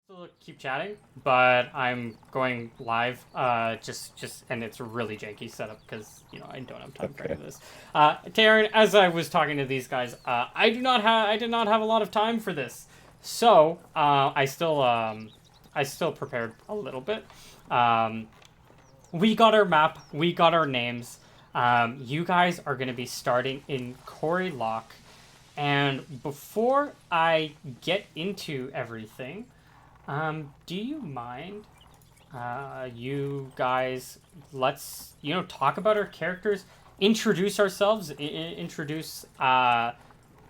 Still keep chatting, but I'm going live. And it's a really janky setup because I don't have time for any Okay. of this. Taryn, as I was talking to these guys, I did not have a lot of time for this, so I still prepared a little bit. Um, we got our map, we got our names. You guys are going to be starting in Corey Lock, and before I get into everything. Do you mind, you guys, let's, talk about our characters, introduce ourselves, introduce,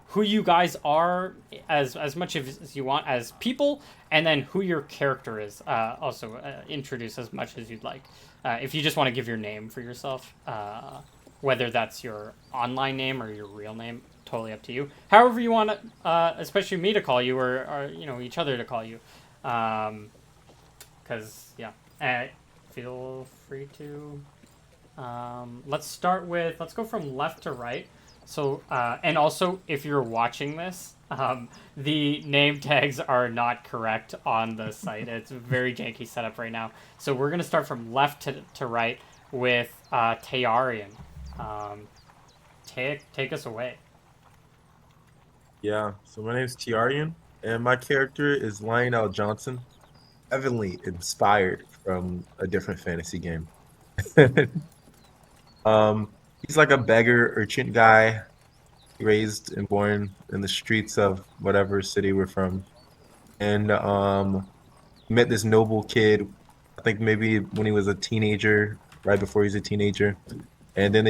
who you guys are as much as you want as people, and then who your character is. Also, introduce as much as you'd like. If you just want to give your name for yourself, whether that's your online name or your real name, totally up to you. However you want, especially me to call you, or each other to call you. Because yeah, feel free to. Let's go from left to right. So, and also, if you're watching this, the name tags are not correct on the site. It's a very janky setup right now. So we're gonna start from left to right with Tayarian. Um, take us away. Yeah. So my name is Tiarian, and my character is Lionel Johnson, heavily inspired from a different fantasy game. He's like a beggar urchin guy, raised and born in the streets of whatever city we're from, and met this noble kid. I think maybe when he was a teenager, right before he was a teenager, and then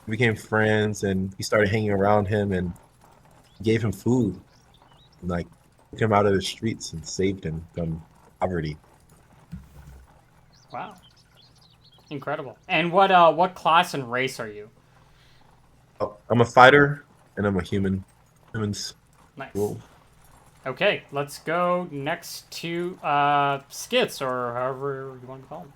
became friends, and he started hanging around him and gave him food. Like took him out of the streets and saved him from poverty. Wow, incredible. And what class and race are you? Oh, I'm a fighter and I'm a human. Humans Nice. rule. Okay, let's go next to Skits, or however you want to call him.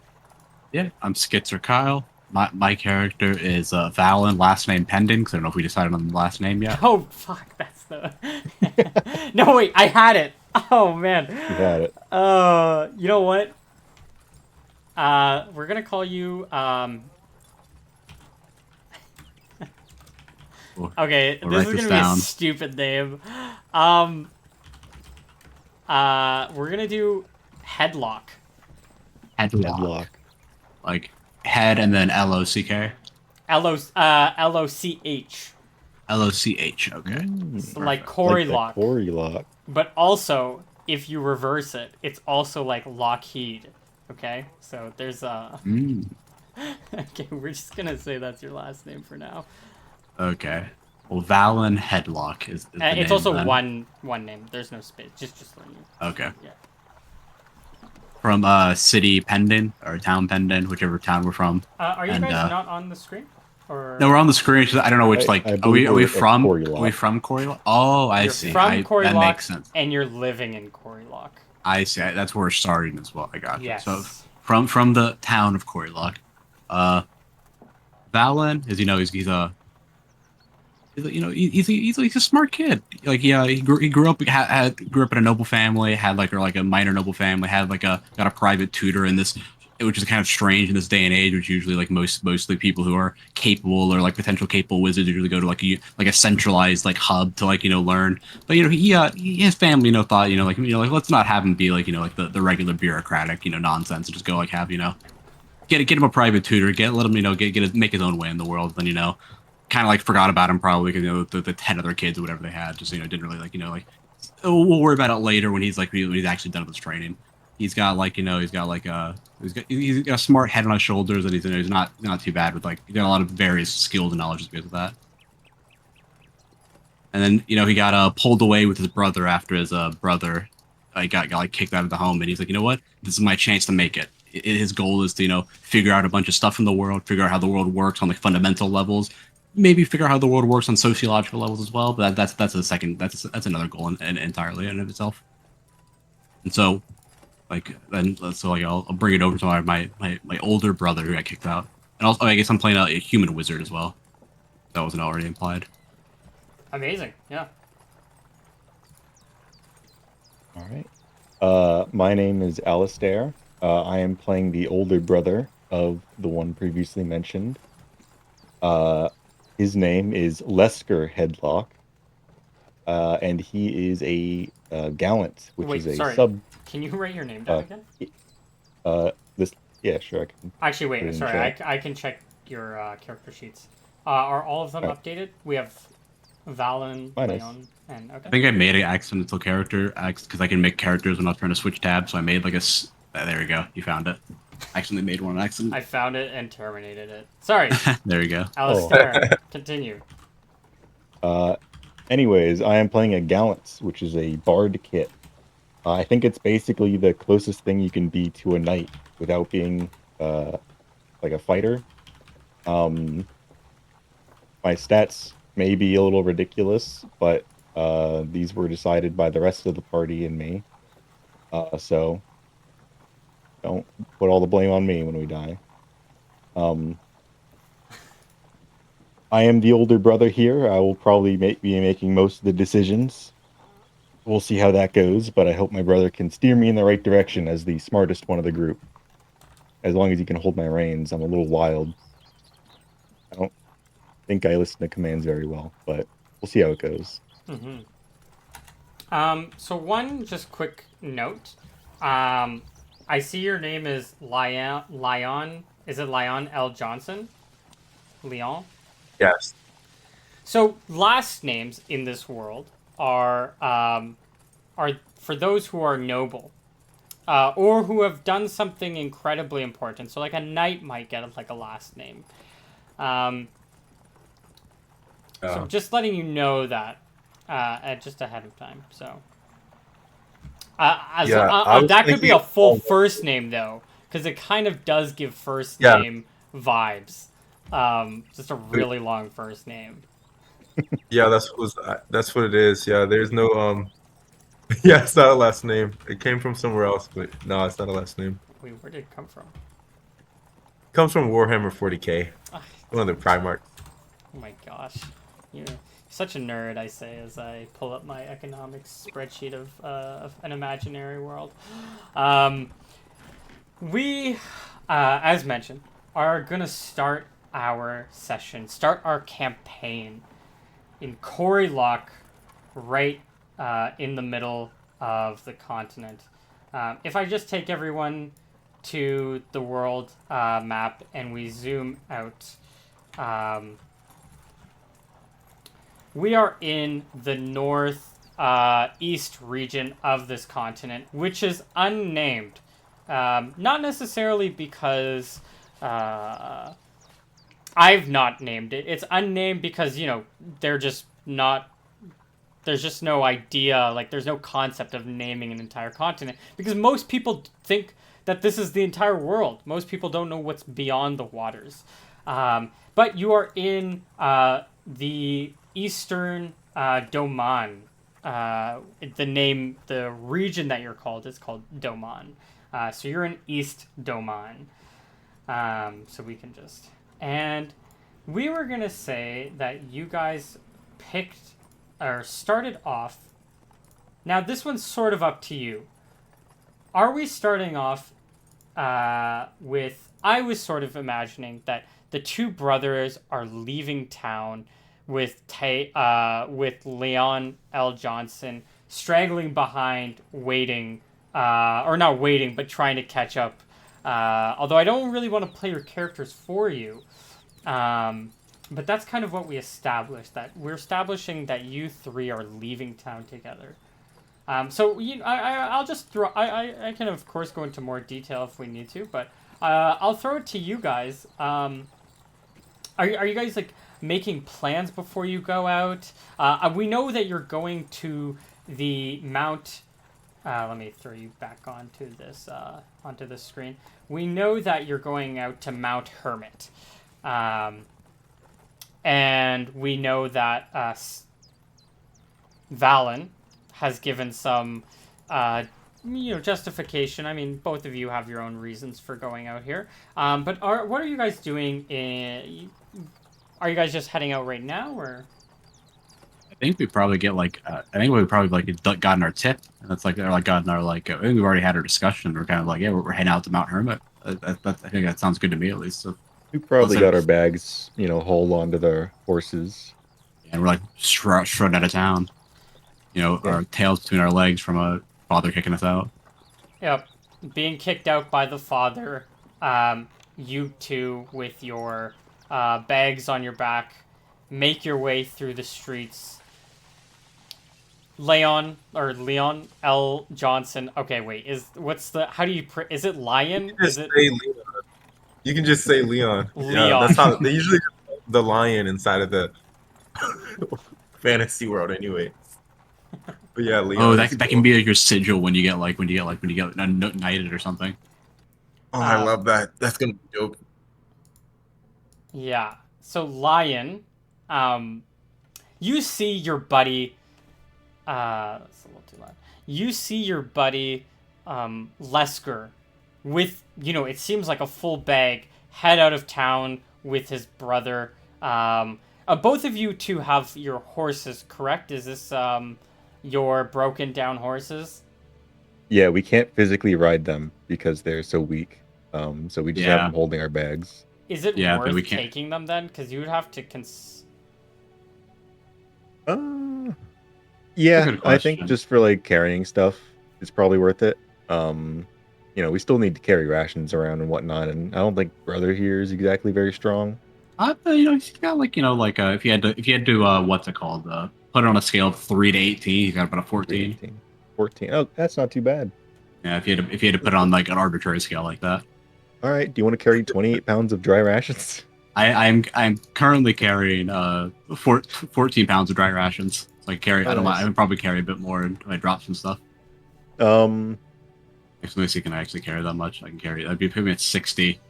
Yeah, I'm Skitzer Kyle. My character is Valen, last name pending, because I don't know if we decided on the last name yet. Oh fuck, that's the. No wait, I had it. Oh man. You had it. You know what? We're gonna call you. We'll, Okay, we'll this write is this gonna be a down. stupid name. Um. We're gonna do Headlock. Headlock. Like head and then Lock. Loch. Loch. Okay. So like Perfect. Corey Like that Lock. Cory lock. But also, if you reverse it, it's also like Lockheed. Okay? So there's a. Mm, Okay, we're just gonna say that's your last name for now. okay. Well, Valen Headlock is the It's name also then. one name. There's no space. Just letting you. Okay. Yeah. From city pending or town pending, whichever town we're from. Are you And guys not on the screen? no, Or we're on the screen. I don't know which like I are we believe are we we're at from Cory are we lock. from Corey? Oh, I you're see. from Corey That Lock makes sense. and you're living in Corey Lock? I see. That's where we're starting as well. I got you. So Yes. from the town of Coreylock, uh, Valen, as you know, he's a smart kid. Like yeah, he grew up grew up in a noble family, had like a minor noble family, had got a private tutor in this, which is kind of strange in this day and age, which usually like mostly people who are capable or like potential capable wizards usually go to like a centralized like hub to learn. But his family thought like let's not have him be like the regular bureaucratic nonsense and just go like have get him a private tutor, let him make his own way in the world. Then kind of like forgot about him probably because the 10 other kids or whatever they had just didn't really like oh, we'll worry about it later when he's actually done with his training. He's got he's got a smart head on his shoulders, and he's not too bad with he's got a lot of various skills and knowledge because of that. And then he got pulled away with his brother after his brother got like kicked out of the home, and he's like, you know what, this is my chance to make it. His goal is to figure out a bunch of stuff in the world, figure out how the world works on like fundamental levels, maybe figure out how the world works on sociological levels as well. But that's a second that's another goal entirely in and of itself. And so I'll bring it over to my older brother who got kicked out, and also I guess I'm playing a human wizard as well. That wasn't already implied. Amazing. Yeah. All right. My name is Alistair. I am playing the older brother of the one previously mentioned. Uh, his name is Lesker Headlock, and he is a gallant, which is Wait, a sorry. sub. Can you write your name down Uh, again? this, yeah, sure, I can Actually, put it wait. in Sorry, chat. I can check your character sheets. Are all of them All right, updated? We have Valen, minus. Leon, and I okay. think I made an accidental character because I can make characters when I was trying to switch tabs. So I made like there we go. You found it. I accidentally made one on accident. I found it and terminated it. Sorry, There we go. Oh, Alistair. Continue. uh, anyways, I am playing a gallant, which is a bard kit. I think it's basically the closest thing you can be to a knight without being uh like a fighter. Um, my stats may be a little ridiculous, but these were decided by the rest of the party and me. So don't put all the blame on me when we die. Um, I am the older brother here. I will probably be making most of the decisions. We'll see how that goes, but I hope my brother can steer me in the right direction as the smartest one of the group. As long as he can hold my reins, I'm a little wild. I don't think I listen to commands very well, but we'll see how it goes. Mm-hmm. So one just quick note. Um, I see your name is Lyon. Is it Lyon L. Johnson? Leon? Yes. So last names in this world are for those who are noble, or who have done something incredibly important. So like a knight might get like a last name. Um, so Uh, just letting you know that just ahead of time. So yeah, I was that could be thinking. a full first name though, because it kind of does give first Yeah, name vibes. Just a really long first name. yeah, that's what it is. Yeah, there's no yeah, it's not a last name. It came from somewhere else, but no, it's not a last name. Wait, where did it come from? It comes from Warhammer 40K, Ah, one of the Primarchs. oh my gosh, you're such a nerd. I say as I pull up my economics spreadsheet of an imaginary world. Um, we, as mentioned, are gonna start our session, start our campaign in Corey Lock, right in the middle of the continent. If I just take everyone to the world map and we zoom out, we are in the north east region of this continent, which is unnamed. Not necessarily because I've not named it. It's unnamed because, they're just not. There's just no idea, like, there's no concept of naming an entire continent. Because most people think that this is the entire world. Most people don't know what's beyond the waters. But you are in the eastern Doman. The region that you're called is called Doman. So you're in East Doman. So we can just. And we were going to say that you guys picked or started off. Now, this one's sort of up to you. Are we starting off with. I was sort of imagining that the two brothers are leaving town with with Leon L. Johnson straggling behind, waiting, or not waiting, but trying to catch up. Although I don't really want to play your characters for you. But that's kind of what we established. That we're establishing that you three are leaving town together. So I'll just throw. I can of course go into more detail if we need to, but I'll throw it to you guys. Are you guys like making plans before you go out? We know that you're going to the Mount. Let me throw you back onto this screen. We know that you're going out to Mount Hermit. And we know that Valen has given some, justification. I mean, both of you have your own reasons for going out here. But what are you guys doing? Are you guys just heading out right now, or? think we probably get like I think we probably like gotten our tip, and that's like they're like gotten our like I think we've already had our discussion. We're kind of like we're heading out to Mount Hermit. I think that sounds good to me at least. So We probably got our let's bags, hold onto their horses. and we're like strutting out of town. Yeah. Our tails between our legs from a father kicking us out. Yep. Being kicked out by the father. You two, with your bags on your back, make your way through the streets. Leon L. Johnson. Okay, wait. How do you is it Lion? Is Just it say Leon. You can just say Leon. Yeah, Leon? that's how they usually just the lion inside of the fantasy world anyway. But yeah, Oh, Leon is that cool. can be like your sigil when you get knighted or something. Oh, I love that. That's gonna be dope. Yeah. So Lion, you see your buddy. That's a little too loud. You see your buddy, Lesker, with it seems like a full bag, head out of town with his brother. Both of you two have your horses, correct? Is this your broken down horses? Yeah, we can't physically ride them because they're so weak. So we just have Yeah. them holding our bags. Is it Yeah, but we worth can't- taking them then? Because you would have to Yeah, good I think question. just for like carrying stuff, it's probably worth it. We still need to carry rations around and whatnot, and I don't think brother here is exactly very strong. He's got if you had to what's it called? Put it on a scale of 3 to 18, he's got about a 14. 18, 14. Oh, that's not too bad. Yeah, if you had to put it on like an arbitrary scale like that. All right, do you want to carry 28 pounds of dry rations? I'm currently carrying 14 pounds of dry rations. So I carry. Oh, I don't. nice. I would probably carry a bit more and I drop some stuff. Um, If let me see, can I actually carry that much? I can carry. That'd be putting me at 60.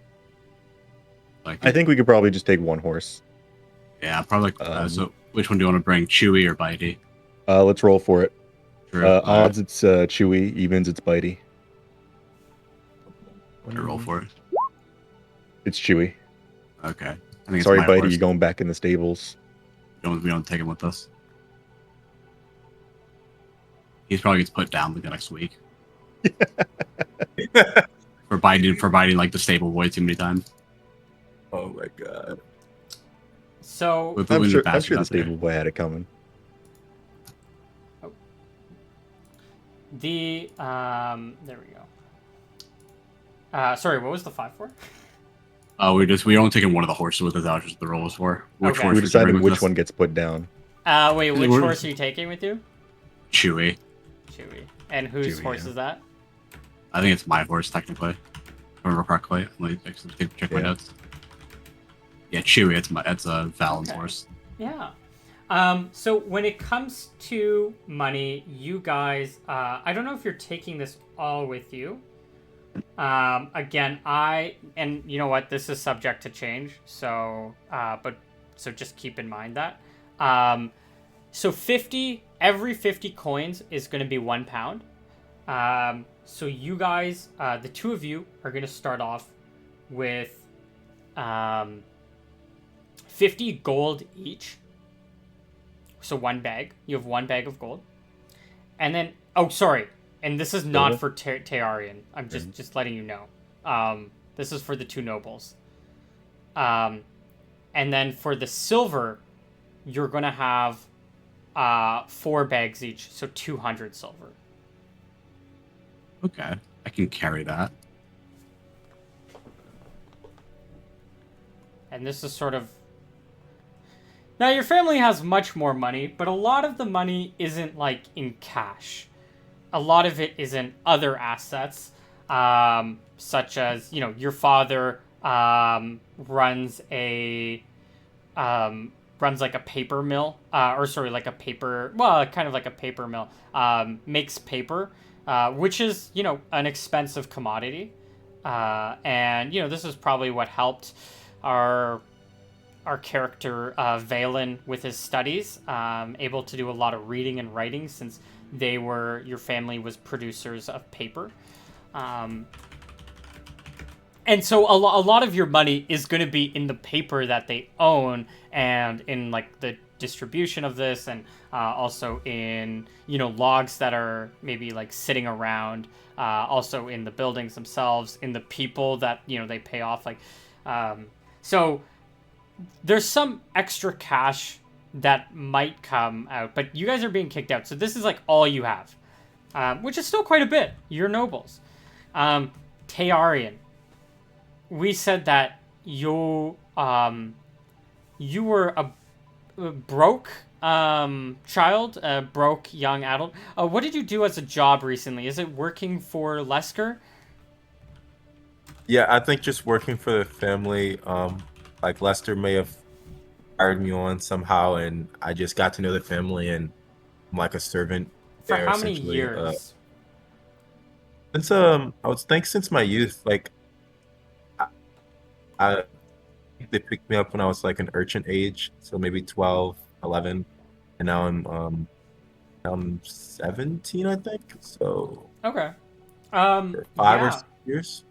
I think we could probably just take one horse. Yeah, probably. So, which one do you want to bring? Chewy or Bitey? Let's roll for it. Sure. Odds it's Chewy, evens it's Bitey. I roll for it. It's Chewy. Okay. I think Sorry, it's my Bitey, horse. you're going back in the stables. We don't take him with us. He's probably gets put down like the next week. for biting like the stable boy too many times. Oh my god. So With I'm the sure bastards the out there. stable boy had it coming. there we go. Sorry, what was the 5 for? We only taking one of the horses with us. That was just the roll was for. Which Okay. horse We would you decided bring with which us? one gets put down. Wait, which We're- horse are you taking with you? Chewy. Chewy. And whose Chewy, horse yeah. is that? I think it's my horse technically. If I remember correctly. Let me actually check my Yeah. notes. Yeah, Chewy. That's Valen's Okay. horse. Yeah. So when it comes to money, you guys, I don't know if you're taking this all with you. Again, and you know what, this is subject to change. So, so just keep in mind that. So every 50 coins is going to be £1. So you guys, the two of you are going to start off with, 50 gold each. So one bag. You have one bag of gold. And then, oh, sorry. And this is not Silver? for Tearian. I'm just letting you know. This is for the two nobles. And then for the silver, you're going to have 4 bags each. So 200 silver. Okay, I can carry that. And this is sort of... Now, your family has much more money, but a lot of the money isn't, like, in cash. A lot of it is in other assets, such as, your father runs like a paper mill, like a paper, well, kind of like a paper mill, makes paper, which is, an expensive commodity. And, this is probably what helped our character Valen with his studies, able to do a lot of reading and writing since your family was producers of paper. And so a lot of your money is going to be in the paper that they own and in like the distribution of this, and also in logs that are maybe like sitting around, also in the buildings themselves, in the people that they pay off, like so there's some extra cash that might come out, but you guys are being kicked out, so this is like all you have, which is still quite a bit. You're nobles. Tearian, we said that you were a broke child, a broke young adult. What did you do as a job recently? Is it working for Lesker? Yeah, I think just working for the family. Like Lester may have hired me on somehow, and I just got to know the family, and I'm like a servant For there how many essentially. years? Since I would think since my youth, like I they picked me up when I was like an urchin age, so maybe 12, 11, and now I'm 17, I think. So Okay. for 5 or Yeah. 6 years.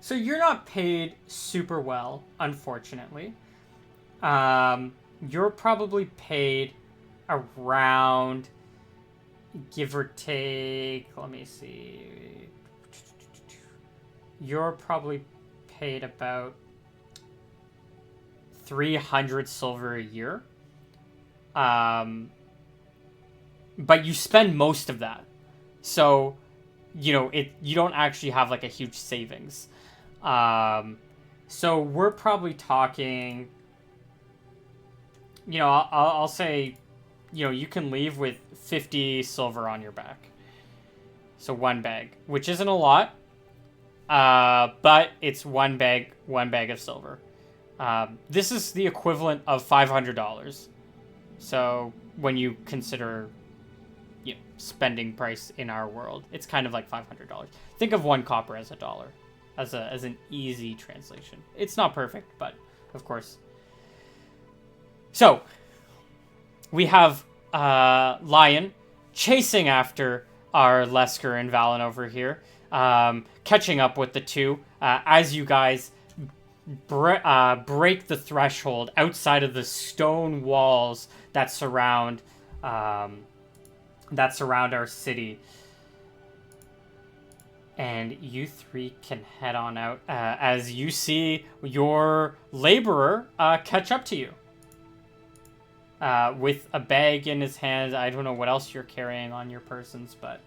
So you're not paid super well, unfortunately. You're probably paid around, give or take, let me see. You're probably paid about 300 silver a year. But you spend most of that. So, you don't actually have like a huge savings. So we're probably talking, I'll say, you can leave with 50 silver on your back. So 1 bag, which isn't a lot, but it's one bag of silver. This is the equivalent of $500. So when you consider, spending price in our world, it's kind of like $500. Think of 1 copper as $1, as an easy translation. It's not perfect, but of course. So we have Lion chasing after our Lesker and Valen over here, catching up with the two as you guys break the threshold outside of the stone walls that surround our city, and you three can head on out as you see your laborer catch up to you with a bag in his hand. I don't know what else you're carrying on your persons, but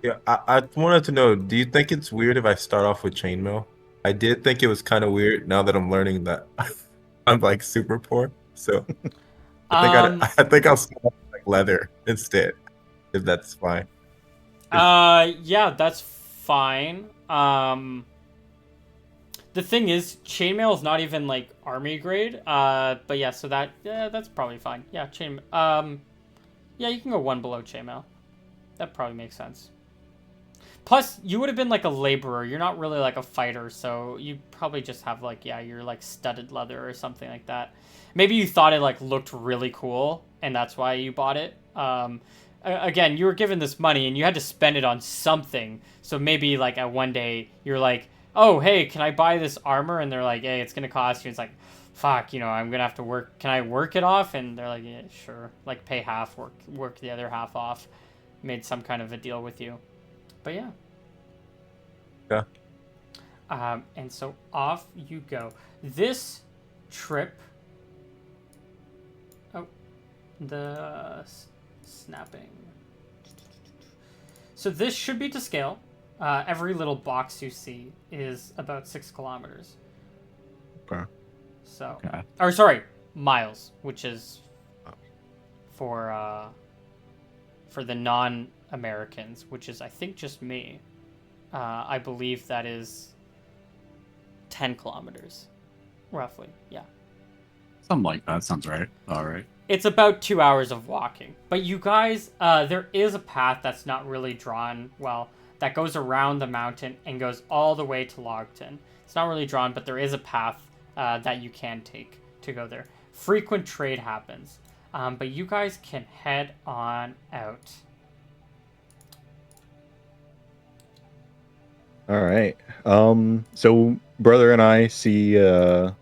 Yeah, I wanted to know, do you think it's weird if I start off with chainmail? I did think it was kind of weird now that I'm learning that I'm like super poor. So I think I'll start off with like leather instead, if that's fine. yeah, that's fine. The thing is, chainmail is not even like army grade. But yeah, so that's probably fine. Yeah, yeah, you can go 1 below chainmail. That probably makes sense. Plus, you would have been like a laborer. You're not really like a fighter, so you probably just have like, yeah, you're like studded leather or something like that. Maybe you thought it like looked really cool, and that's why you bought it. Again, you were given this money and you had to spend it on something. So maybe like at one day you're like, oh, hey, can I buy this armor? And they're like, hey, it's gonna cost you. It's like, fuck, I'm gonna have to work. Can I work it off? And they're like, yeah, sure. Like pay half, work the other half off. Made some kind of a deal with you. But yeah. Yeah. And so off you go. This trip. Oh, the snapping. So this should be to scale. Every little box you see is about 6 kilometers. Okay. So, Okay. or sorry, miles, which is for the non-Americans, which is I think just me. I believe that is 10 kilometers, roughly. Yeah. Something like that. Sounds right. All right. It's about 2 hours of walking. But you guys, there is a path that's not really drawn well, that goes around the mountain and goes all the way to Logton. It's not really drawn, but there is a path that you can take to go there. Frequent trade happens. But you guys can head on out. All right. So brother and I see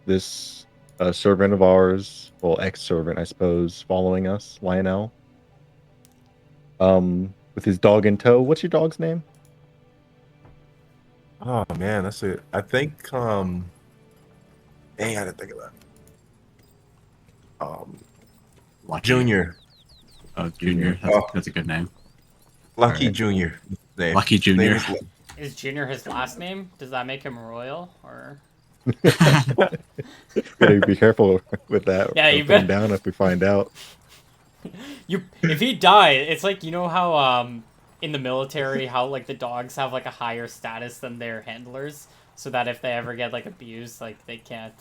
this a servant of ours, well, ex-servant, I suppose, following us, Lionel. With his dog in tow. What's your dog's name? Oh man, that's it. I think dang, I didn't think of that. Lucky. Junior. Oh, Junior. Junior. Oh, That's a good name. Lucky Alright. Junior. Name. Lucky His name Junior. is Is Junior his last name? Does that make him royal or? Gotta be careful with that. Yeah, Don't you put him bet. down if we find out. If he died, it's like, you know how in the military how like the dogs have like a higher status than their handlers, so that if they ever get like abused, like they can't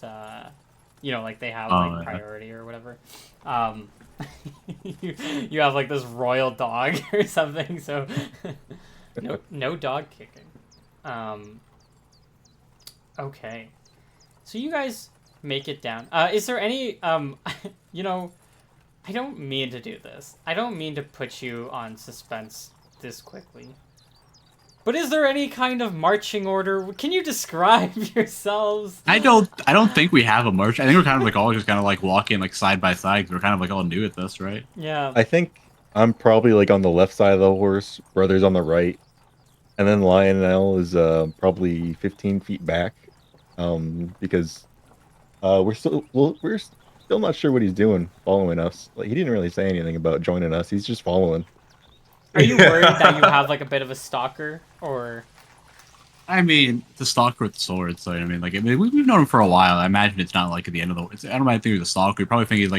like they have like Oh, yeah. priority or whatever. Um you have like this royal dog or something, so no dog kicking. Okay. So you guys make it down. Is there any you know, I don't mean to do this. I don't mean to put you on suspense this quickly. But is there any kind of marching order? Can you describe yourselves? I don't think we have a march. I think we're kind of like all just kind of like walking like side by side. 'Cause we're kind of like all new at this, right? Yeah. I think I'm probably like on the left side of the horse, brother's on the right, and then Lionel is probably 15 feet back. Because we're still not sure what he's doing following us. Like he didn't really say anything about joining us. He's just following. Are you worried that you have like a bit of a stalker or I mean, the stalker with the sword. So I mean, we've known him for a while. I imagine it's not like at the end of the. I don't imagine think he's a stalker. We probably think he's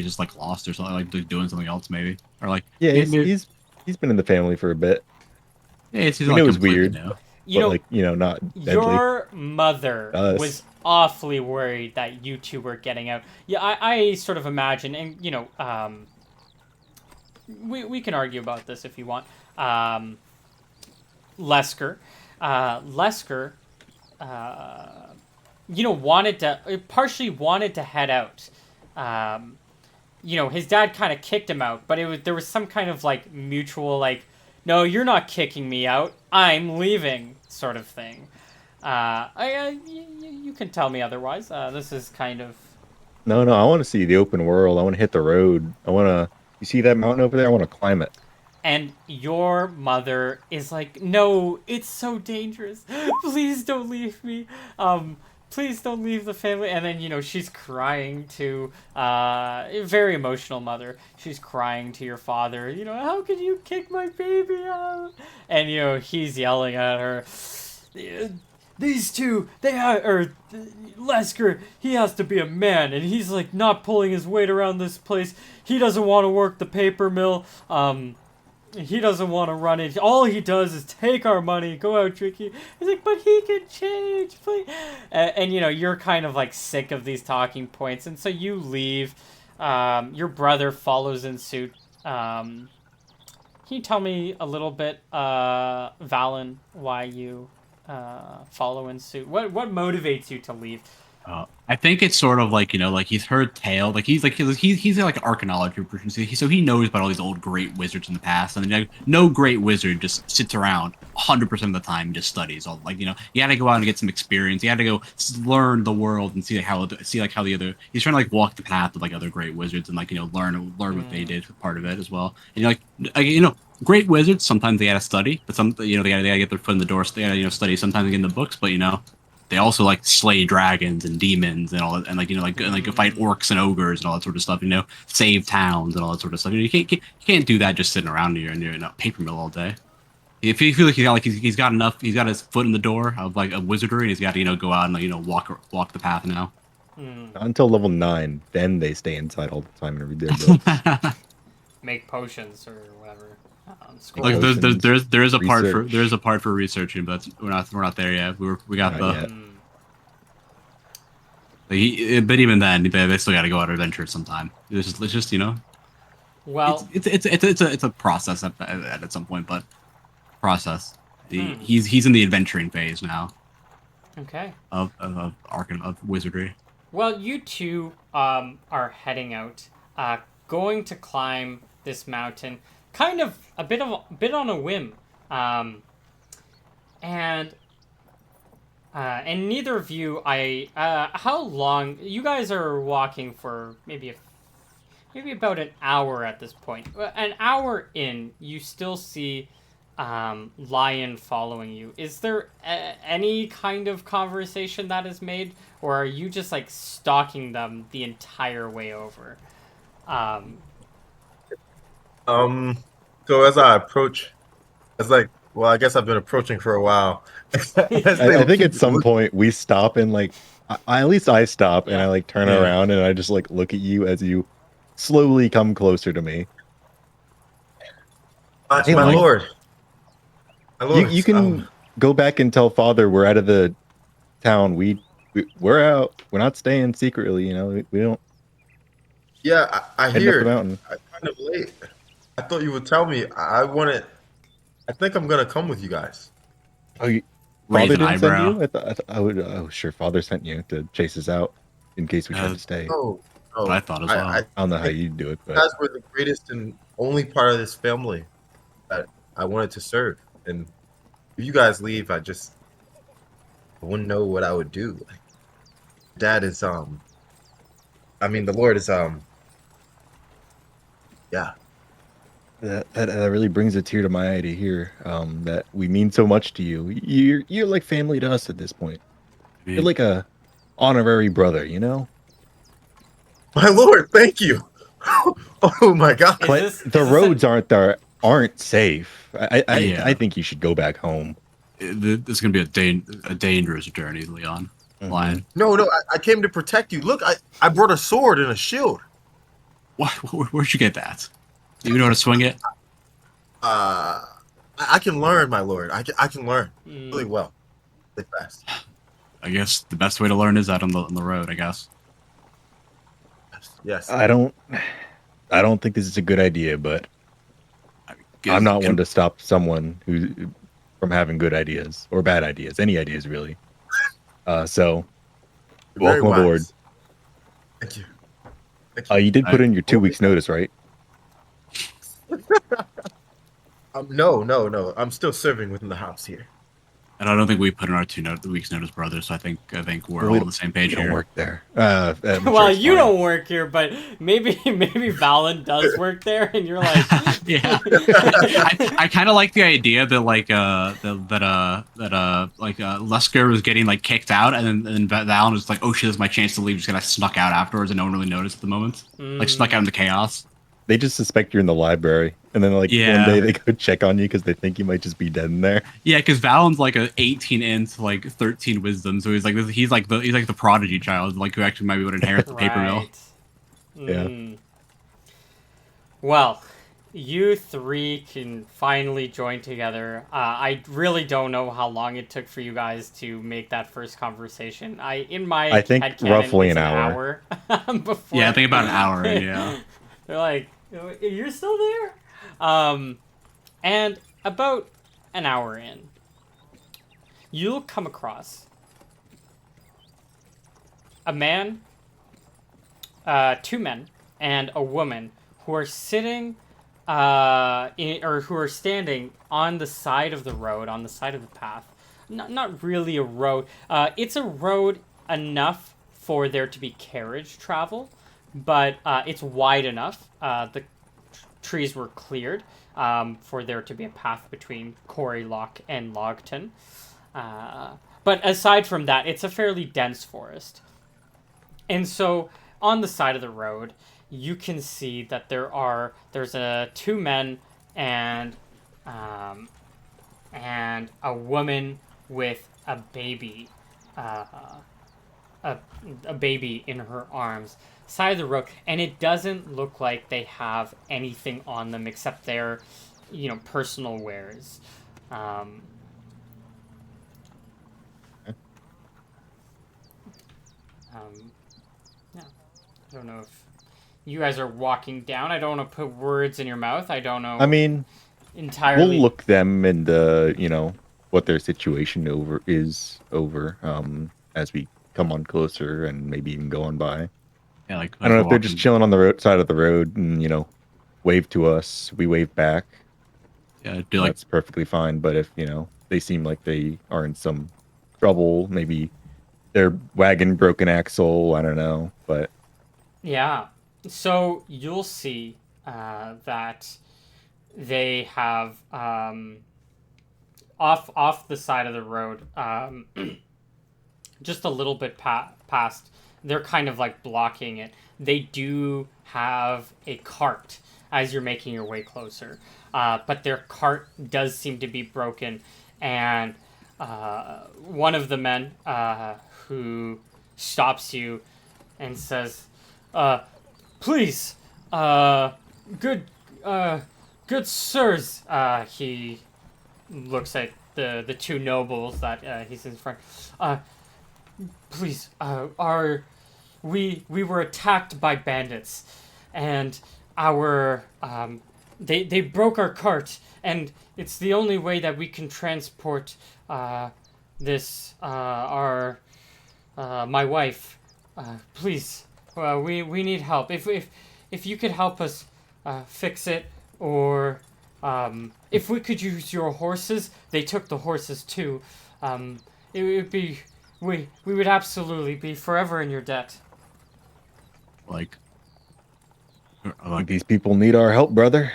just like lost or something, like doing something else maybe, or like Yeah, maybe, he's been in the family for a bit. yeah, it's We like knew it was completely weird, new. you but know like not deadly. your mother Us. was awfully worried that you two were getting out. Yeah, I sort of imagine, and we can argue about this if you want. Lesker, Lesker, partially wanted to head out. His dad kind of kicked him out, but there was some kind of like mutual like, no, you're not kicking me out, I'm leaving, sort of thing. You can tell me otherwise. This is kind of No, I want to see the open world. I want to hit the road. I want to. You see that mountain over there? I want to climb it. And your mother is like, no, it's so dangerous. Please don't leave me. Please don't leave the family. And then, she's crying to, a very emotional mother. She's crying to your father, how could you kick my baby out? And, he's yelling at her, these two, Lesker, he has to be a man, and he's like not pulling his weight around this place. He doesn't want to work the paper mill. He doesn't want to run it. All he does is take our money, go out drinking. He's like, but he can change, please. And you're kind of like sick of these talking points, and so you leave. Your brother follows in suit. Can you tell me a little bit, Valen, why you follow in suit? What motivates you to leave? I think it's sort of like like he's heard tale, like he's like an archaeology person, so he knows about all these old great wizards in the past, and no great wizard just sits around 100% of the time and just studies all you had to go out and get some experience, you had to go learn the world and see how the other he's trying to like walk the path of like other great wizards and like learn what they did part of it as well, and great wizards sometimes they gotta study, but they gotta get their foot in the door, so they gotta study, sometimes they get in the books, but they also like slay dragons and demons and all that, and like fight orcs and ogres and all that sort of stuff. Save towns and all that sort of stuff. You can't do that just sitting around here in a paper mill all day. If you feel like he's got enough, he's got his foot in the door of like a wizardry, and he's got to go out and walk the path now. Until level 9, then they stay inside all the time and read their books. Make potions or whatever. Like there is a Research. part for researching, but we're not there yet. We got Not the. yet. But even then, they still got to go out on adventures sometime. It's just Well, it's a process at some point, but process. He's in the adventuring phase now okay. of wizardry. Well, you two are heading out, going to climb this mountain, kind of a bit on a whim, and And neither of you, how long? You guys are walking for maybe about an hour at this point. An hour in, you still see Lion following you. Is there any kind of conversation that is made, or are you just like stalking them the entire way over? Um, Um, so as I approach, it's like, well, I guess I've been approaching for a while. As they I think keep at some looking- point we stop and like, at least I stop and I Yeah. like turn Yeah. around and I just like look at you as you slowly come closer to me. Hey, my like, lord, my lord. you can go back and tell father we're out of the town. We're out. We're not staying secretly. You know, we don't Yeah, I heading up hear the it. mountain. I'm kind of late. I thought you would tell me. I wanted. I think I'm gonna come with you guys. Oh, Raise father an didn't send eyebrow. you? I would. Oh, sure. Father sent you to chase us out in case we tried to stay. No, What I no. thought as I well. I don't know how think you do it, you but guys were the greatest and only part of this family that I wanted to serve. And if you guys leave, I wouldn't know what I would do. Like, Dad is I mean, the Lord is yeah. that really brings a tear to my eye to hear that we mean so much to you. You're like family to us at this point. I You're mean, like a honorary brother, you know. My Lord, thank you. Oh my God. Is But this the is this roads an, aren't safe. I yeah. think you should go back home. This is gonna be a dangerous journey, Leon. Mhm. Lion. No, I came to protect you. Look, I brought a sword and a shield. Where'd you get that? Do you know how to swing it? I can learn, my Lord. I can learn really mm, well, really fast. I guess the best way to learn is out on the road. I guess. Yes. I don't think this is a good idea, but I mean, I'm not one can- to stop someone who from having good ideas or bad ideas, any ideas really. So You're very welcome aboard. wise. Thank you. Thank you. You did put in your 2 weeks notice, right? No. I'm still serving within the house here. and I don't think we put in our weeks notice, brother. So I think we're We all don't- on the same We page don't here. work there. I'm sure well, it's you fine. don't work here, but maybe Valen does work there, and you're like, Yeah, I kind of like the idea that Lesker was getting like kicked out, and then Valen was like, "Oh shit, this is my chance to leave." Just kind of snuck out afterwards, and no one really noticed at the moment. Like snuck out into chaos. They just suspect you're in the library, and then like one Yeah. day they go check on you because they think you might just be dead in there. Yeah, because Valen's like a 18 int, like 13 wisdom, so he's like the prodigy child, like who actually might be able to inherit the paper mill. right. Mm. Well, you three can finally join together. I really don't know how long it took for you guys to make that first conversation. I think headcanon, roughly it's an hour. before. Yeah, I think about an hour. Yeah. They're like, you're still there? And about an hour in, you'll come across a man, two men, and a woman who are sitting, or who are standing on the side of the road, on the side of the path. Not really a road. It's a road enough for there to be carriage travel, but it's wide enough. The trees were cleared for there to be a path between Quarry Lock and Logton. But aside from that, it's a fairly dense forest. And so on the side of the road, you can see that there's two men and a woman with a baby, uh, a baby in her arms, side of the road, and it doesn't look like they have anything on them except their, personal wares. Yeah, I don't know if you guys are walking down. I don't want to put words in your mouth. I don't know. I mean, entirely. we'll look them and what their situation over as we come on closer and maybe even go on by. Yeah, like I don't know if they're walking- just chilling on the side of the road and wave to us, we wave back. Yeah, do like That's perfectly fine. But if they seem like they are in some trouble. Maybe their wagon broke an axle. I don't know, but Yeah. So you'll see that they have off the side of the road, just a little bit past. They're kind of like blocking it. They do have a cart as you're making your way closer, but their cart does seem to be broken, and one of the men who stops you and says, "Please, good, good sirs." He looks at the two nobles that he's in front. Please, we were attacked by bandits, and our they broke our cart, and it's the only way that we can transport this our my wife. Please, we need help. If you could help us fix it, or if we could use your horses, they took the horses too. It would be we would absolutely be forever in your debt. Like, these people need our help, brother.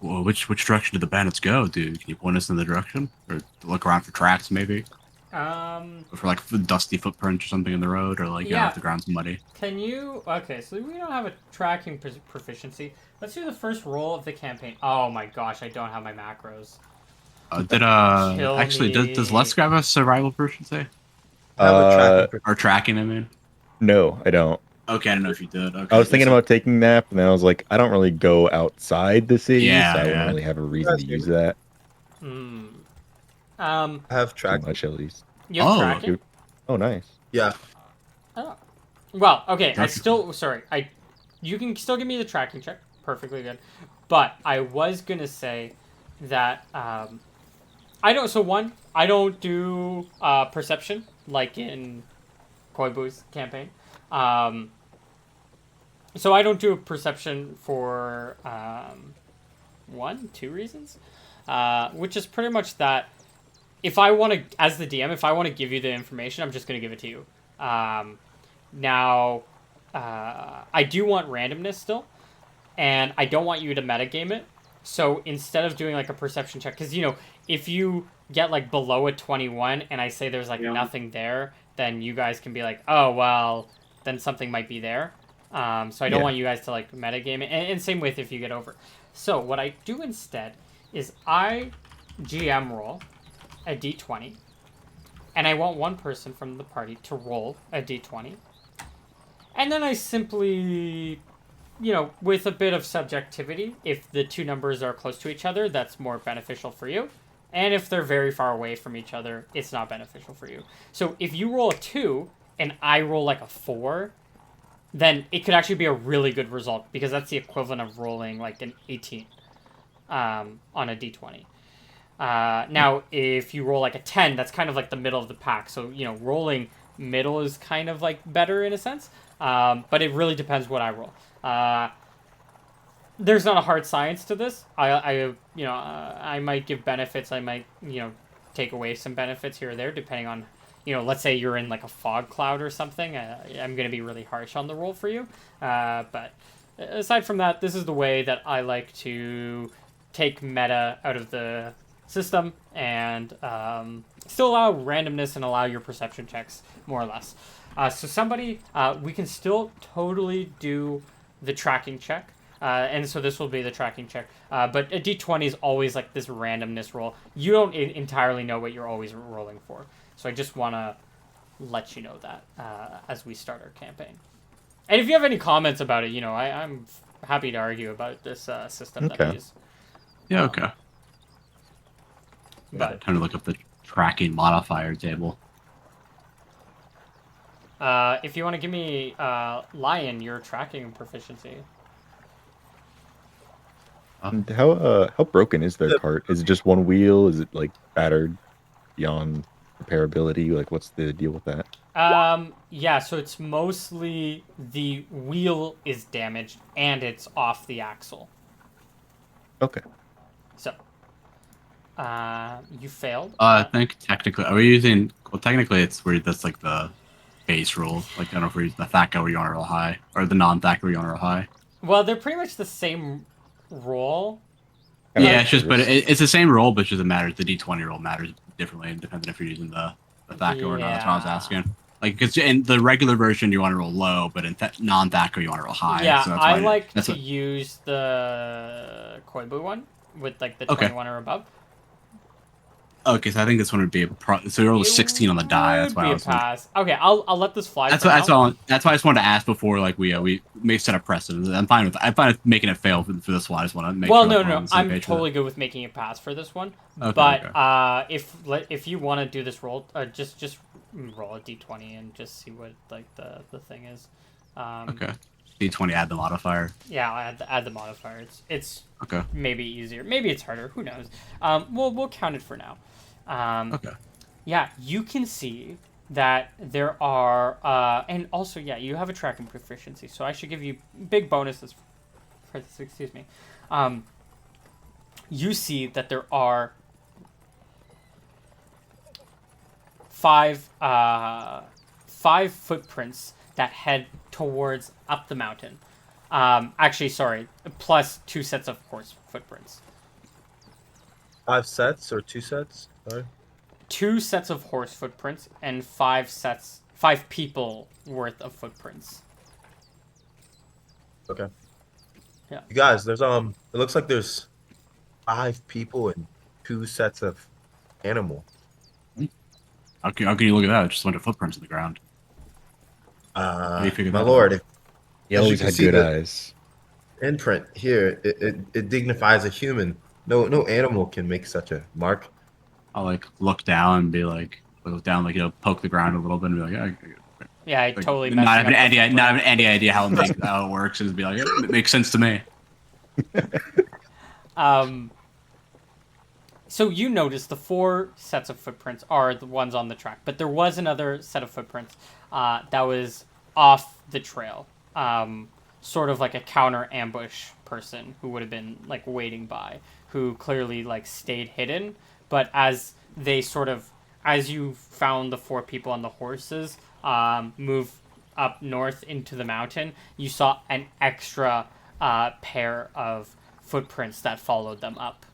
well, which direction did the bandits go, dude? Can you point us in the direction, or look around for tracks, maybe, or for like dusty footprints or something in the road, or like Yeah. if the ground's muddy? Can you? Okay, so we don't have a tracking proficiency. Let's do the first roll of the campaign. Oh my gosh, I don't have my macros. Kill Actually, does me. Les grab a survival proficiency I have a tracking. or tracking? I mean, No, I don't. okay, I don't know if you did. Okay, I was thinking so- about taking a nap, and then I was like, I don't really go outside the city, Yeah, so I yeah. wouldn't really have a reason to use that. Hmm. I have Too tracking. much, at least. You have Oh, tracking? Oh, nice. Yeah. Oh. Well, okay. Tracking. You can still give me the tracking check. Perfectly good. But I was gonna say that I don't do perception like in Koibu's campaign. So I don't do a perception for two reasons, which is pretty much that if I want to, as the DM, if I want to give you the information, I'm just going to give it to you. Now, I do want randomness still, and I don't want you to metagame it. So instead of doing like a perception check, because if you get like below a 21 and I say there's like nothing there, then you guys can be like, oh well, then something might be there. So I don't want you guys to like metagame it, and same with if you get over. So what I do instead is I GM roll a d20, and I want one person from the party to roll a d20, and then I simply, with a bit of subjectivity, if the two numbers are close to each other, that's more beneficial for you, and if they're very far away from each other, it's not beneficial for you. So if you roll a 2 and I roll like a 4, then it could actually be a really good result, because that's the equivalent of rolling like an 18 on a d20. Now, if you roll like a 10, that's kind of like the middle of the pack. So, rolling middle is kind of like better in a sense. But it really depends what I roll. There's not a hard science to this. I might give benefits. I might, take away some benefits here or there, depending on, let's say you're in like a fog cloud or something. I'm going to be really harsh on the roll for you. But aside from that, this is the way that I like to take meta out of the system and still allow randomness and allow your perception checks, more or less. We can still totally do the tracking check. And so this will be the tracking check. But a d20 is always like this randomness roll. You don't entirely know what you're always rolling for. So I just want to let you know that as we start our campaign. And if you have any comments about it, I'm happy to argue about this system that I use. Yeah, okay. But Time to look up the tracking modifier table. if you want to give me Lion your tracking proficiency. How broken is their cart? Is it just one wheel? Is it like battered beyond repairability? Like, what's the deal with that? Yeah, so it's mostly the wheel is damaged and it's off the axle. Okay. So, You failed. I think technically, are we using? Well, technically, it's where that's like the base roll. Like I don't know if we're using the THAC where you want to roll high, or the non-THAC where you want to roll high. Well, they're pretty much the same roll. Yeah, it's just, but it's the same roll, but it doesn't matter. The D20 roll matters differently, depending if you're using the THAC or not. That's what I was asking. Like, because in the regular version you want to roll low, but in non-THAC you want to roll high. Yeah, so that's I why like to use the Koibu one with like the 21 or above. Okay, so I think this one would be so you roll a 16 on the die. That's why I was pass. Okay, I'll let this fly. That's why I just wanted to ask before, like we may set a precedent. I'm fine with making it fail for this one. I just want to make. Well, sure no, I'm totally good with making it pass for this one. Okay, but if you want to do this roll, just roll a d20 and just see what like the thing is. Okay. D20, add the modifier. Yeah, I'll add the modifier. It's okay. Maybe easier. Maybe it's harder. Who knows? We'll count it for now. Okay. Yeah, you can see that there are, and also, yeah, you have a tracking proficiency, so I should give you big bonuses for this. Excuse me. You see that there are five footprints that head towards up the mountain. Actually, sorry, plus 2 sets of horse footprints. 5 sets or 2 sets? Sorry. 2 sets of horse footprints and 5 people worth of footprints. Okay. Yeah. You guys, there's it looks like there's 5 people and 2 sets of animal. How can you look at that? It's just a bunch of footprints in the ground. My that lord, He always had good eyes. imprint here, it dignifies a human. No animal can make such a mark. I'll like look down and be like, look down, like poke the ground a little bit and be like, Yeah, I like, totally not have any idea how it works, and just be like, it makes sense to me. So you notice the 4 sets of footprints are the ones on the track, but there was another set of footprints that was off the trail, sort of like a counter ambush person who would have been like waiting by, who clearly like stayed hidden, but as you found the 4 people on the horses move up north into the mountain, you saw an extra pair of footprints that followed them up.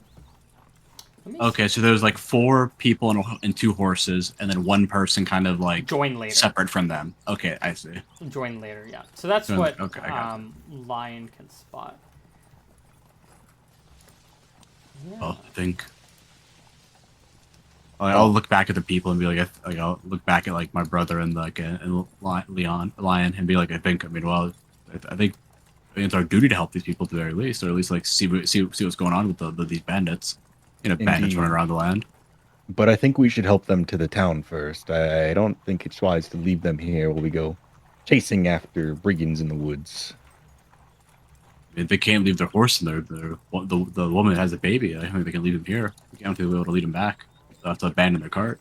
Okay, so there's like 4 people and 2 horses, and then 1 person kind of like join later, separate from them. Okay, I see. Join later, yeah. So that's what Lion can spot. Yeah. Well, I think I'll look back at the people and be like I'll look back at like my brother and like and Lion, and be like, I think it's our duty to help these people at the very least, or at least like see what's going on with these bandits. Bandits running around the land. But I think we should help them to the town first. I don't think it's wise to leave them here while we go chasing after brigands in the woods. If they can't leave their horse and the woman has a baby, I don't think they can leave them here. I don't think they'll be able to lead them back. They'll have to abandon their cart.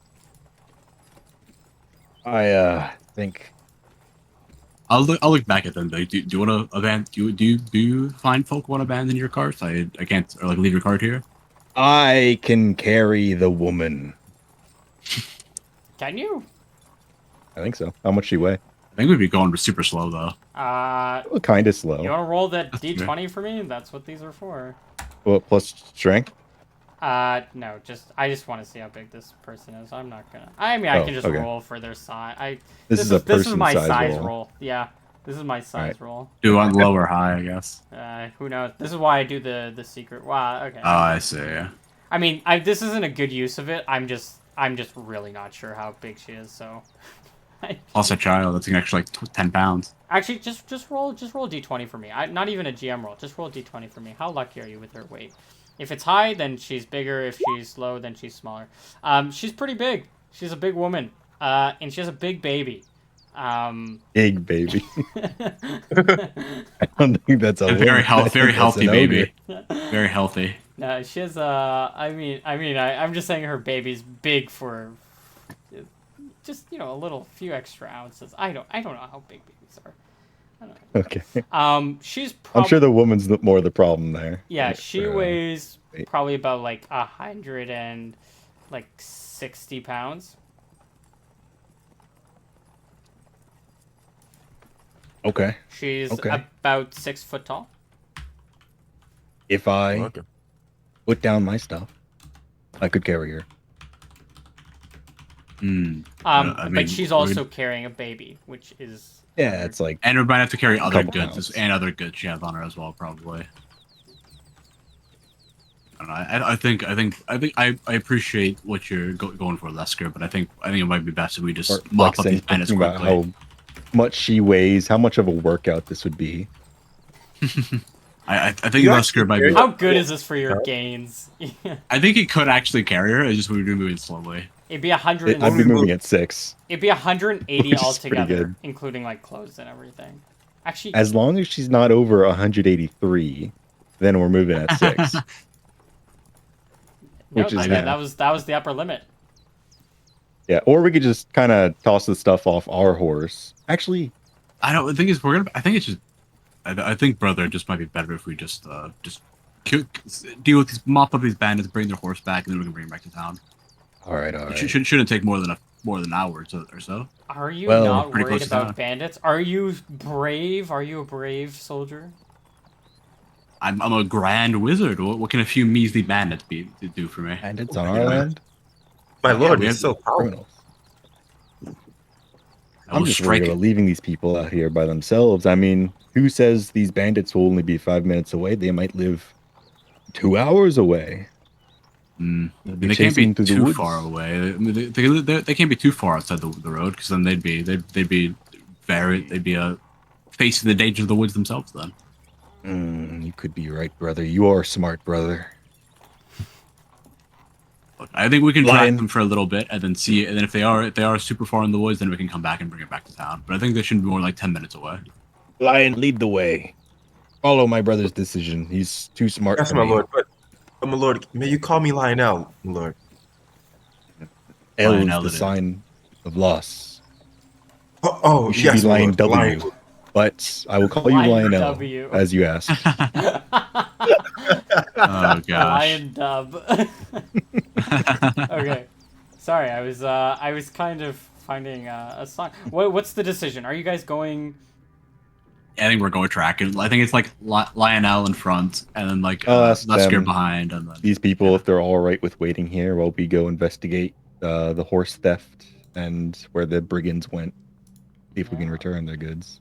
I think I'll look back at them. Like, do you want to abandon? Do you find folk want to abandon your cart? I can't, or like leave your cart here. I can carry the woman. Can you? I think so. How much she weigh? I think we'd be going super slow though. Kind of slow. You want to roll that d20 for me? That's what these are for. Well, plus strength? No, I just want to see how big this person is. I'm not gonna. I mean, I can just roll for their size. This is my size roll. Yeah, this is my size roll. Do you want low or high? I guess. Who knows? This is why I do the secret. Wow. Okay. Oh, I see. Yeah. I mean, this isn't a good use of it. I'm just really not sure how big she is. So. Plus a child. That's an extra like 10 pounds. Actually, just roll d20 for me. Not even a GM roll. Just roll d20 for me. How lucky are you with her weight? If it's high, then she's bigger. If she's low, then she's smaller. She's pretty big. She's a big woman. And she has a big baby. Big baby. I don't think that's a very healthy baby. Very healthy. No, she has I'm just saying her baby's big for just a little few extra ounces. I don't know how big babies are. I don't know. Okay. She's I'm sure the woman's more the problem there. Yeah, she weighs Wait. probably about like 160 pounds. Okay. She's Okay. about 6 foot tall. If I Okay. put down my stuff, I could carry her. I mean, But she's we're also gonna- carrying a baby, which is Yeah, it's like and we might have to carry other couple goods pounds. and other goods she has on her as well, probably. I don't know. I appreciate what you're going for, Lesker, but I think it might be best if we just or mop like up these bandits thinking about quickly. how much she weighs, how much of a workout this would be. I think You Lesker actually might be. carry- how good is this for your Huh? gains? I think he could actually carry her. It's just we were moving slowly. It'd be 100. I'd be moving at 6. It'd be 180 Which is pretty altogether, good. including like clothes and everything. Actually, As long as she's not over 183, then we're moving at 6. no, which is that was the upper limit. Yeah, or we could just kind of toss the stuff off our horse. Actually, I don't think it's we're gonna. I think it's just. I think brother, it just might be better if we just deal with these, mop up these bandits, bring their horse back, and then we can bring them back to town. all right. It shouldn't take more than an hour or so. Are you Well, not pretty worried close to about town. bandits? Are you brave? Are you a brave soldier? I'm a grand wizard. What can a few measly bandits do for me? Bandits on our land? My lord, we he's have- so powerful. Criminals. I I'm will just strike worried about leaving these people out here by themselves. I mean, who says these bandits will only be 5 minutes away? They might live 2 hours away. Mm. We'll They can't be chasing through the too woods. far away. I mean, they can't be too far outside the road, because then they'd be facing the danger of the woods themselves. Then You could be right, brother. You are smart, brother. Look, I think we can track Lion. them for a little bit, and then see. And then if they are super far in the woods, then we can come back and bring it back to town. But I think they shouldn't be more than like 10 minutes away. Lion, lead the way. Follow my brother's decision. He's too smart Yes, for my me. lord. But my lord, may you call me Lionel, my lord? L is Lionel the it is. sign of loss. Oh, You should yes, be my Lion lord. W. Lion. But I will call you Lion Lionel, W. as you asked. Oh gosh. Lion dub. Okay, sorry. I was kind of finding a song. What's the decision? Are you guys going? I think we're going tracking. I think it's like Lionel in front, and then like I'll ask Lesker them. behind, and then These people, if they're all right with waiting here while we go investigate the horse theft and where the brigands went, see if we can Yeah. return their goods.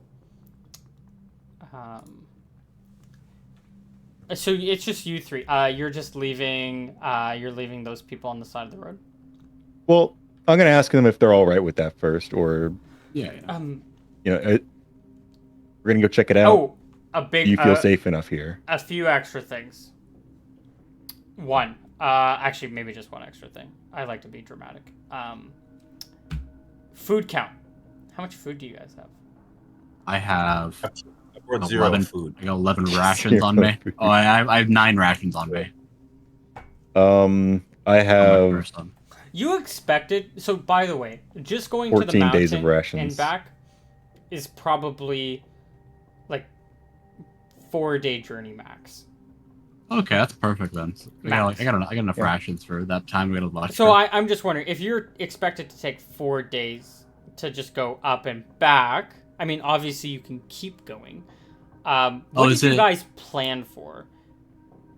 So it's just you three. You're just leaving. You're leaving those people on the side of the road. Well, I'm gonna ask them if they're all right with that first, or yeah. we're gonna go check it out. Oh, a big. Do you feel safe enough here? A few extra things. One. Actually, maybe just one extra thing. I like to be dramatic. Food count. How much food do you guys have? I have I brought zero 11 food. I got 11 rations on me. food. Oh, I have 9 rations on me. I On my have person. You expected. So, by the way, just going to the 14 mountain days of rations. and back is probably like 4-day journey max. Okay, that's perfect then. Max. I got enough Yeah. rations for that time. We got a lot. So I'm just wondering if you're expected to take 4 days to just go up and back. I mean, obviously you can keep going. What is did you it- guys plan for?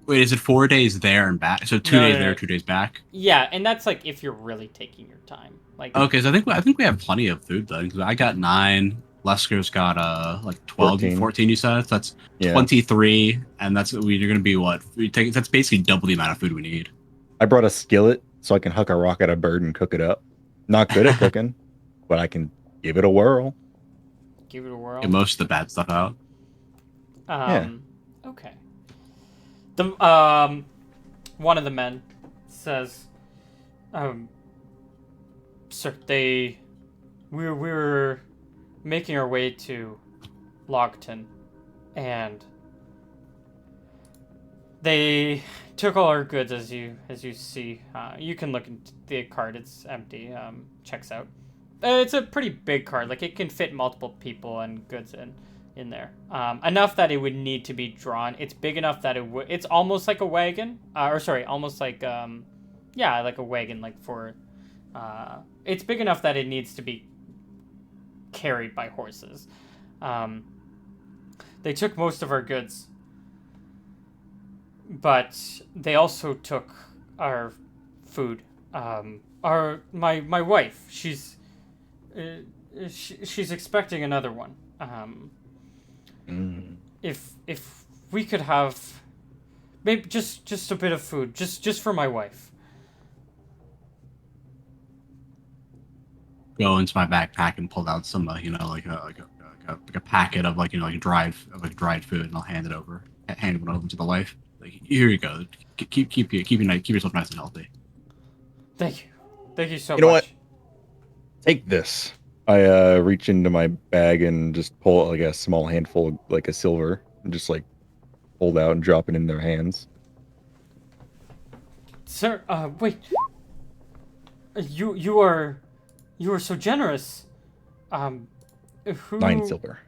Wait, is it 4 days there and back? So 2 No, days no, there, no. 2 days back. Yeah, and that's like if you're really taking your time. Like Okay, so I think we have plenty of food then. 'Cause I got 9. Lesker's got like 12, 14 you said. So that's Yeah. 23, and you're gonna be what? That's basically double the amount of food we need. I brought a skillet so I can huck a rock at a bird and cook it up. Not good at cooking, but I can give it a whirl. give it a whirl. Get most of the bad stuff out. Okay. The one of the men says, sir, we were making our way to Logton, and they took all our goods as you see. You can look into the cart; it's empty. Checks out. It's a pretty big cart. Like it can fit multiple people and goods in. in there. Enough that it would need to be drawn. It's big enough that it would. It's almost like a wagon, almost like like a wagon, like for. It's big enough that it needs to be carried by horses. They took most of our goods, but they also took our food. My wife, she's expecting another one. If we could have maybe just a bit of food, just for my wife. Go into my backpack and pull out some, like a packet of dried food, and I'll hand one over to the wife. Like, here you go. Keep yourself nice and healthy. Thank you so much. You know what? Take this. I reach into my bag and just pull out like a small handful, like a silver, and just like hold out and drop it in their hands. Sir, wait. You are so generous. Who? 9 silver.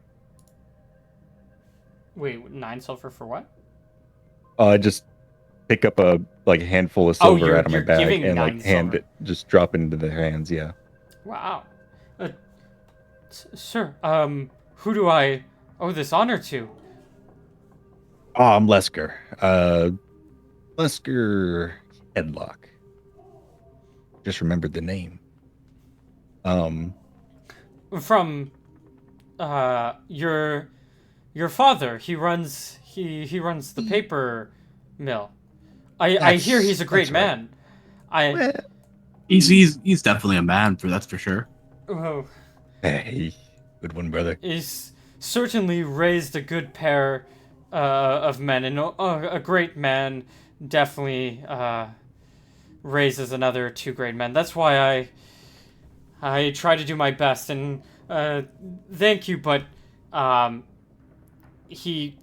Wait, 9 silver for what? Just pick up a handful of silver out of my you're bag giving and 9 hand silver. it, just drop it into their hands. Yeah. Wow. Sir, who do I owe this honor to? Oh, I'm Lesker. Lesker Headlock. Just remembered the name. From your father. He runs the paper mill. I hear he's a great man. Well, He's definitely a man, that's for sure. Oh, hey, good one, brother. he's certainly raised a good pair of men, and a great man definitely raises another 2 great men. That's why I try to do my best, and thank you, but he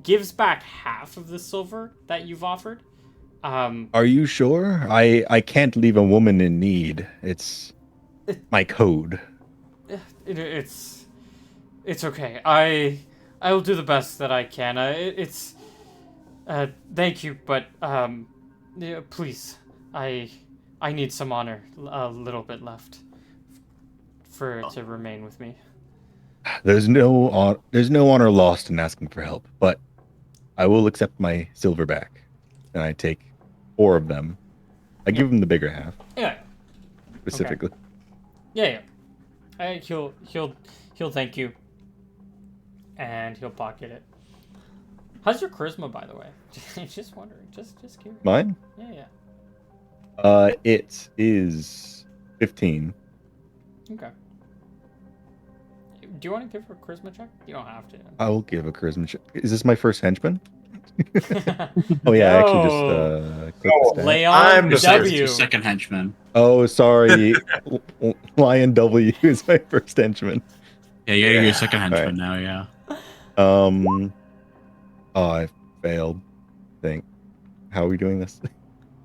gives back half of the silver that you've offered. Are you sure? I can't leave a woman in need. It's my code. It's okay. I will do the best that I can. Thank you, but yeah, please, I need some honor, a little bit left, for it to remain with me. There's no honor lost in asking for help, but I will accept my silver back. And I take 4 of them. I give him the bigger half. Yeah. Specifically. Okay. Yeah. He'll thank you, and he'll pocket it. How's your charisma, by the way? Just wondering. Just curious. Mine? Yeah. It is 15. Okay. Do you want to give her a charisma check? You don't have to. I will give a charisma check. Is this my first henchman? Oh yeah, I actually just click the stat. Leon I'm the W. Second henchman. Oh, sorry. Lion W is my first henchman. Yeah, you gotta get your second henchman now. Yeah. Oh, I failed. I think. How are we doing this?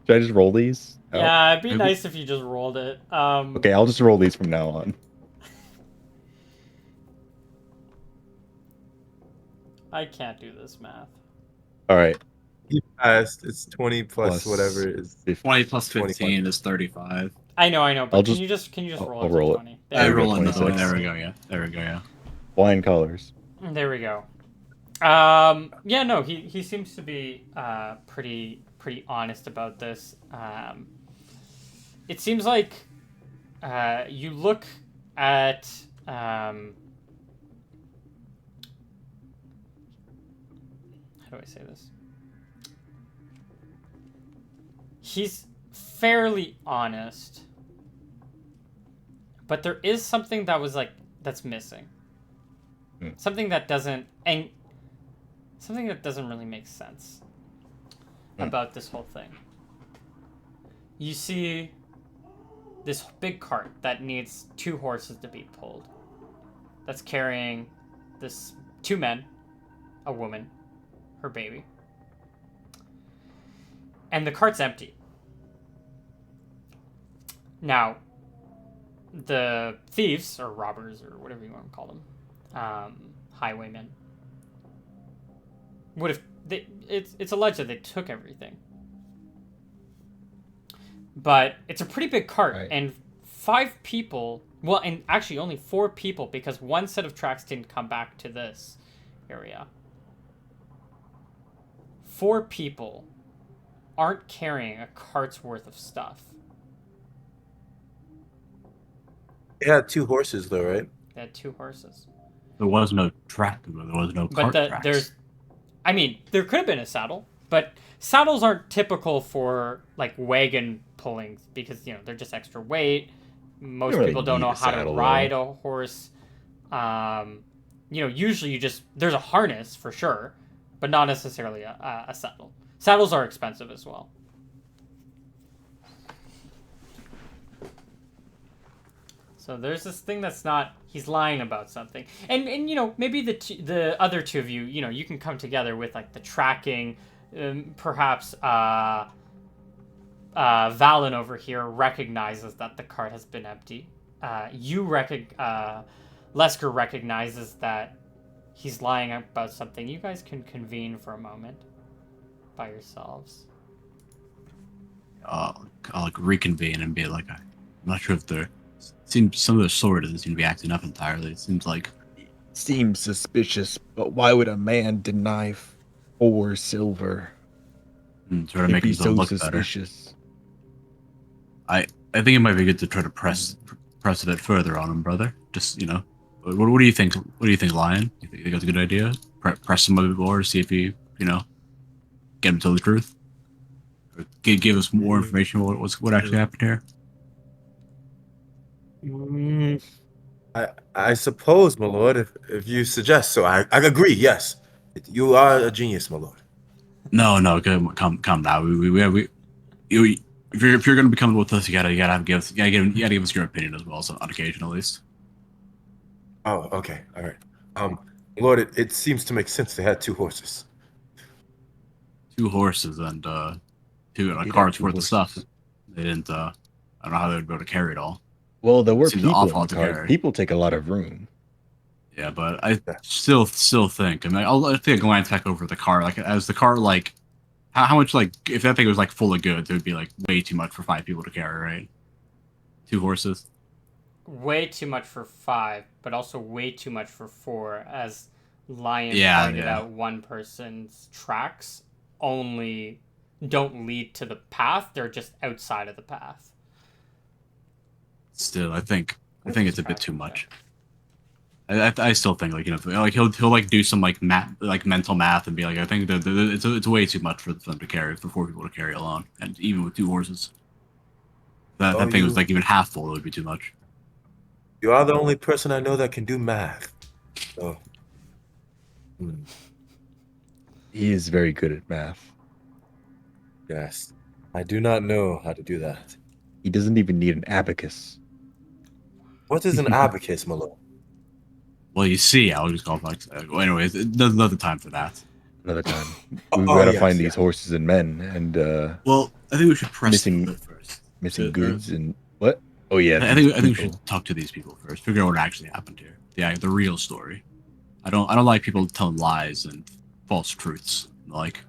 Should I just roll these? out? Yeah, it'd be nice if you just rolled it. Okay, I'll just roll these from now on. I can't do this math. All right. You passed. It's 20 plus Plus whatever it is. 20 plus 15 25. is 35. I know, but I'll can just- you just roll I'll it roll to it. 20? I There, roll go, another one. 26. There we go. Yeah. There we go. Yeah. Flying colors. there we go. Yeah, no, he seems to be pretty honest about this. It seems like you look at how do I say this? He's fairly honest, but there is something that's missing. Something that doesn't really make sense about this whole thing. You see this big cart that needs 2 horses to be pulled. That's carrying this 2 men, a woman, her baby. And the cart's empty. Now, the thieves, or robbers, or whatever you want to call them, highwaymen. What if it's alleged that they took everything, but it's a pretty big cart, Right. and 5 people. Well, and actually only 4 people because one set of tracks didn't come back to this area. 4 people aren't carrying a cart's worth of stuff. They had 2 horses though, right? They had 2 horses. There was no track. There was no cart tracks. I mean, there could have been a saddle, but saddles aren't typical for like wagon pulling because they're just extra weight. Most really people don't need know a how to saddle, ride a horse. Usually there's a harness for sure, but not necessarily a saddle. Saddles are expensive as well. So there's this thing that's not. He's lying about something, and maybe the other 2 of you, you can come together with like the tracking, perhaps. Valen over here recognizes that the cart has been empty. Lesker recognizes that he's lying about something. You guys can convene for a moment by yourselves. I'll like reconvene and be like, I'm not sure if seems some of the sword doesn't seem to be acting up entirely. It seems like Seems suspicious, but why would a man deny 4 silver? sort of It'd make be himself so look better. suspicious. I think it might be good to try to press it a bit further on him, brother. Just what do you think? What do you think, Lion? You think that's a good idea? Press him a bit more, see if he get him to tell the truth. Or give us more information about what actually happened here. I suppose, my lord, if you suggest so, I agree. Yes, you are a genius, my lord. No, come now. If you're gonna be coming with us, you gotta give us your opinion as well, so on occasion at least. Oh, okay, all right. Lord, it seems to make sense. They had 2 horses. 2 horses and 2 They had carts 2 worth of stuff. horses. They didn't. I don't know how they would be able to carry it all. Well, there were Seems people awful in the to cart. carry. People take a lot of room. Yeah, but I still think. I mean, I think a glance back over the car, like as the car, like how much, like if that thing was like full of goods, it would be like way too much for 5 people to carry, right? 2 horses. Way too much for 5, but also way too much for 4, as Lion pointed out. One person's tracks only don't lead to the path; they're just outside of the path. Still, I think it's a bit too much. I still think like like he'll like do some like mental math and be like, I think that it's way too much for them to carry, for 4 people to carry alone, and even with 2 horses. That thing was like even half full, it would be too much. You are the only person I know that can do math. So, He is very good at math. yes, I do not know how to do that. He doesn't even need an abacus. What is an abacus, my lord? Well, you see, I'll just go like. Well, anyways, there's another time for that. Another time. We Oh, gotta yes, find yes. these horses and men and Well, I think we should press Missing- them a bit first. missing goods and what? Oh yeah. I these think we people. should talk to these people first. Figure out what actually happened here. The real story. I don't like people telling lies and false truths. Like,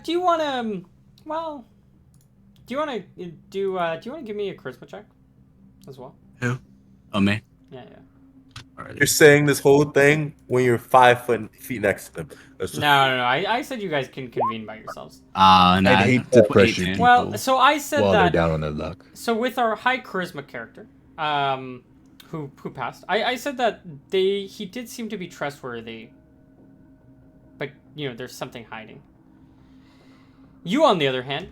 Do you want to? Well, do you want to do? Do you want to give me a charisma check, as well? who? Oh, me. Yeah. All right. You're saying this whole thing when you're 5 feet next to them. That's just, No. I said you guys can convene by yourselves. Nah, I'd hate to to pressure 18. people Well, so I said while they're that. down on their luck. So with our high charisma character, who passed, I said that he did seem to be trustworthy, but there's something hiding. You, on the other hand,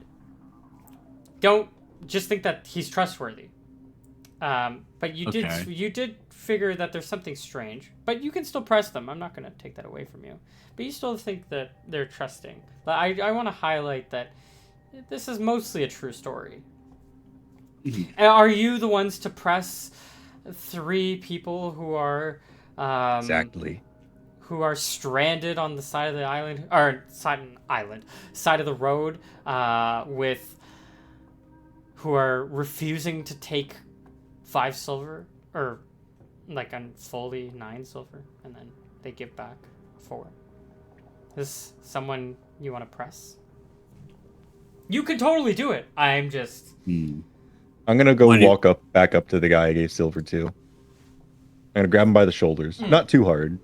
don't just think that he's trustworthy. But you did figure that there's something strange, but you can still press them. I'm not going to take that away from you, but you still think that they're trusting. I want to highlight that this is mostly a true story. Are you the ones to press 3 people who are Exactly. who are stranded on the side of the island, or side of the road, who are refusing to take 5 silver, or like on fully 9 silver, and then they give back 4. Is someone you want to press? You could totally do it. I'm just. Hmm. I'm gonna go What do you- walk back up to the guy I gave silver to. I'm gonna grab him by the shoulders, not too hard,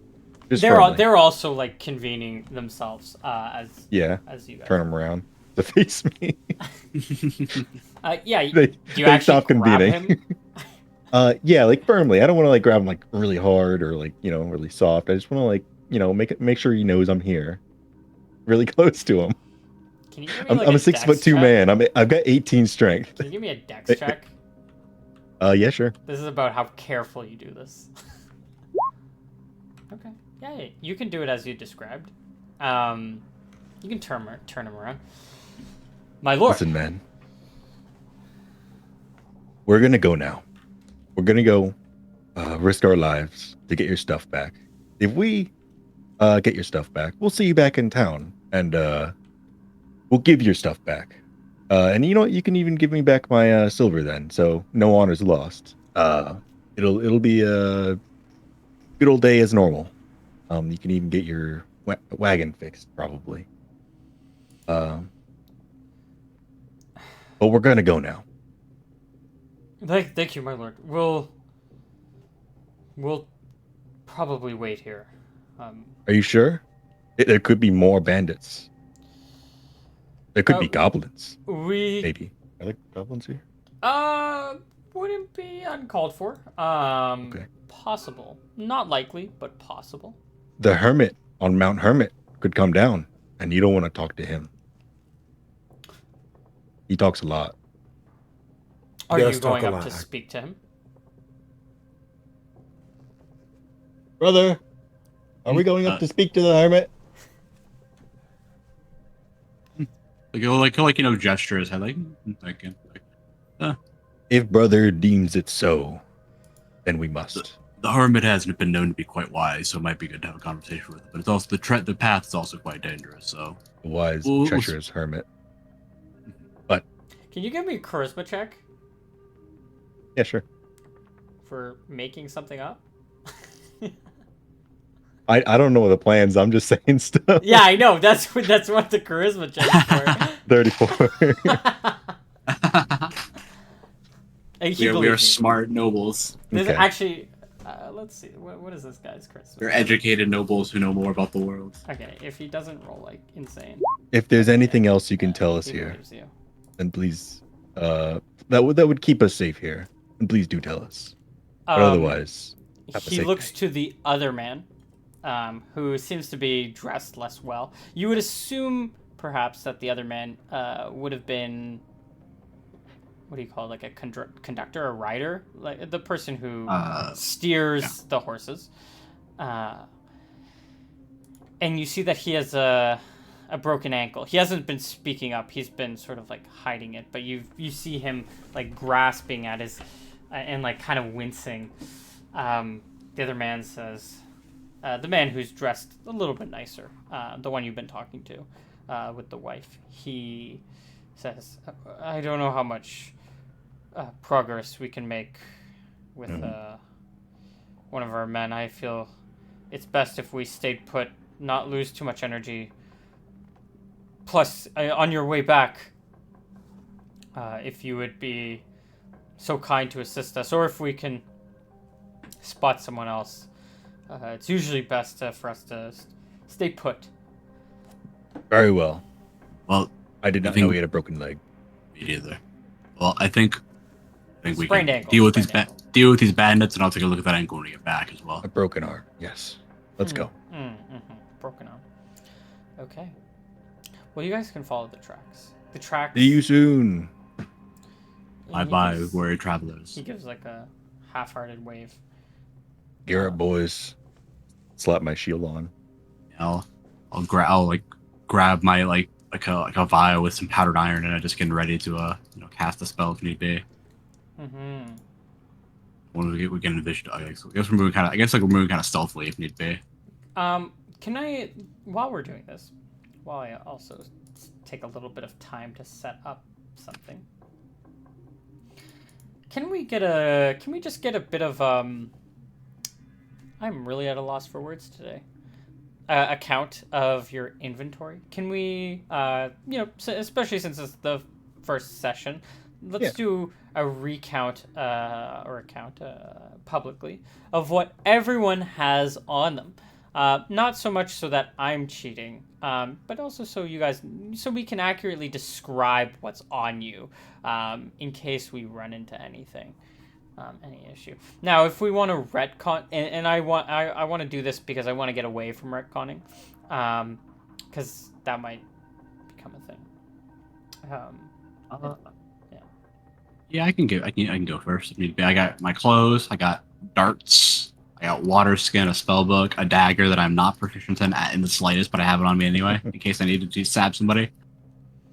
just firmly. They're also like convening themselves as Yeah, you guys. turn him around to face me. Yeah. They- do you they actually stop grab convening. him? Yeah, like firmly. I don't want to like grab him like really hard or like really soft. I just want to like make sure he knows I'm here, really close to him. Can you give me I'm, like I'm a a 6'2" dex check? man. I've got 18 strength. Can you give me a dex check? Yeah, sure. This is about how careful you do this. Okay. Yeah, you can do it as you described. You can turn him around. My lord. Listen, man. We're gonna go now. We're gonna go risk our lives to get your stuff back. If we get your stuff back, we'll see you back in town, and we'll give your stuff back. And you know what? You can even give me back my silver then, so no honors lost. It'll be a good old day as normal. You can even get your wagon fixed, probably. But we're gonna go now. Thank you, my lord. We'll probably wait here. Are you sure? There could be more bandits. There could be goblins. We Maybe. Are there goblins here? wouldn't be uncalled for. Okay. Possible. Not likely, but possible. The hermit on Mount Hermit could come down, and you don't want to talk to him. He talks a lot. Are does you talk going a up lot. to speak to him? Brother, are we going up to speak to the hermit? Like gesture his head like If brother deems it so, then we must. the hermit hasn't been known to be quite wise, so it might be good to have a conversation with him. But it's also the path is also quite dangerous. So The wise, We'll- treacherous hermit. Can you give me a charisma check Yeah, sure. for making something up? I don't know the plans. I'm just saying stuff. Yeah, I know. That's what the charisma check is for. 34. And he we are believes me. smart nobles. There's Okay. actually, let's see. What is this guy's charisma? We're educated nobles who know more about the world. Okay, if he doesn't roll like insane, If there's anything else you can tell us he here, believes you. then please, that would keep us safe here. And please do tell us. But otherwise, have a He safe looks day. to the other man, who seems to be dressed less well. You would assume, perhaps, that the other man would have been, what do you call it, like a conductor, a rider, like the person who steers the horses. And you see that he has a broken ankle. He hasn't been speaking up. He's been sort of like hiding it. But you see him like grasping at his and like kind of wincing. The other man says, the man who's dressed a little bit nicer, the one you've been talking to with the wife, he says, I don't know how much progress we can make with one of our men. I feel it's best if we stayed put, not lose too much energy. Plus, on your way back, if you would be so kind to assist us, or if we can spot someone else, it's usually best for us to stay put. Very well. Well, I did not think- know he had a broken leg. me neither. Well, I think we Sprained can ankle, deal with sprained deal with these bandits, and I'll take a look at that ankle when we get back as well. A broken arm. Yes. Let's go. Broken arm. Okay. Well, you guys can follow the tracks. The tracks. See you soon. Bye he bye, gives- weary travelers. He gives like a half-hearted wave. Gear up, boys. Slap my shield on. I'll grab my like a vial with some powdered iron, and I just get ready to cast a spell if need be. Mm-hmm. When we get envisioned, I guess we're moving kind of stealthily if need be. Can I, while we're doing this, while I also take a little bit of time to set up something, can we just get a bit of I'm really at a loss for words today. Account of your inventory. Can we, especially since it's the first session, let's Yeah. do a recount or account publicly of what everyone has on them. Not so much so that I'm cheating, but also so you guys, so we can accurately describe what's on you, in case we run into anything. Any issue. Now, if we want to retcon, and I want to do this because I want to get away from retconning, because that might become a thing. Uh, Yeah. yeah, I can go first. If need be. I got my clothes. I got darts. I got water skin, a spell book, a dagger that I'm not proficient in the slightest, but I have it on me anyway in case I need to stab somebody.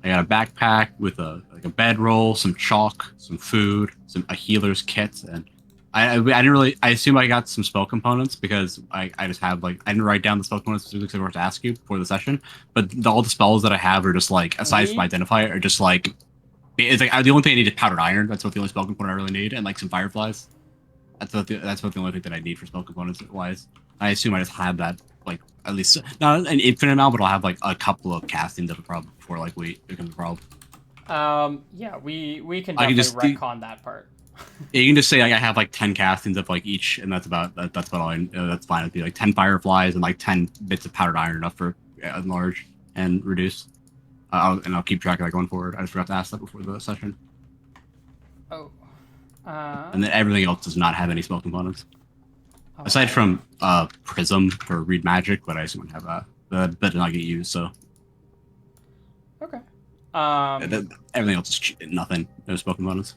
I got a backpack with a bedroll, some chalk, some food, a healer's kit, and I didn't really. I assume I got some spell components because I just have I didn't write down the spell components specifically because I forgot to ask you before the session. But all the spells that I have are just aside from identify are just it's the only thing I need is powdered iron. That's what the only spell component I really need, and some fireflies. That's what the only thing that I need for spell components wise. I assume I just have that at least not an infinite amount, but I'll have a couple of castings of a problem before we become a problem. Yeah, we can I can definitely just retcon that part. Yeah, you can just say I have 10 castings of each, and that's about all. That's fine. It'd be 10 fireflies and 10 bits of powdered iron enough for enlarge and reduce. I'll keep track of that going forward. I just forgot to ask that before the session. Oh. And then everything else does not have any spell components. Oh, Aside from Prism for Read Magic, but I assume I have that. That did not get used, so. Okay. Everything else is nothing. No spell components.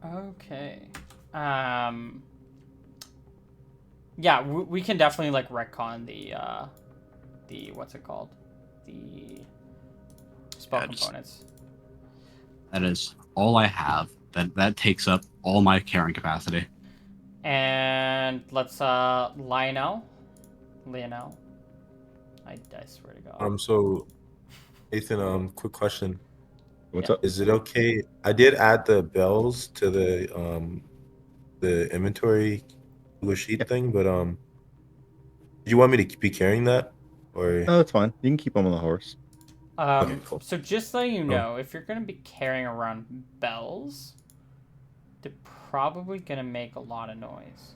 Okay. Yeah, we can definitely retcon the what's it called? The spell components. That is all I have. That takes up all my carrying capacity. And let's Lionel. I swear to God. So Ethan, quick question. What's Yeah. up? Is it okay? I did add the bells to the inventory Google sheet thing, but do you want me to be carrying that? Or No, that's fine. You can keep them on the horse. okay, cool. So just so you know, if you're gonna be carrying around bells, they're probably gonna make a lot of noise.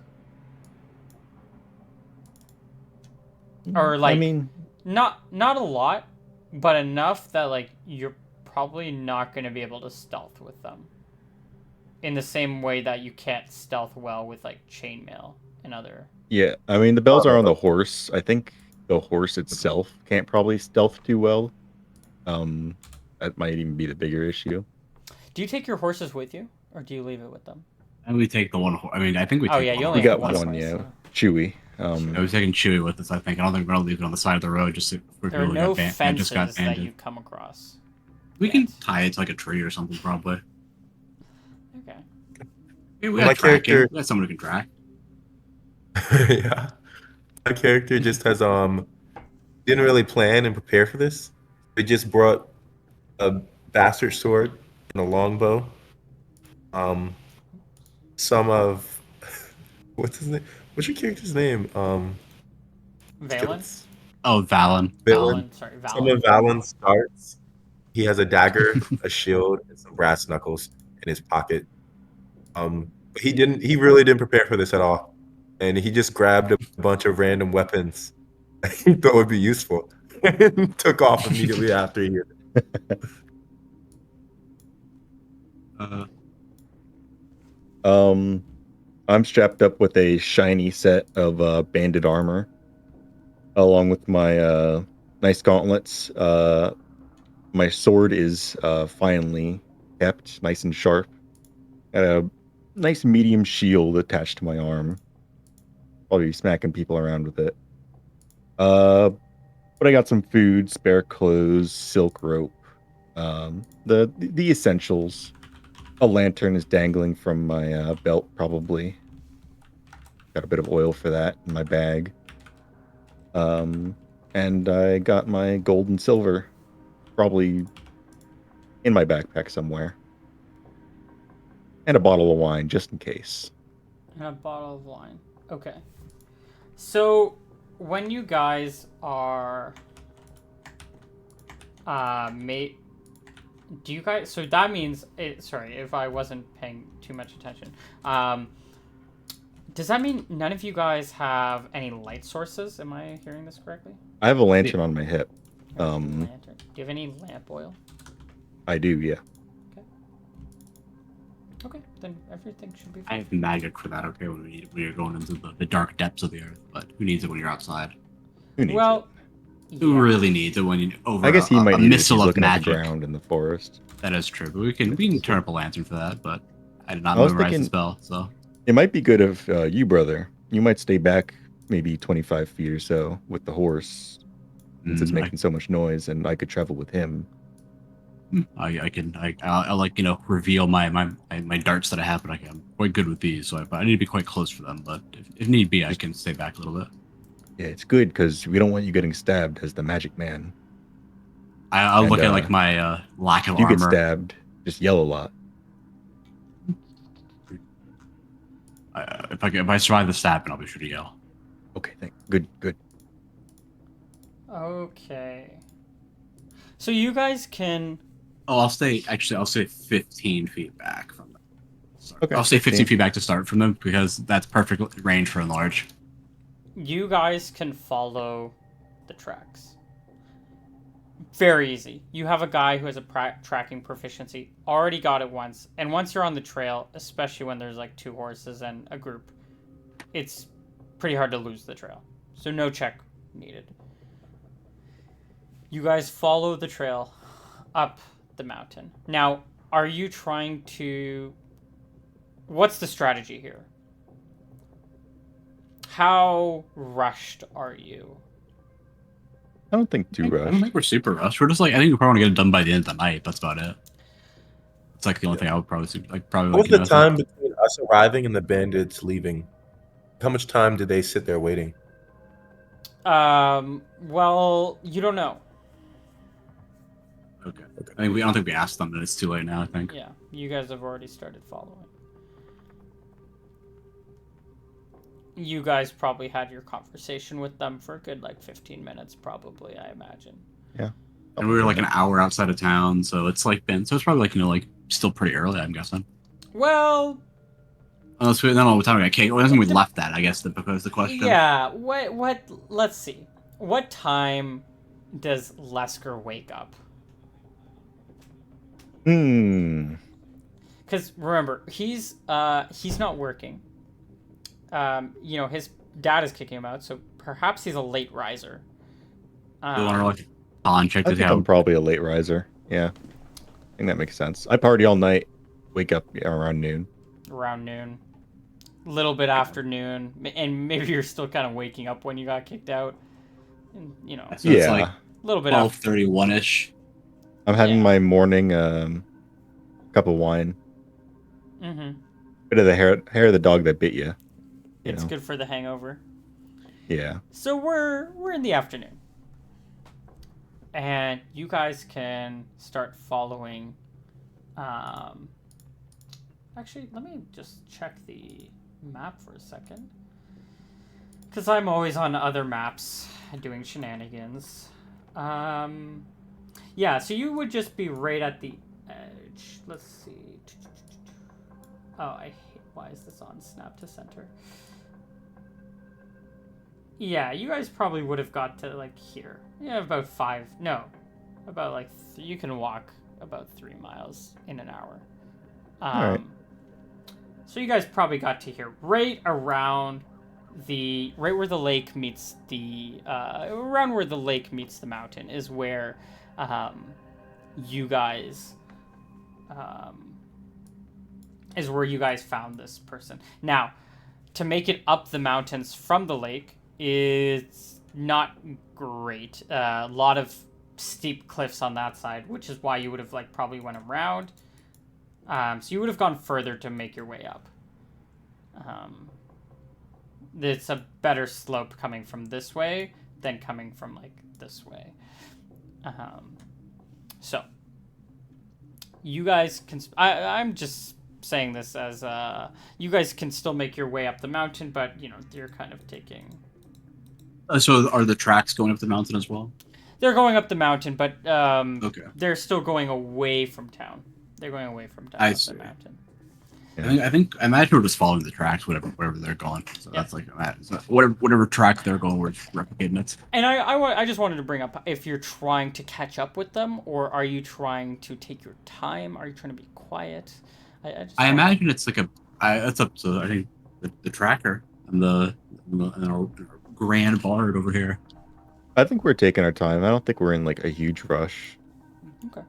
Or I mean, not a lot, but enough that you're probably not gonna be able to stealth with them. In the same way that you can't stealth well with chainmail and other. yeah. I mean, the bells are on the horse. I think the horse itself can't probably stealth too well. That might even be the bigger issue. Do you take your horses with you, or do you leave it with them? And we take the one. I mean, I think we. Oh take yeah, one you horse. only We have got one one, horse, yeah. so. Chewy. I was taking Chewy with us. I think. I don't think we're gonna leave it on the side of the road. Just for There are people no that fences just got that banded. you come across. We can tie it to a tree or something, probably. Okay. We My got tracking. character- We got someone who can track. Yeah. My character just has didn't really plan and prepare for this. They just brought a bastard sword and a longbow. Some of what's his name? What's your character's name? Valen? Oh, Valen. Valen. Sorry, Some Valen. of Valen's darts. He has a dagger, a shield, and some brass knuckles in his pocket. But he really didn't prepare for this at all. And he just grabbed a bunch of random weapons he thought would be useful and took off immediately after he I'm strapped up with a shiny set of banded armor, along with my nice gauntlets. My sword is finely kept, nice and sharp. Got a nice medium shield attached to my arm. Probably be smacking people around with it. But I got some food, spare clothes, silk rope, the essentials. A lantern is dangling from my belt, probably. Got a bit of oil for that in my bag. And I got my gold and silver, probably in my backpack somewhere. And a bottle of wine, just in case. And a bottle of wine. Okay. So, when you guys are... mate... Do you guys... So that means... sorry, if I wasn't paying too much attention. Does that mean none of you guys have any light sources? Am I hearing this correctly? I have a lantern on my hip. You have a lantern. Do you have any lamp oil? I do, yeah. Okay, then everything should be I fine. have magic for that, okay, when you're going into the dark depths of the earth, but who needs it when you're outside? Who needs Well, Who yeah. really needs it when you're over I guess he might a need it if he's missile of looking at the magic? ground in the forest. That is true, but we can turn up a lantern for that, but I did not I was memorize the thinking- spell, so... It might be good if you, brother, you might stay back maybe 25 feet or so with the horse, since it's Mm, making so much noise, and I could travel with him. I'll like, reveal my darts that I have, but I'm quite good with these, so I need to be quite close for them, but if need be, I can stay back a little bit. Yeah, it's good because we don't want you getting stabbed as the magic man. I'll And, look at like my lack of If you get armor. stabbed, just yell a lot. If I survive the stabbing, I'll be sure to yell. Okay, good. Okay. So you guys can... Oh, I'll stay 15 feet back from them. Okay, I'll stay 15 15. feet back to start from them because that's perfect range for enlarge. You guys can follow the tracks. Very easy. You have a guy who has a tracking proficiency. Already got it once. And once you're on the trail, especially when there's like 2 horses and a group, it's pretty hard to lose the trail. So no check needed. You guys follow the trail up the mountain. Now, are you trying to... What's the strategy here? How rushed are you? I don't think too I rushed. don't think we're super rushed. We're just like, I think we probably want to get it done by the end of the night. That's about it. It's like the only thing I would probably What was the time between us arriving and the bandits leaving? How much time did they sit there waiting? Well, you don't know. Okay. I don't think we asked them, but it's too late now, I think. Yeah, you guys have already started following. You guys probably had your conversation with them for a good, 15 minutes, probably, I imagine. Yeah. And we were like an hour outside of town, so it's it's probably still pretty early, I'm guessing. Well... Unless we, no, what time we got cake? When we left that, I guess, because the question. Yeah, let's see. What time does Lesker wake up? Because remember, he's not working. His dad is kicking him out, so perhaps he's a late riser. We want to on check I to see think how. I'm probably a late riser. Yeah. I think that makes sense. I party all night, wake up around noon. Around noon. A little bit after noon, and maybe you're still kind of waking up when you got kicked out. And, So Yeah. it's like a little bit after. 12:31 ish. I'm having Yeah. my morning cup of wine. Mm-hmm. Bit of the hair of the dog that bit you. It's good for the hangover. Yeah. So we're in the afternoon. And you guys can start following. Actually, let me just check the map for a second. Because I'm always on other maps doing shenanigans. Yeah, so you would just be right at the edge. Let's see. Oh, I hate... Why is this on Snap to Center? Yeah, you guys probably would have got to, here. Yeah, about 5... No. About, you can walk about 3 miles in an hour. Alright. So you guys probably got to here. Right around the... Right where the lake meets the... around where the lake meets the mountain is where, you guys... is where you guys found this person. Now, to make it up the mountains from the lake is not great. A lot of steep cliffs on that side, which is why you would have probably went around. So you would have gone further to make your way up. It's a better slope coming from this way than coming from this way. So you guys can... I'm just saying this as you guys can still make your way up the mountain, but you're kind of taking. So are the tracks going up the mountain as well? They're going up the mountain, but Okay. they're still going away from town. They're going away from town I up see. the mountain. I imagine we're just following the tracks, wherever they're going. So Yeah. that's like so whatever track they're going, we're just replicating it. And I just wanted to bring up if you're trying to catch up with them, or are you trying to take your time? Are you trying to be quiet? I imagine it's like that's up to I think the tracker and our grand bard over here. I think we're taking our time. I don't think we're in like a huge rush. Okay.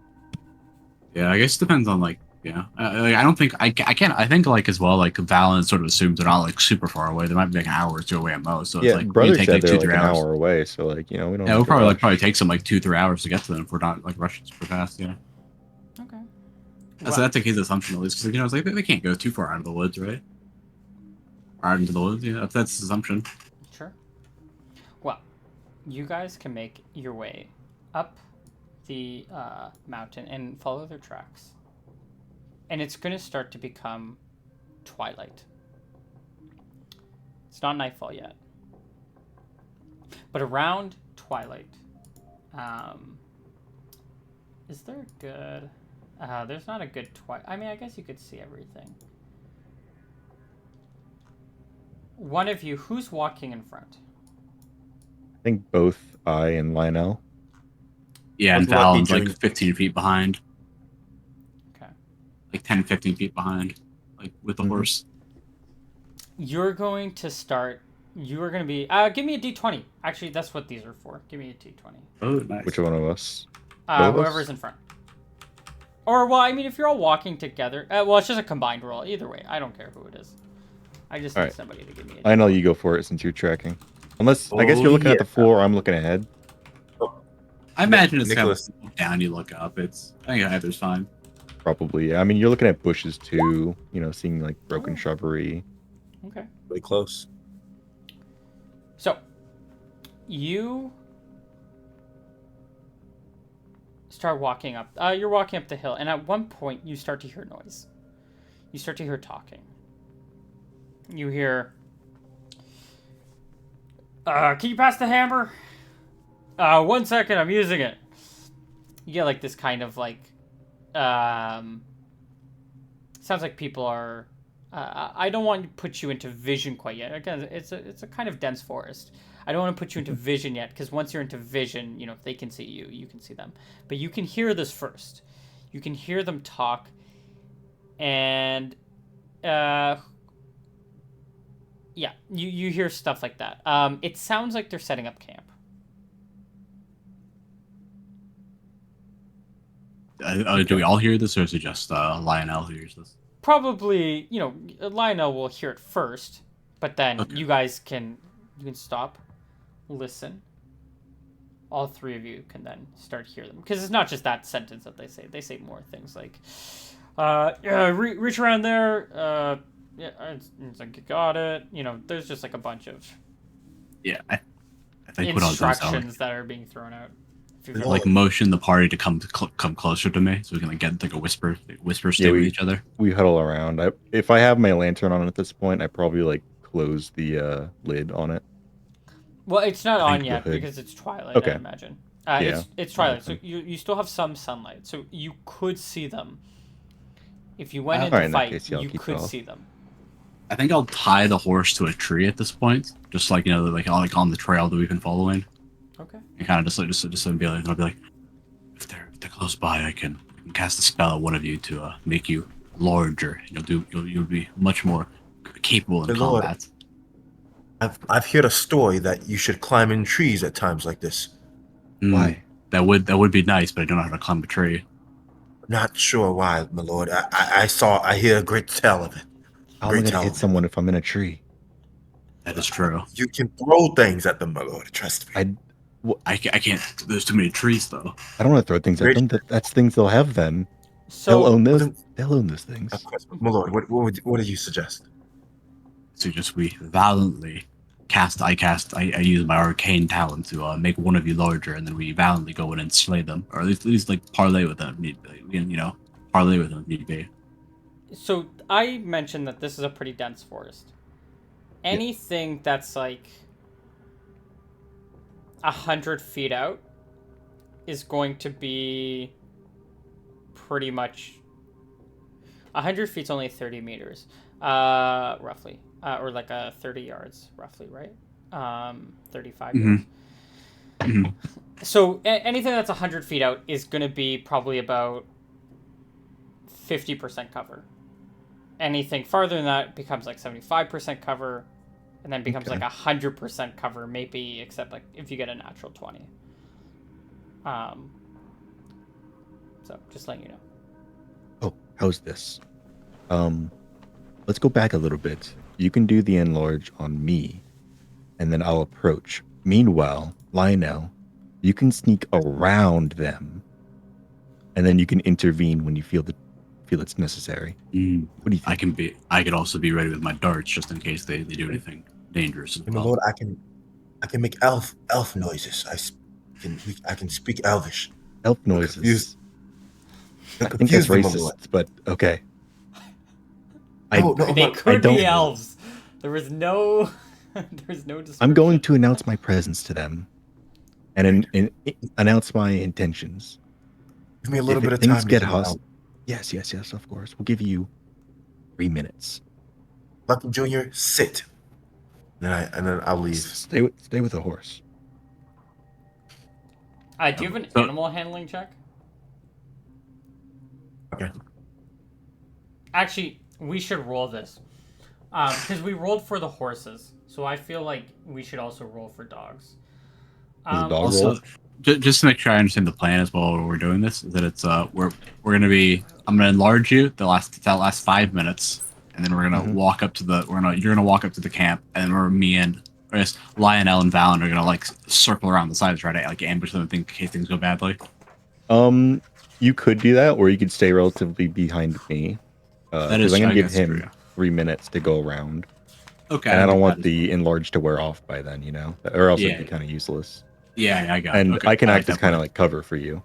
Yeah, I guess it depends on like. Yeah, I don't think I can't. I think like as well, like Valent sort of assumes they're not like super far away. They might be like an hour or two away at most. So Yeah, it's like brother take said like they're 2, like 3 an hours. hour away. So like we don't. Yeah, have we'll to probably rush. take some like 2, 3 hours to get to them if we're not like rushing super fast. Yeah. Okay. So that's like his assumption at least, because it's like they can't go too far out of the woods, right? Or out into the woods, yeah. That's his assumption. Sure. Well, you guys can make your way up the mountain and follow their tracks. And it's going to start to become twilight. It's not nightfall yet. But around twilight, is there a good... there's not a good twilight. I mean, I guess you could see everything. One of you, who's walking in front? I think both I and Lionel. Yeah, and What's Lucky Valent's like doing? 15 feet behind. Okay. Like 10, 15 feet behind. Like with the horse. You're going to start... You are going to be... give me a d20. Actually, that's what these are for. Give me a d20. Oh, nice. Which one of us? Both of us? Whoever's in front. Or, well, I mean, if you're all walking together... well, it's just a combined roll. Either way, I don't care who it is. I just need Alright. somebody to give me a Lionel, you go for it since you're tracking. Unless I guess you're looking at the floor. I'm looking ahead. I imagine it's Nicholas. kind of down, you look up. I think either's fine. Probably. Yeah. I mean, you're looking at bushes too. Seeing like broken shrubbery. Okay. Really close. So, you start walking up. You're walking up the hill, and at one point, you start to hear noise. You start to hear talking. You hear, can you pass the hammer? 1 second, I'm using it. You get like this kind of like, sounds like people are, I don't want to put you into vision quite yet. Again, it's a kind of dense forest. I don't want to put you into vision yet, because once you're into vision, if they can see you, you can see them. But you can hear this first. You can hear them talk, and, yeah, you hear stuff like that. It sounds like they're setting up camp. Do we all hear this, or is it just Lionel who hears this? Probably, Lionel will hear it first, but then Okay. you guys can stop, listen. All three of you can then start hear them, because it's not just that sentence that they say. They say more things like, yeah, reach around there. Yeah, it's like, got it. There's just like a bunch of Yeah, I think what I'll do is I'll instructions that are being thrown out. If you've ever- like motion the party to come closer to me, so we can like get like a whisper stay with each other. We huddle around. If I have my lantern on at this point, I probably like close the lid on it. Well, it's not I on think yet the hood. because it's twilight, Okay. I imagine. Yeah. It's twilight, so you still have some sunlight, so you could see them. If you went Alright, into in that fight, case, yeah, I'll you keep it could off. see them. I think I'll tie the horse to a tree at this point, just like like on the trail that we've been following, Okay. and kind of just be like, I'll be like, if they're close by, I can cast a spell at one of you to make you larger. You'll be much more capable in My lord. combat. I've heard a story that you should climb in trees at times like this. Why? That would be nice, but I don't know how to climb a tree. Not sure why, my lord. I hear a great tale of it. How am I Great gonna tale hit of it. someone if I'm in a tree? That is true. You can throw things at them, my lord. Trust me. I can't. There's too many trees, though. I don't want to throw things at Rich- them. That's things they'll have then. So They'll own those. then- They'll own those things. Of course, my lord. What do you suggest? So we valiantly I use my arcane talent to make one of you larger, and then we valiantly go in and slay them, or at least like parlay with them. Parlay with them if need be. So I mentioned that this is a pretty dense forest. Anything that's like 100 feet out is going to be pretty much 100 feet's only 30 meters, roughly, or like 30 yards, roughly, right? 35 yards. Mhm. So anything that's 100 feet out is going to be probably about 50% cover. Anything farther than that becomes like 75% cover, and then becomes like 100% cover, maybe, except like if you get a natural 20. So just letting you know. Oh, how's this? Let's go back a little bit. You can do the enlarge on me, and then I'll approach. Meanwhile, Lionel, you can sneak around them, and then you can intervene when you feel it's necessary. Mm. What do you think? I could also be ready with my darts just in case they do anything dangerous as And my well. lord, I can make elf noises. I can speak Elvish. Elf You're noises. confused. I think that's Confuse them, my lord. racist, but okay. No, They I'm could don't- be elves. There was no. There's no description. I'm going to announce my presence to them, and announce my intentions. Give me a little If bit of things time to get hear hostile, out. yes, of course. We'll give you 3 minutes. Lucky Junior, sit. And then I'll leave. Stay with the horse. Do you have an So- animal handling check? Okay. Actually, we should roll this. Because we rolled for the horses. So I feel like we should also roll for dogs. Is a dog Also, roll? just to make sure I understand the plan as well, while we're doing this, is that it's we're gonna be I'm gonna enlarge you that last 5 minutes, and then we're gonna Mhm. walk up to you're gonna walk up to the camp, and me and I guess Lionel and Valen are gonna like circle around the side to try to like ambush them in case things go badly. You could do that, or you could stay relatively behind me. That is Because I'm gonna I give guess him true. 3 minutes to go around, Okay, and I don't that want is- the enlarge to wear off by then, or else Yeah, it'd be yeah. kind of useless. Yeah, I got And it. Okay, I can like act as that kind of plan. like cover for you.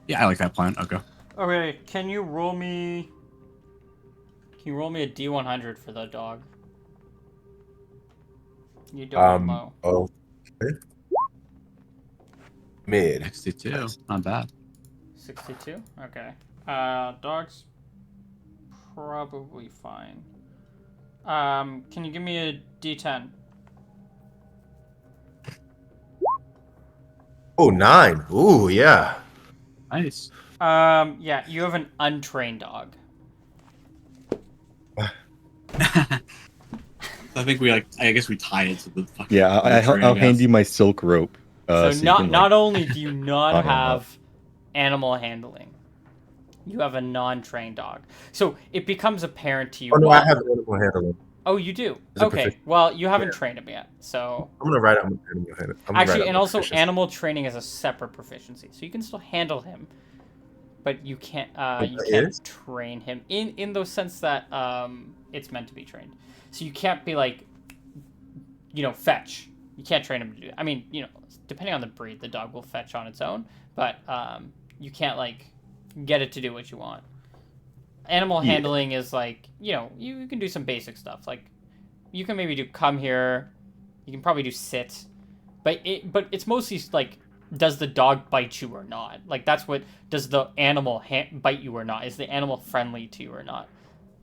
Yeah, I like that plan. Okay. Okay, can you roll me a D100 for the dog? You don't know. Oh, okay. Mid. 62. Nice. Not bad. 62? Okay. Dog's probably fine. Can you give me a D10? Oh, 9. Ooh, yeah. Nice. Yeah, you have an untrained dog. I think I guess we tie it to the fucking. Yeah, I'll hand you my silk rope. So you not can, like, not only do you not tie him have animal handling, you have a non-trained dog. So it becomes apparent to you. Oh, no, well- I have animal handling. Oh, you do. Is it Okay. proficient? Well, you haven't trained him yet. So I'm going to write out my animal handling. I'm gonna actually, write out and my also proficiency. animal training is a separate proficiency. So you can still handle him, but you can't you it can't is? train him in the sense that it's meant to be trained. So you can't be like, fetch. You can't train him to do that. I mean, depending on the breed, the dog will fetch on its own, but you can't like get it to do what you want. Animal Yeah. handling is like, you can do some basic stuff. Like you can maybe do come here. You can probably do sit. But it's mostly like, does the dog bite you or not? Like that's what, does the animal bite you or not? Is the animal friendly to you or not?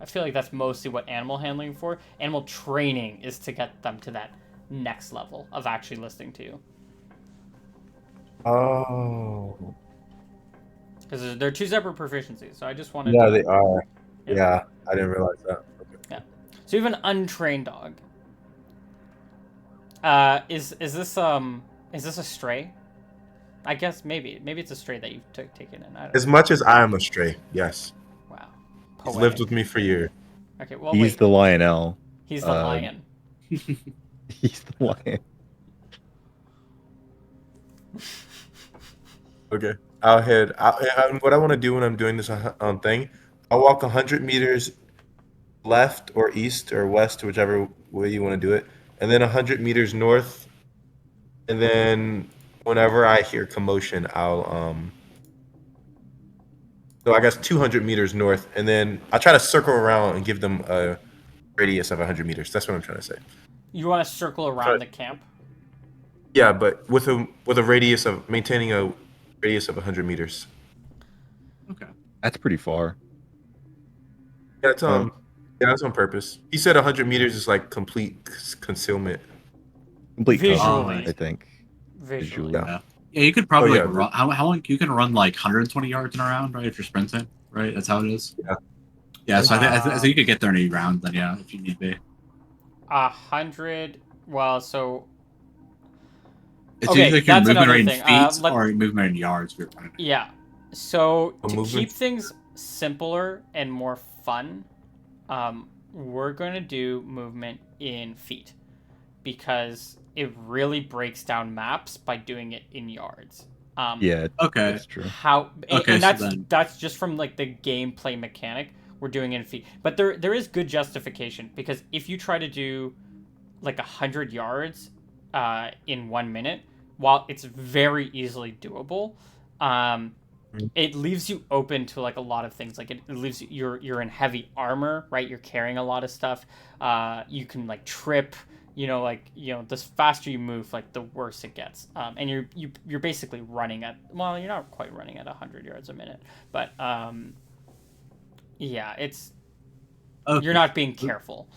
I feel like that's mostly what animal handling for. Animal training is to get them to that next level of actually listening to you. Oh. Because they're two separate proficiencies. So I just wanted Yeah, to... they are. Yeah. Yeah, I didn't realize that. Okay. So you have an untrained dog. Is this a stray? I guess maybe it's a stray that you've taken in. I don't As know. much as I am a stray, yes. Wow. He's lived Poetic. with me for years. Okay, well He's wait. the Lionel. He's the lion. He's the lion. Okay. I'll head. What I want to do when I'm doing this thing, I'll walk 100 meters left or east or west, whichever way you want to do it, and then 100 meters north, and then whenever I hear commotion, I'll So I guess 200 meters north, and then I try to circle around and give them a radius of 100 meters. That's what I'm trying to say. You want to circle around the camp? Yeah, but with a radius of maintaining a radius of 100 meters. Okay. That's pretty far. Yeah, that's on purpose. He said 100 meters is like complete concealment. Complete cover, Visually. I think. Visually. Yeah. Yeah. Yeah, you could probably Oh, yeah. like run. How long you can run like 120 yards in a round, right? If you're sprinting, right? That's how it is. Yeah. Yeah. So I think you could get there in a round. Then yeah, if you need be. 100. Well, so It's Okay, either like your that's movement another rate in thing. feet Let- or your movement in yards. If you're running. yeah. So A to movement? keep things simpler and more fun, we're going to do movement in feet because it really breaks down maps by doing it in yards. Yeah, Okay. that's true. Okay, and so that's then- that's just from like the gameplay mechanic. We're doing it in feet, but there is good justification because if you try to do like 100 yards in 1 minute, while it's very easily doable, it leaves you open to like a lot of things. Like it leaves you're in heavy armor, right? You're carrying a lot of stuff. You can like trip. The faster you move, like the worse it gets. And you're basically running at, well, you're not quite running at 100 yards a minute, but yeah, it's Okay. you're not being careful.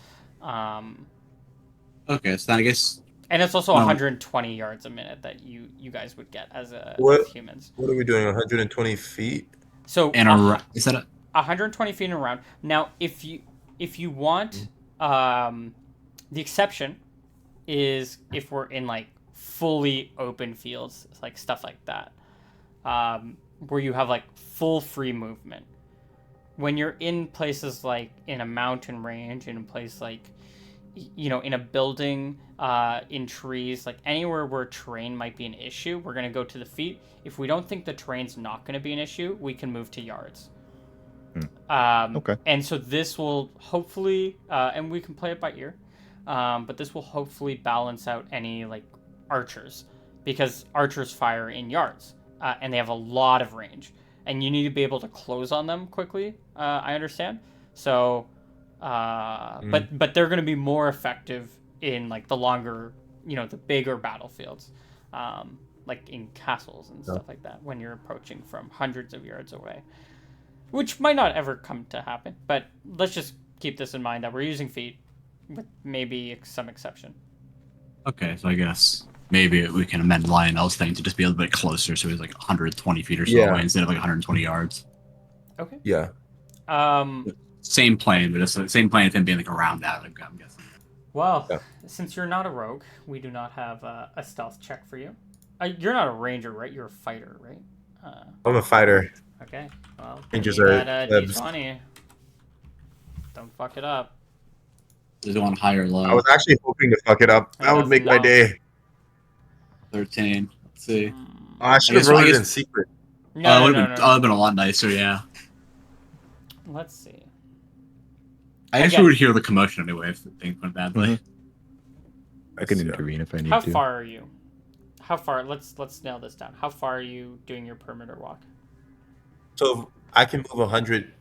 Okay, so then I guess And it's also No. 120 yards a minute that you guys would get as What? as humans. What are we doing? 120 feet? So and is that 120 feet and around. Now, if you want, the exception is if we're in like fully open fields, like stuff like that, where you have like full free movement. When you're in places like in a mountain range, in a place like, in a building, in trees, like anywhere where terrain might be an issue, we're going to go to the feet. If we don't think the terrain's not going to be an issue, we can move to yards. Okay. And so this will hopefully, and we can play it by ear, but this will hopefully balance out any like archers, because archers fire in yards, and they have a lot of range, and you need to be able to close on them quickly. I understand. So, but they're going to be more effective in like the longer, the bigger battlefields, like in castles and stuff like that, when you're approaching from hundreds of yards away, which might not ever come to happen. But let's just keep this in mind that we're using feet, with maybe some exception. okay? So I guess maybe we can amend Lionel's thing to just be a little bit closer, so he's like 120 feet or so Yeah. away instead of like 120 yards. Okay. Yeah. Same plane, but it's the same plane with him being like around that. I'm guessing. Well, Yeah. since you're not a rogue, we do not have a stealth check for you. You're not a ranger, right? You're a fighter, right? I'm a fighter. Okay. Well, Rangers give me are that plebs. D20. Don't fuck it up. Is it on high or low? I was actually hoping to fuck it up. That would make my No. day. 13. Let's see. Oh, I should have guess- I rolled it guess- in secret. No, It no, would no, have no. been a lot nicer, yeah. Let's see. I guess Again. we would hear the commotion anyway if things went badly. I can Yeah. intervene if I need How to. far are you? How far? Let's nail this down. How far are you doing your perimeter walk? So if I can move 100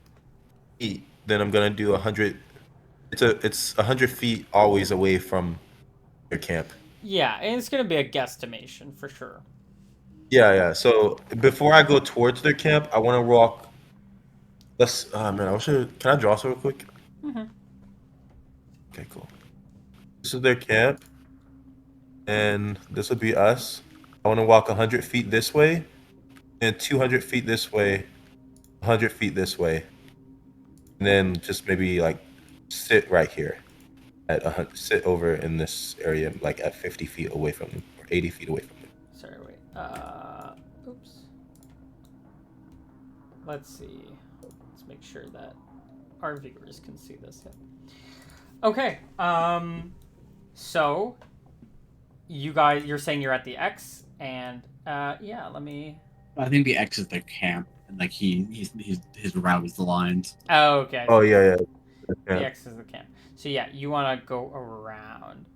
feet, then I'm gonna do 100. It's 100 feet always away from your camp. Yeah, and it's gonna be a guesstimation for sure. Yeah. So before I go towards their camp, I want to walk. Let's. Man, Can I draw so real quick? Mhm. Okay, cool. This is their camp, and this would be us. I want to walk 100 feet this way, and 200 feet this way, 100 feet this way, and then just maybe like sit right here, sit over in this area, like at 50 feet away from them, or 80 feet away from them. Sorry, wait. Oops. Let's see. Let's make sure that our viewers can see this. Okay. So you guys, you're saying you're at the X, and yeah, let me. I think the X is their camp, and like his route is the lines. Oh, okay. Oh yeah. The X is the camp. So yeah, you want to go around.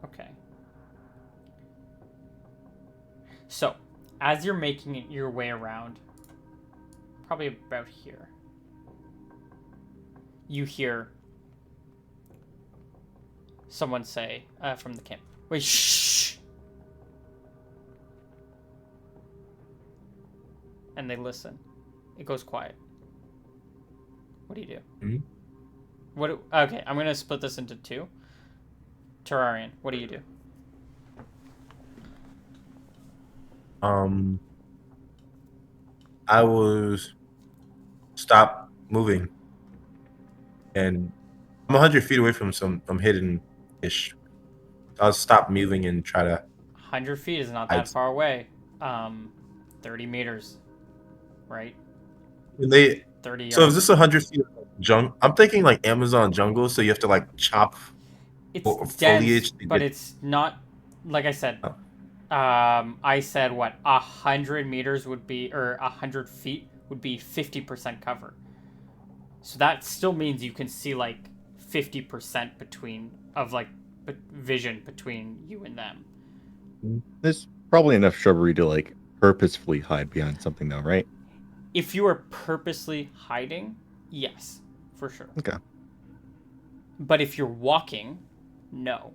Okay. So, as you're making it your way around, probably about here, you hear someone say from the camp, "Wait, shh!" And they listen. It goes quiet. What do you do? Mhm. Okay, I'm gonna split this into two. Terrarian, what do you do? I was stop moving, and I'm 100 feet away from some. I'm hidden ish. I'll stop moving and try to 100 feet is not that hide. far away. 30 meters, right? And they 30 so is yards. this 100 feet of jungle? I'm thinking like Amazon jungle, so you have to like chop It's dense, foliage to but get. it's not, like I said. Oh, I said what 100 meters would be, or 100 feet would be 50% cover. So that still means you can see like 50% between of like vision between you and them. There's probably enough shrubbery to like purposefully hide behind something, though, right? If you are purposely hiding, yes, for sure. Okay. But if you're walking, no.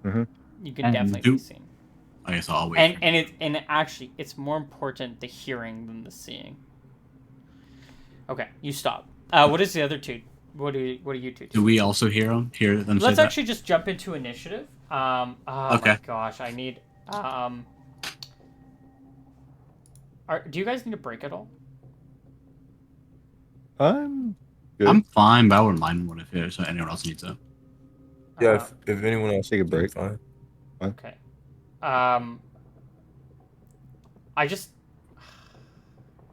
Mm-hmm. You can And definitely be seen. I guess I'll wait. And actually, it's more important the hearing than the seeing. Okay, you stop. What is the other two? What do you two do? Do we also hear them? Hear them say Let's that? actually just jump into initiative. Oh Okay. my gosh, I need. Do you guys need a break at all? I'm good. I'm fine, but I wouldn't mind one if anyone else needs it. yeah, Uh, if anyone else Take a break. fine. Okay. I just.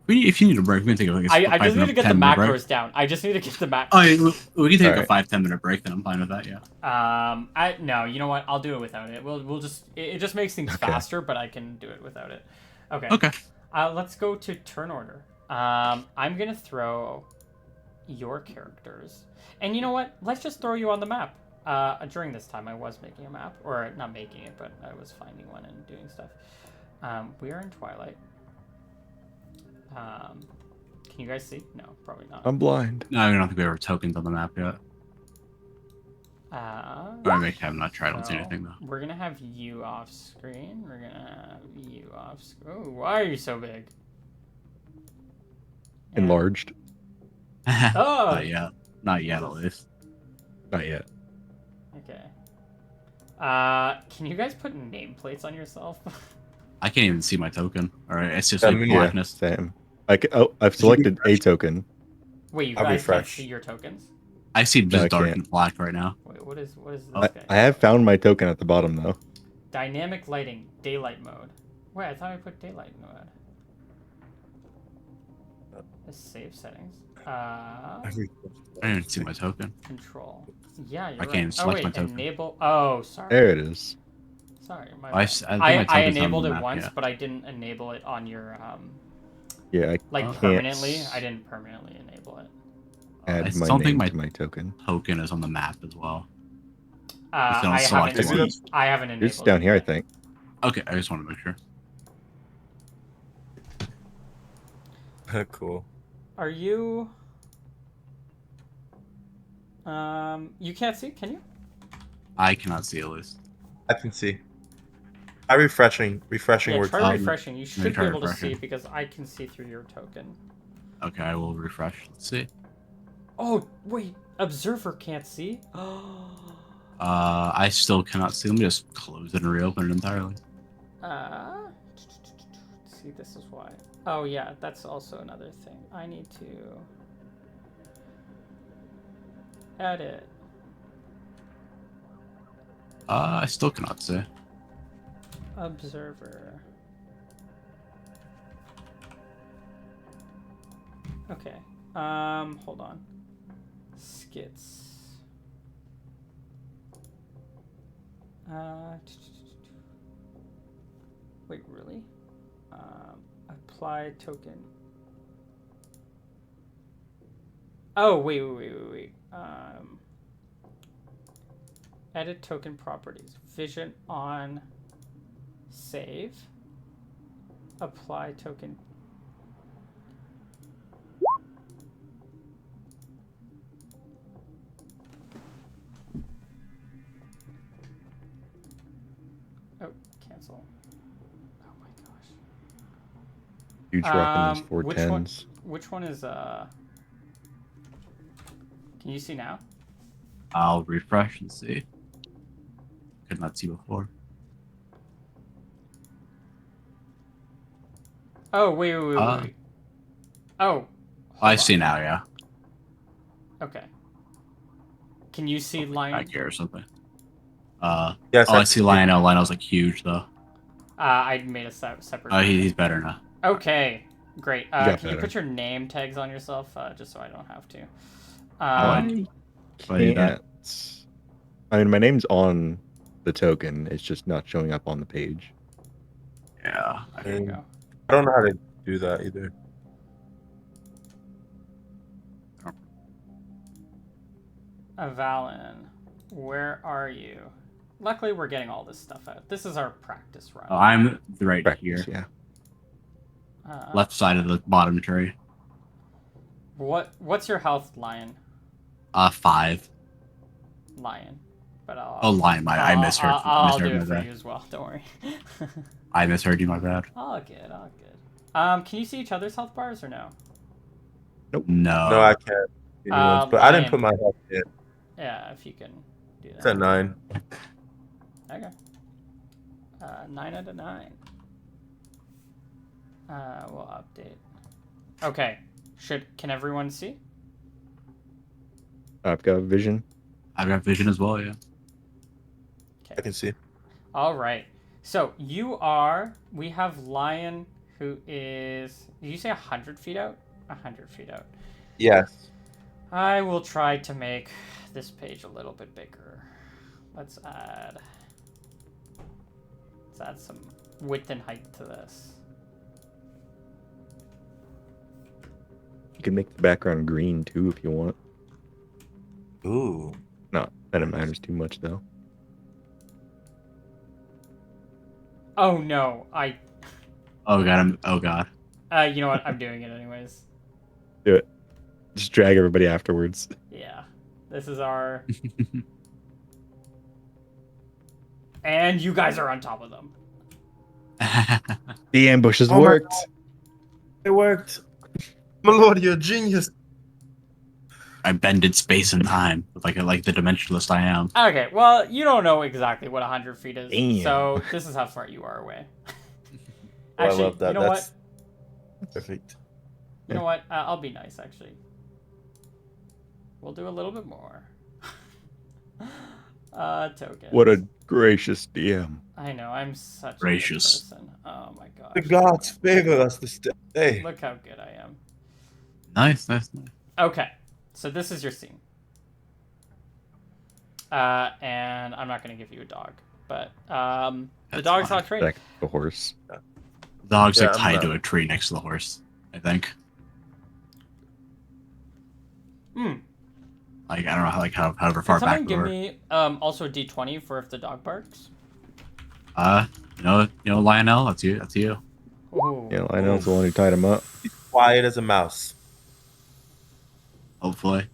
If you need a break, we can take like I just need to get the 10-minute break. macros down. I just need to get the macros. Oh, yeah, we can take Alright. a 5-10 minute break. Then I'm fine with that. Yeah. No, you know what? I'll do it without it. We'll just. It just makes things Okay. faster, but I can do it without it. Okay. Okay. Let's go to turn order. I'm gonna throw your characters, and you know what? Let's just throw you on the map. During this time, I was making a map, or not making it, but I was finding one and doing stuff. We are in Twilight. Can you guys see? No, probably not. I'm blind. No, I don't think we have tokens on the map yet. Or I may have not tried. I don't see anything though. We're gonna have you off screen. We're gonna have you off screen. Oh, why are you so big? Yeah. Enlarged. Oh! Not yet. Not yet, at least. Not yet. Okay. Can you guys put nameplates on yourself? I can't even see my token. All right, it's just Yeah, like me blackness. Same. I've selected a token. Wait, you I'll guys can't refresh. see your tokens? I see No, just I dark can't. and black right now. Wait, what is this I guy? have found my token at the bottom though. Dynamic lighting, daylight mode. Wait, I thought I put daylight mode. Let's save settings. I didn't even see my token. Control. Yeah, you're I can't right. even select my wait, token. enable. Oh, sorry. There it is. Sorry, my I bad. think my I token's on enabled the it map, once, yeah. but I didn't enable it on your Yeah, I like can't permanently. I didn't permanently enable it. add I my don't think name to my my token. token is on the map as well. I don't select haven't. one. I haven't enabled. It's down it here, I yet. think. Okay, I just want to make sure. Cool. Are you? You can't see, can you? I cannot see at least. I can see. Refreshing Yeah, works. try refreshing. You should be try able to see refreshing. because I can see through your token. Okay, I will refresh. Let's see. Oh wait, observer can't see. I still cannot see. Let me just close it and reopen it entirely. See, this is why. Oh yeah, that's also another thing. I need to edit. I still cannot see. Observer. Okay. Hold on. Skits. Wait, really? Apply token. Oh, wait. Edit token properties. Vision on. Save. apply token. Oh, cancel. Oh my gosh. Huge rocking these Which one? 410s. Which one is Can you see now? I'll refresh and see. Could not see before. Oh wait. Oh. I hold see on. now. Yeah. Okay. Can you see Back Lion? here or something. Yes, I see Lionel. Lionel's like huge though. I made a separate. Oh, he's better now. Okay, great. got Can you better. put your name tags on yourself, just so I don't have to? I do that. Can't. I mean, my name's on the token. It's just not showing up on the page. Yeah. There you go. I don't know how to do that either. Valen, where are you? Luckily, we're getting all this stuff out. This is our practice run. Oh, I'm right Practice, here. yeah. Left side of the bottom tree. What's your health, Lion? 5. Lion. But I'll. Oh, Lion. I misheard. I'll do misheard it my for bad. you as well. Don't worry. I misheard you. My bad. All good. All good. Can you see each other's health bars or no? No. No, I can't. Anyone's, but I didn't put my health in. Yeah, if you can do that. It's at 9. Okay. 9 out of 9. We'll update. Okay. Can everyone see? I've got vision. I've got vision as well. Yeah. I can see. All right. So we have Lion, who is, did you say 100 feet out? 100 feet out. Yes. I will try to make this page a little bit bigger. Let's add some width and height to this. You can make the background green too if you want. Ooh. Not that it matters too much though. Oh no, Oh god. Oh god. you know what? I'm doing it anyways. Do it. Just drag everybody afterwards. Yeah. This is our... And you guys are on top of them. The ambushes Oh my worked. God. It worked. My lord, you're a genius. I bended space and time like the dimensionalist I am. Okay, well, you don't know exactly what 100 feet is, Damn. so this is how far you are away. Oh, Actually, I love that. you know That's what? perfect. You know what? I'll be nice, actually. We'll do a little bit more. Tokens. What a gracious DM. I know, I'm such Gracious. a good person. Oh my gosh. The gods favor us this day. Look how good I am. Nice. Okay, so this is your scene. And I'm not going to give you a dog, but the That's dog's fine. not trained. Back to the horse. The dog's Yeah, like I'm tied not- to a tree next to the horse. I think. Like I don't know how however far Can back someone we give were. me also a d20 for if the dog barks? You know, Lionel, that's you. That's you. Ooh. Yeah, I know it's the one who tied him up. Quiet as a mouse. Hopefully.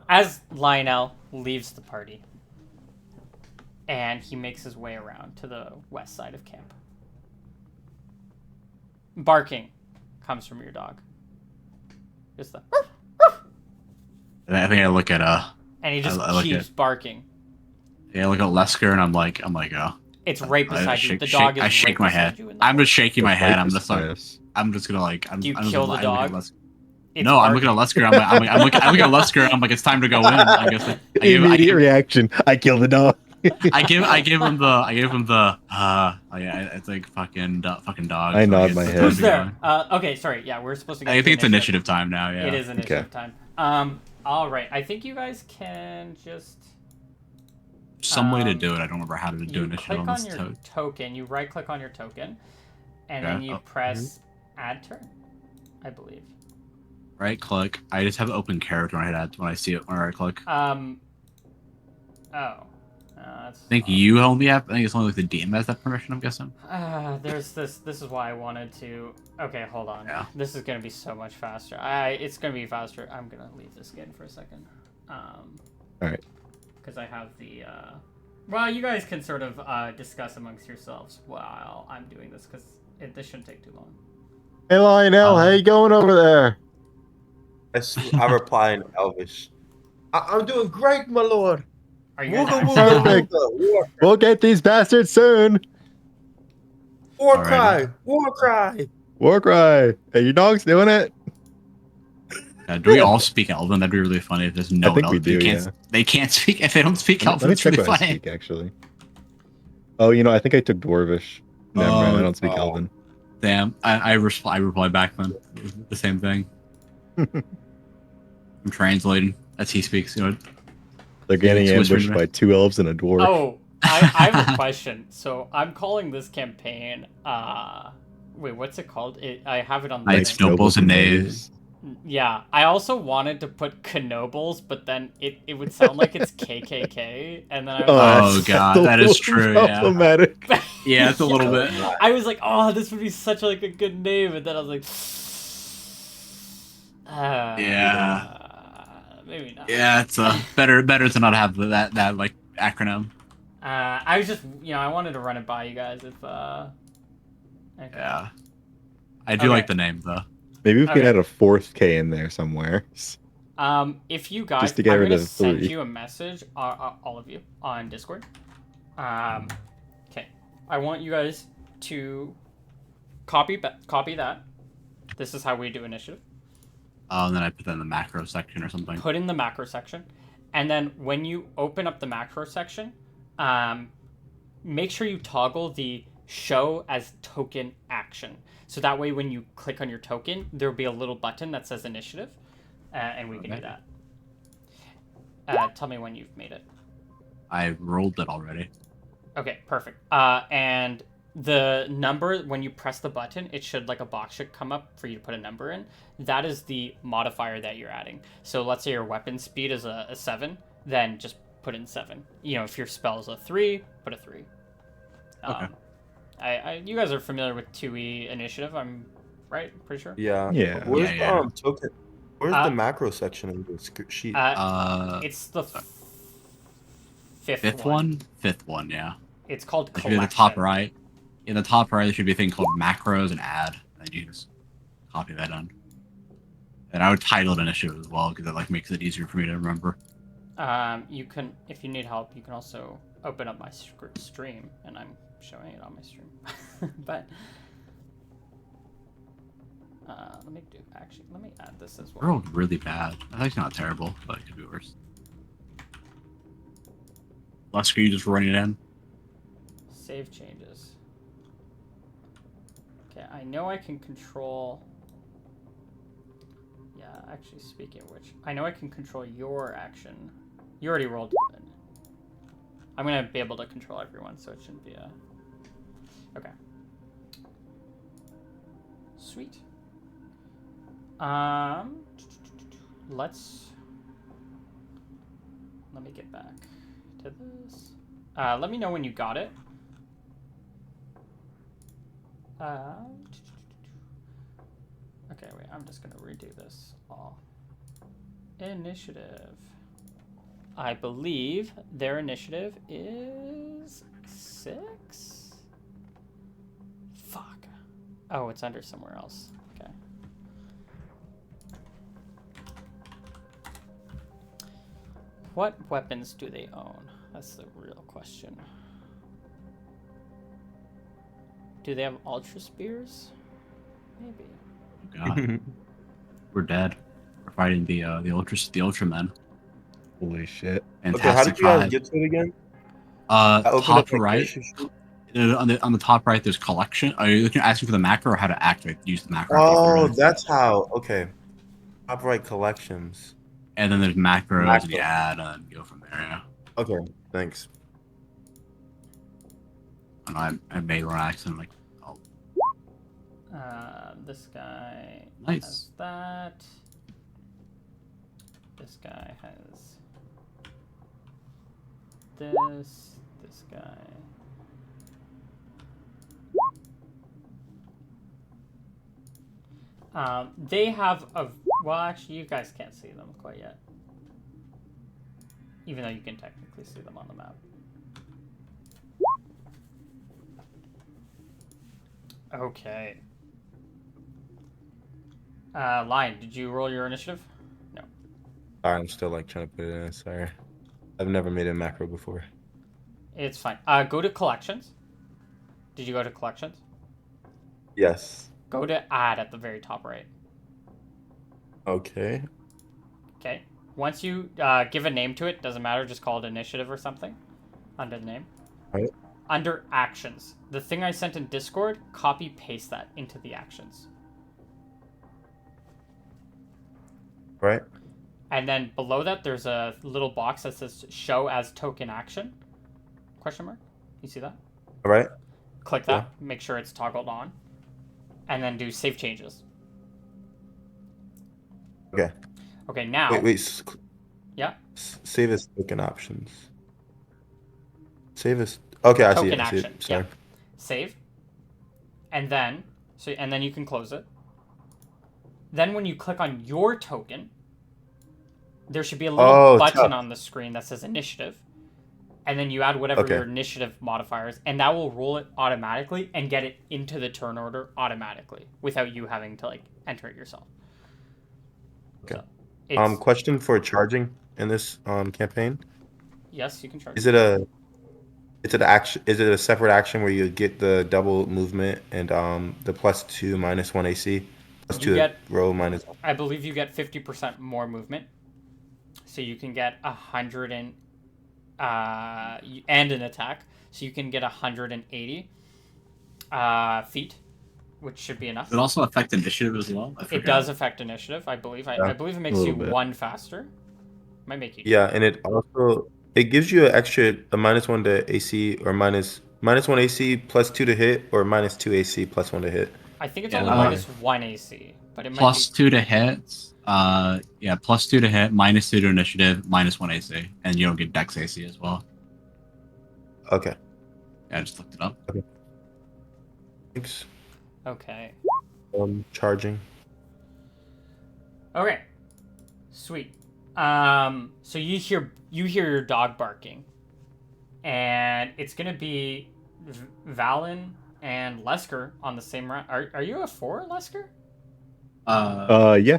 As Lionel leaves the party, and he makes his way around to the west side of camp. Barking comes from your dog. Just the... And I think I look at And he just I look keeps at- barking. I look at Lesker and I'm like oh. It's right I beside you. shake- The shake- dog is I shake right my beside head. you in the I'm just hole. shaking my head. I'm Like just like this. I'm just gonna like. Do you I'm kill the I'm looking at dog? Lesker. It's No, I'm looking at barking. Lesker. I'm looking at Lesker. I'm like, it's time to go in. I guess I Immediate reaction. I killed the dog. I gave him the yeah, it's like fucking dog. I nod guess my it's head. time Who's to go there? in. Okay, sorry. Yeah, we're supposed to get I to think it's initiative time now. Yeah. It is initiative time. All right. I think you guys can just... Some way to do it. I don't remember how to do You initiative click on on this your toad. token. You right-click on your token, and Yeah. then you Oh, press Add Turn, I believe. Right click. I just have open character when I see it when I right click. Oh. That's I think you only have. I think it's only like the DM has that permission. I'm guessing. there's this. This is why I wanted to. Okay, hold on. Yeah. This is gonna be so much faster. It's gonna be faster. I'm gonna leave this game for a second. All right. Because I have the. Well, you guys can sort of discuss amongst yourselves while I'm doing this, because this shouldn't take too long. Hey, Lionel, how you going over there? I reply in Elvish. I'm doing great, my lord. Are you guys Wooga actually wooga Perfect. wooga. War, We'll get these bastards soon. war Alrighty. cry. War cry. War cry. Hey, your dog's doing it. Do we all speak Elven? That'd be really funny if there's no I think one we else. do, Can't, yeah. They can't speak if they don't speak Let Elven. me It's check really what I funny. speak, actually. Oh, you know, I think I took Dwarvish. Never mind, I don't speak Oh. Elven. Damn, I reply back then. The same thing. I'm translating as he speaks. You know, They're getting It's whispering ambushed to me. by 2 elves and a dwarf. Oh, I have a question. So I'm calling this campaign. Wait, what's it called? I have it on the. Knights, Nobles, and Knaves. Yeah, I also wanted to put Knobles, but then it would sound like it's KKK, and then I was Oh, that's God, a that is little true, yeah. problematic. Yeah, it's a little bit. I was like, oh, this would be such like a good name, and then I was like, maybe not. Yeah, it's better to not have that like acronym. I was just, I wanted to run it by you guys if okay. Yeah, I do like the name though. Maybe we can Okay. add a 4th K in there somewhere. If you guys, Just to get I'm rid gonna of send 3. you a message, all of you, on Discord. Okay, I want you guys to copy that. This is how we do initiative. Oh, and then I put that in the macro section or something. Put in the macro section, and then when you open up the macro section, make sure you toggle the show as token action. So that way when you click on your token, there'll be a little button that says initiative, and we can do that. Tell me when you've made it. I rolled it already. Okay, perfect. And the number, when you press the button, it should, like, a box should come up for you to put a number in. That is the modifier that you're adding. So let's say your weapon speed is a 7, then just put in 7. If your spell is a 3, put a 3. Okay. You guys are familiar with 2E initiative, I'm right? Pretty sure? Yeah. Yeah. Where's Yeah. token? Where's the macro section of this sheet? It's the fifth fifth one. one. Fifth one, yeah. It's called It should collection. be in the top right. In the top right, there should be a thing called macros and add, and you just copy that in. And I would title it initiative as well because that makes it easier for me to remember. You can, if you need help, you can also open up my stream, and I'm showing it on my stream. But let me add this as well. We're all really bad. I think it's not terrible, but it could be worse. Last you just running it in. Save changes. Okay, I know I can control. Yeah, actually, speaking of which, I know I can control your action. You already rolled good. I'm gonna be able to control everyone, so it shouldn't be a. Okay. Sweet. Let me get back to this. Let me know when you got it. Okay, wait, I'm just gonna redo this all. Initiative. I believe their initiative is 6? Fuck. Oh, it's under somewhere else. Okay. What weapons do they own? That's the real question. Do they have ultra spears? Maybe. Oh, God. We're dead. We're fighting the Ultramen. Holy shit. Okay, how did Fantastic you guys fight. get to it again? I opened Top up my right. character sheet. On the top right, there's collection. Are you asking for the macro or how to activate? Use the macro. Oh, that's how. Okay. Top right collections. And then there's macros and you add and go from there. Yeah. Okay, thanks. And I made one accident. Like, oh, This guy Nice. has that. This guy has this guy. They have a... Well, actually, you guys can't see them quite yet. Even though you can technically see them on the map. Okay. Lion, did you roll your initiative? No. Sorry, I'm still like trying to put it in. Sorry, I've never made a macro before. It's fine. Go to collections. Did you go to collections? Yes. Go to add at the very top right. Okay. Okay. Once you give a name to it, doesn't matter, just call it initiative or something under the name. Right. Under actions, the thing I sent in Discord, copy paste that into the actions. Right. And then below that, there's a little box that says show as token action. Question mark? You see that? All right. Click that, make sure it's toggled on, and then do save changes. Okay. Okay, now. Wait. Yeah. Save as token options. Save as. Okay, I see it. Token I see action. it. Sorry. Yeah. Save. And then you can close it. Then when you click on your token, there should be a little button on the screen that says initiative. And then you add whatever your initiative modifier is, and that will roll it automatically and get it into the turn order automatically without you having to like enter it yourself. Okay. So question for charging in this campaign. Yes, you can charge. Is it a separate action where you get the double movement and the +2 -1 AC, +2 row minus? I believe you get 50% more movement, so you can get 100 and an attack, so you can get 180 feet, which should be enough. Does it also affect initiative as well? It does affect initiative, I believe. I believe it makes you one faster. Might make you. Yeah, and it gives you an extra a -1 to AC or -1 AC +2 to hit or -2 AC +1 to hit. I think it's only -1 AC, but it might +2 to hit. +2 to hit, -2 to initiative, -1 AC, and you don't get Dex AC as well. Okay. Yeah, I just looked it up. Okay. Thanks. Okay. Charging. Okay. Sweet. So you hear your dog barking, and it's gonna be Valen and Lesker on the same round. Are you a 4, Lesker? Yeah.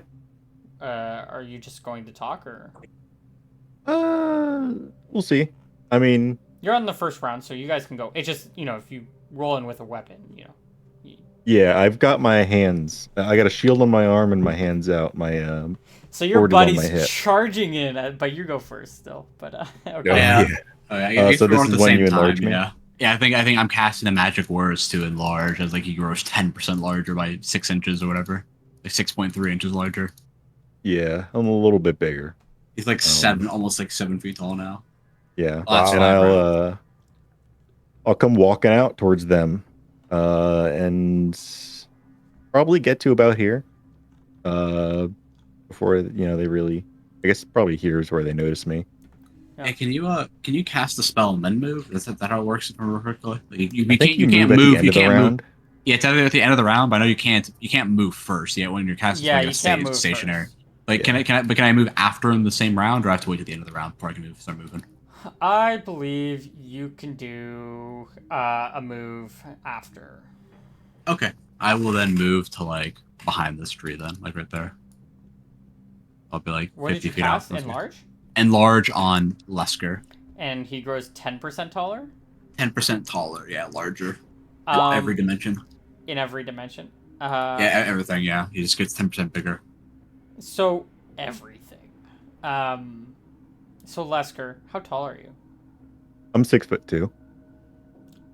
Are you just going to talk, or? We'll see. I mean, you're on the first round, so you guys can go. It's just, if you roll in with a weapon, Yeah, I've got my hands. I got a shield on my arm and my hands out. My So your buddy's charging in, but you go first still. But okay. Yeah. So this is when you enlarge me. Yeah, I think I'm casting the magic words to enlarge, as like he grows 10% larger by 6 inches or whatever, like 6.3 inches larger. Yeah, I'm a little bit bigger. He's like almost like 7 feet tall now. Yeah, and I'll come walking out towards them, and probably get to about here, before they really. I guess probably here is where they notice me. Yeah. Hey, can you cast the spell and then move? Is that how it works? If I remember correctly, like, you can't move. You can't move. Yeah, it's at the end of the round, but I know you can't move first. Yeah, when you're casting, you can't move stationary. First. Like, can I move after in the same round, or I have to wait at the end of the round before I can start moving? I believe you can do a move after. Okay, I will then move to like behind this tree, then, like right there. I'll be like 50 feet out. Enlarge? Enlarge on Lesker. And he grows 10% taller? 10% taller, yeah, larger. Every dimension. In every dimension? Yeah, everything, yeah. He just gets 10% bigger. So, everything. So, Lesker, how tall are you? I'm 6'2".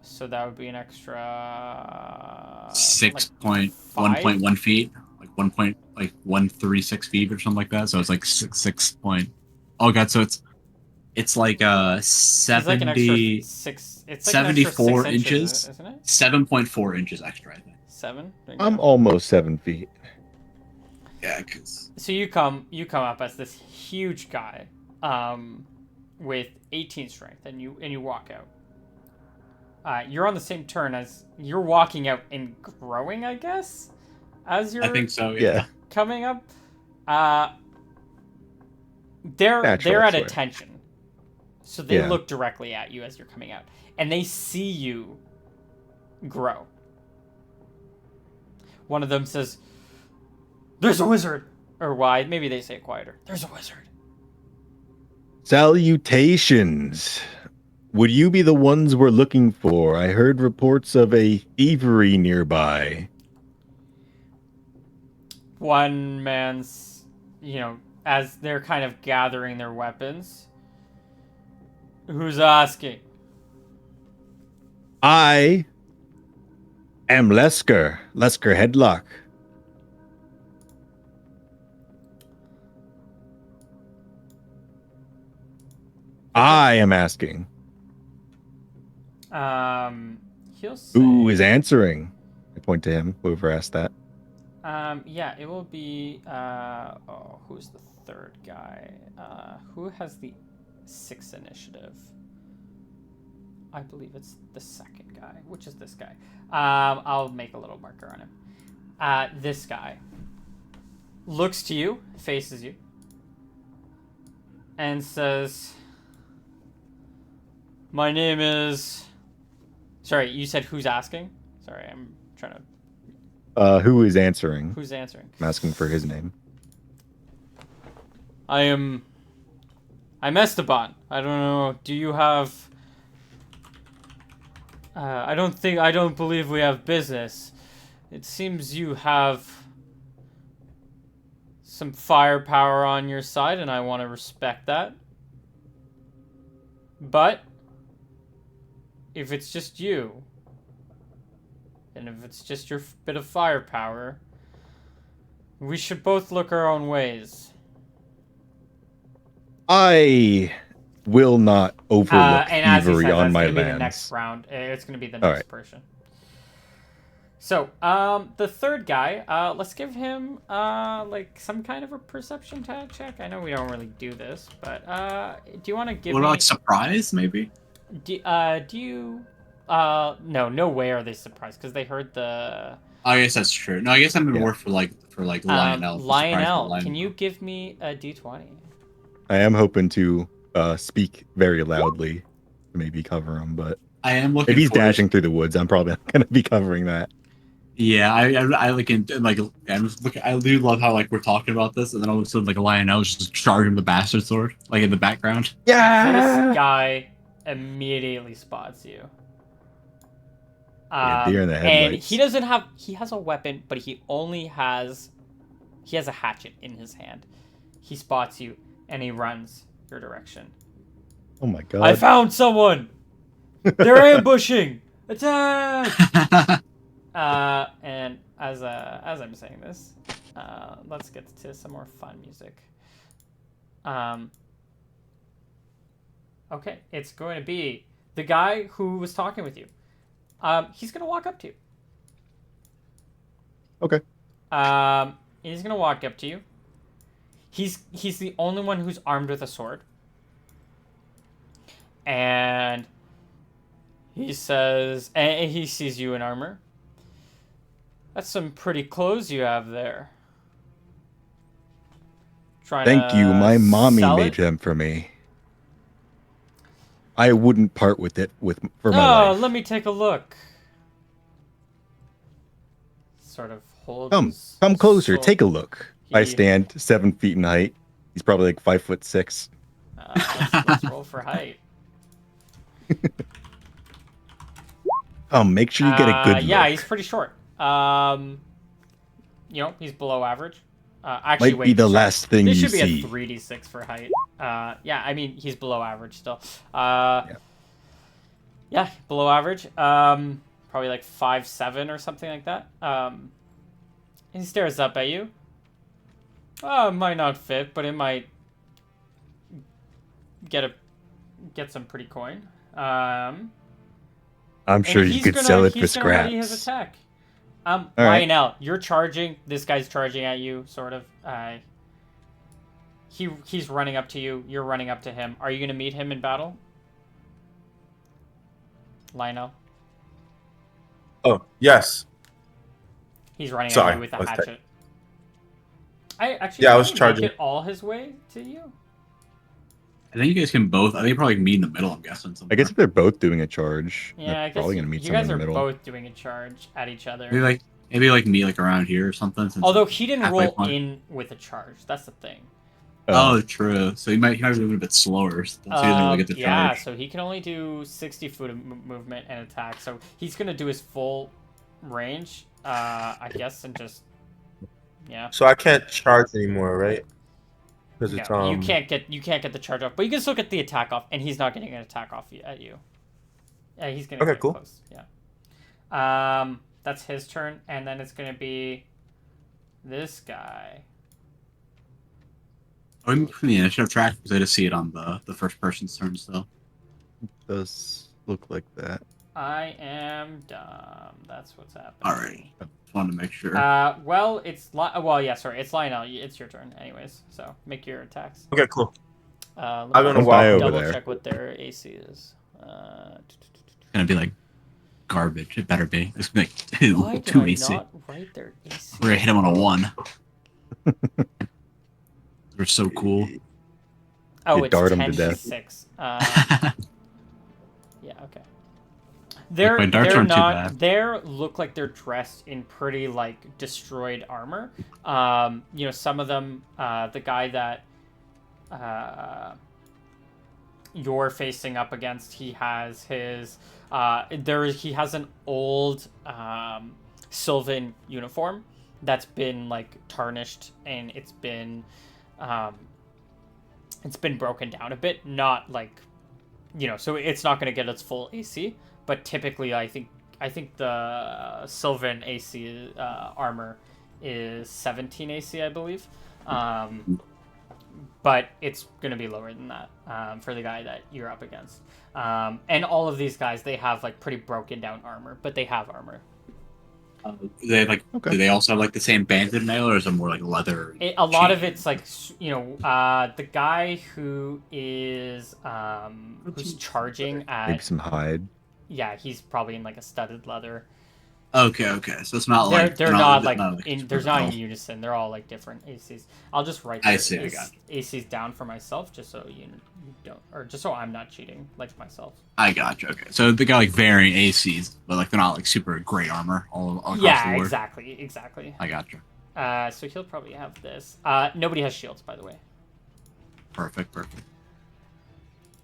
So that would be an extra 1.1 feet, like 1.136 feet or something like that. So it's like 6 point. Oh god, so it's like 70. It's like 74 an inches, isn't it? 7.4 inches extra, I think. 7. I'm almost 7 feet. Yeah, cause. So you come up as this huge guy, with 18 strength, and you walk out. You're on the same turn as you're walking out and growing, I guess, as you're I think so. Yeah. coming up. They're Natural, at I swear. attention, so they Yeah. look directly at you as you're coming out, and they see you grow. One of them says, "There's a wizard," or why? Maybe they say it quieter. "There's a wizard." Salutations. Would you be the ones we're looking for? I heard reports of a thievery nearby. One man's, as they're kind of gathering their weapons. Who's asking? I am Lesker Headlock. I am asking. He'll say. Who is answering? I point to him, whoever asked that. Yeah, it will be, who's the third guy? Who has the 6th initiative? I believe it's the second guy, which is this guy. I'll make a little marker on him. This guy looks to you, faces you, and says, "My name is..." Sorry, you said who's asking? Sorry, I'm trying to... Who is answering? Who's answering? I'm asking for his name. I'm Esteban. I don't know. Do you have... I don't believe we have business. It seems you have some firepower on your side, and I want to respect that. But if it's just you, and if it's just your bit of firepower, we should both look our own ways. I will not overlook And as he thievery said, on that's my going to be the lands. next round. It's going to be the All next right. person. So, the third guy, let's give him, like, some kind of a perception check. I know we don't really do this, but, do you want to give What me... about like surprise, maybe? do you... no way are they surprised, because they heard the... I guess that's true. No, I guess I'm Yeah. more for Lionel. Lionel, can you give me a d20? I am hoping to speak very loudly to maybe cover him, but I am looking. if he's forward- dashing through the woods, I'm probably not going to be covering that. Yeah, I like I'm just looking. I do love how like we're talking about this, and then all of a sudden like Lionel just charging the bastard sword like in the background. This guy immediately spots you. Like a deer in the And headlights. he has a weapon, but he has a hatchet in his hand. He spots you, and he runs your direction. Oh my god. I found someone! They're ambushing! Attack! And as I'm saying this, let's get to some more fun music. Okay, it's going to be the guy who was talking with you. He's gonna walk up to you. Okay. He's gonna walk up to you. He's the only one who's armed with a sword. And he says, and he sees you in armor. That's some pretty clothes you have there. Thank you. My mommy sell made it? them for me. I wouldn't part with it for my Oh, life. let me take a look. Sort of holds. Come closer. sword. Take a look. I He- stand 7 feet in height. He's probably like 5'6". Let's roll for height. Make sure you get a good look. Yeah, he's pretty short. He's below average. Actually, Might wait, be the sorry. last thing This you should be see. a 3d6 for height. Yeah, I mean, he's below average still. Yeah, below average. Probably like 5'7" or something like that. He stares up at you. Oh, it might not fit, but it might get some pretty coin. I'm And sure you he's could gonna- sell it for he's gonna ready his scraps. attack. right. Lionel, you're charging. This guy's charging at you, sort of. He's running up to you. You're running up to him. Are you gonna meet him in battle, Lionel? Oh, yes. He's running at Sorry, you with I a was hatchet. I actually Yeah, I can was he charging. make it all his way to you. I think you guys can both. I think probably meet in the middle. I'm guessing. I guess if they're both doing a charge, Yeah, they're I guess probably gonna meet you somewhere guys in are the middle. both doing a charge at each other. Maybe like meet like around here or something. Since Although it's he didn't halfway roll point. in with a charge. That's the thing. Oh, true. So he might be a little bit slower, so he doesn't really get the Yeah, charge. so he can only do 60 foot of movement and attack. So he's gonna do his full range, I guess, and just yeah. So I can't charge anymore, right? Because it's No, you can't get the charge off, but you can still get the attack off, and he's not getting an attack off at you. Yeah, he's gonna Okay, get cool. close. Yeah. That's his turn, and then it's gonna be this guy. Oh, we moved from the initiative track because I just see it on the first person's turn still. Does look like that. I am dumb. That's what's happening. Alright. Just wanted to make sure. Well, it's sorry, it's Lionel. It's your turn, anyways. So make your attacks. Okay, cool. Let I'm me gonna walk over double there. check what their AC is. It's gonna be like garbage. It better be. It's gonna be Why like did 2 I AC. not write their AC? We're gonna hit him on a 1. They're so cool. Oh, You it's dart 'em to 10 death. 6. Yeah, okay. They're my darts they're aren't too not. bad. They look like they're dressed in pretty like destroyed armor. Some of them. The guy that you're facing up against, he has his. He has an old Sylvan uniform that's been like tarnished, and it's been broken down a bit. Not like, so it's not going to get its full AC. But typically, I think the Sylvan AC armor is 17 AC, I believe. But it's going to be lower than that for the guy that you're up against. And all of these guys, they have like pretty broken down armor, but they have armor. They like. Okay. Do they also have like the same banded mail, or is it more like leather? A lot of chain? it's like, the guy who is who's charging Maybe at, some hide. yeah, he's probably in like a studded leather. Okay. So it's not like They're not like super there's not in health. unison. They're all like different ACs. I'll just write I their see, I got ACs down for myself, just so you don't, or just so I'm not cheating like myself. I gotcha. Okay, so they got like varying ACs, but like they're not like super great armor all across the Yeah, board. exactly. I gotcha. So he'll probably have this. Nobody has shields, by the way. Perfect.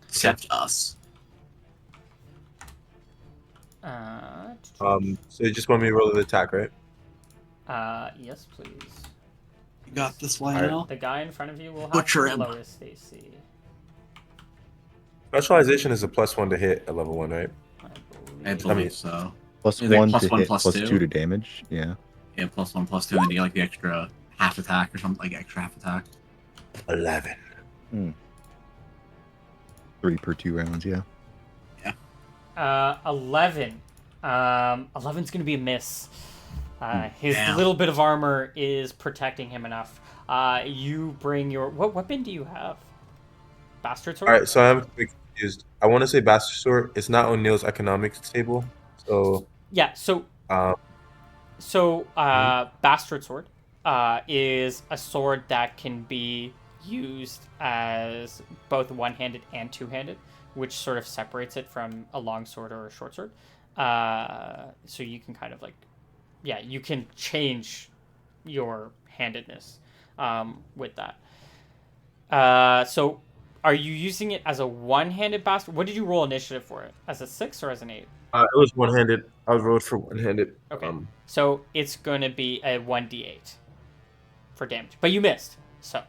Except us. So you just want me to roll the attack, right? Yes, please. You got this, Lionel. The guy in front of you will have Butcher the him. lowest AC. Specialization is a +1 to hit at level 1, right? I believe. believe so. Plus Is it one plus to one, hit, plus plus two? 2 to damage. Yeah. Yeah, +1, +2, and then you get like the extra half attack or something, like extra half attack. 11. 3 per 2 rounds. Yeah. 11. 11's gonna be a miss. His Damn. little bit of armor is protecting him enough. You bring your... What weapon do you have? Bastard sword? All right, so I'm a bit confused. I want to say Bastard Sword. It's not on Neil's economics table. So, Yeah, so um, Bastard Sword is a sword that can be used as both one-handed and two-handed, which sort of separates it from a long sword or a short sword. So you can kind of like, yeah, you can change your handedness with that. So are you using it as a one-handed bastard? What did you roll initiative for it? As a 6 or as an 8? it was one-handed. I was rolled for one-handed. Okay. So it's going to be a 1d8 for damage. But you missed, so.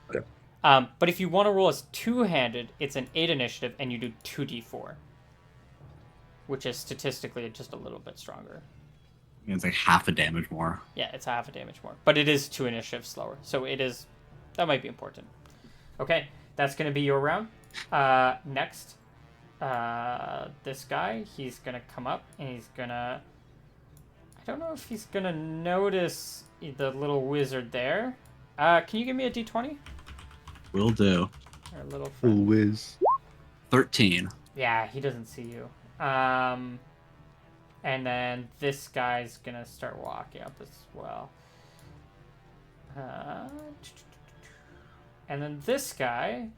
Okay. But if you want to roll as two-handed, it's an 8 initiative, and you do 2d4. Which is statistically just a little bit stronger. It's like half a damage more. Yeah, it's half a damage more. But it is 2 initiatives slower. So it is... That might be important. Okay, that's going to be your round. Next, this guy, he's going to come up, and he's going to... I don't know if he's going to notice the little wizard there. Can you give me a d20? Will do. Our little Little friend. whiz. 13. Yeah, he doesn't see you. And then this guy's gonna start walking up as well. And then this guy,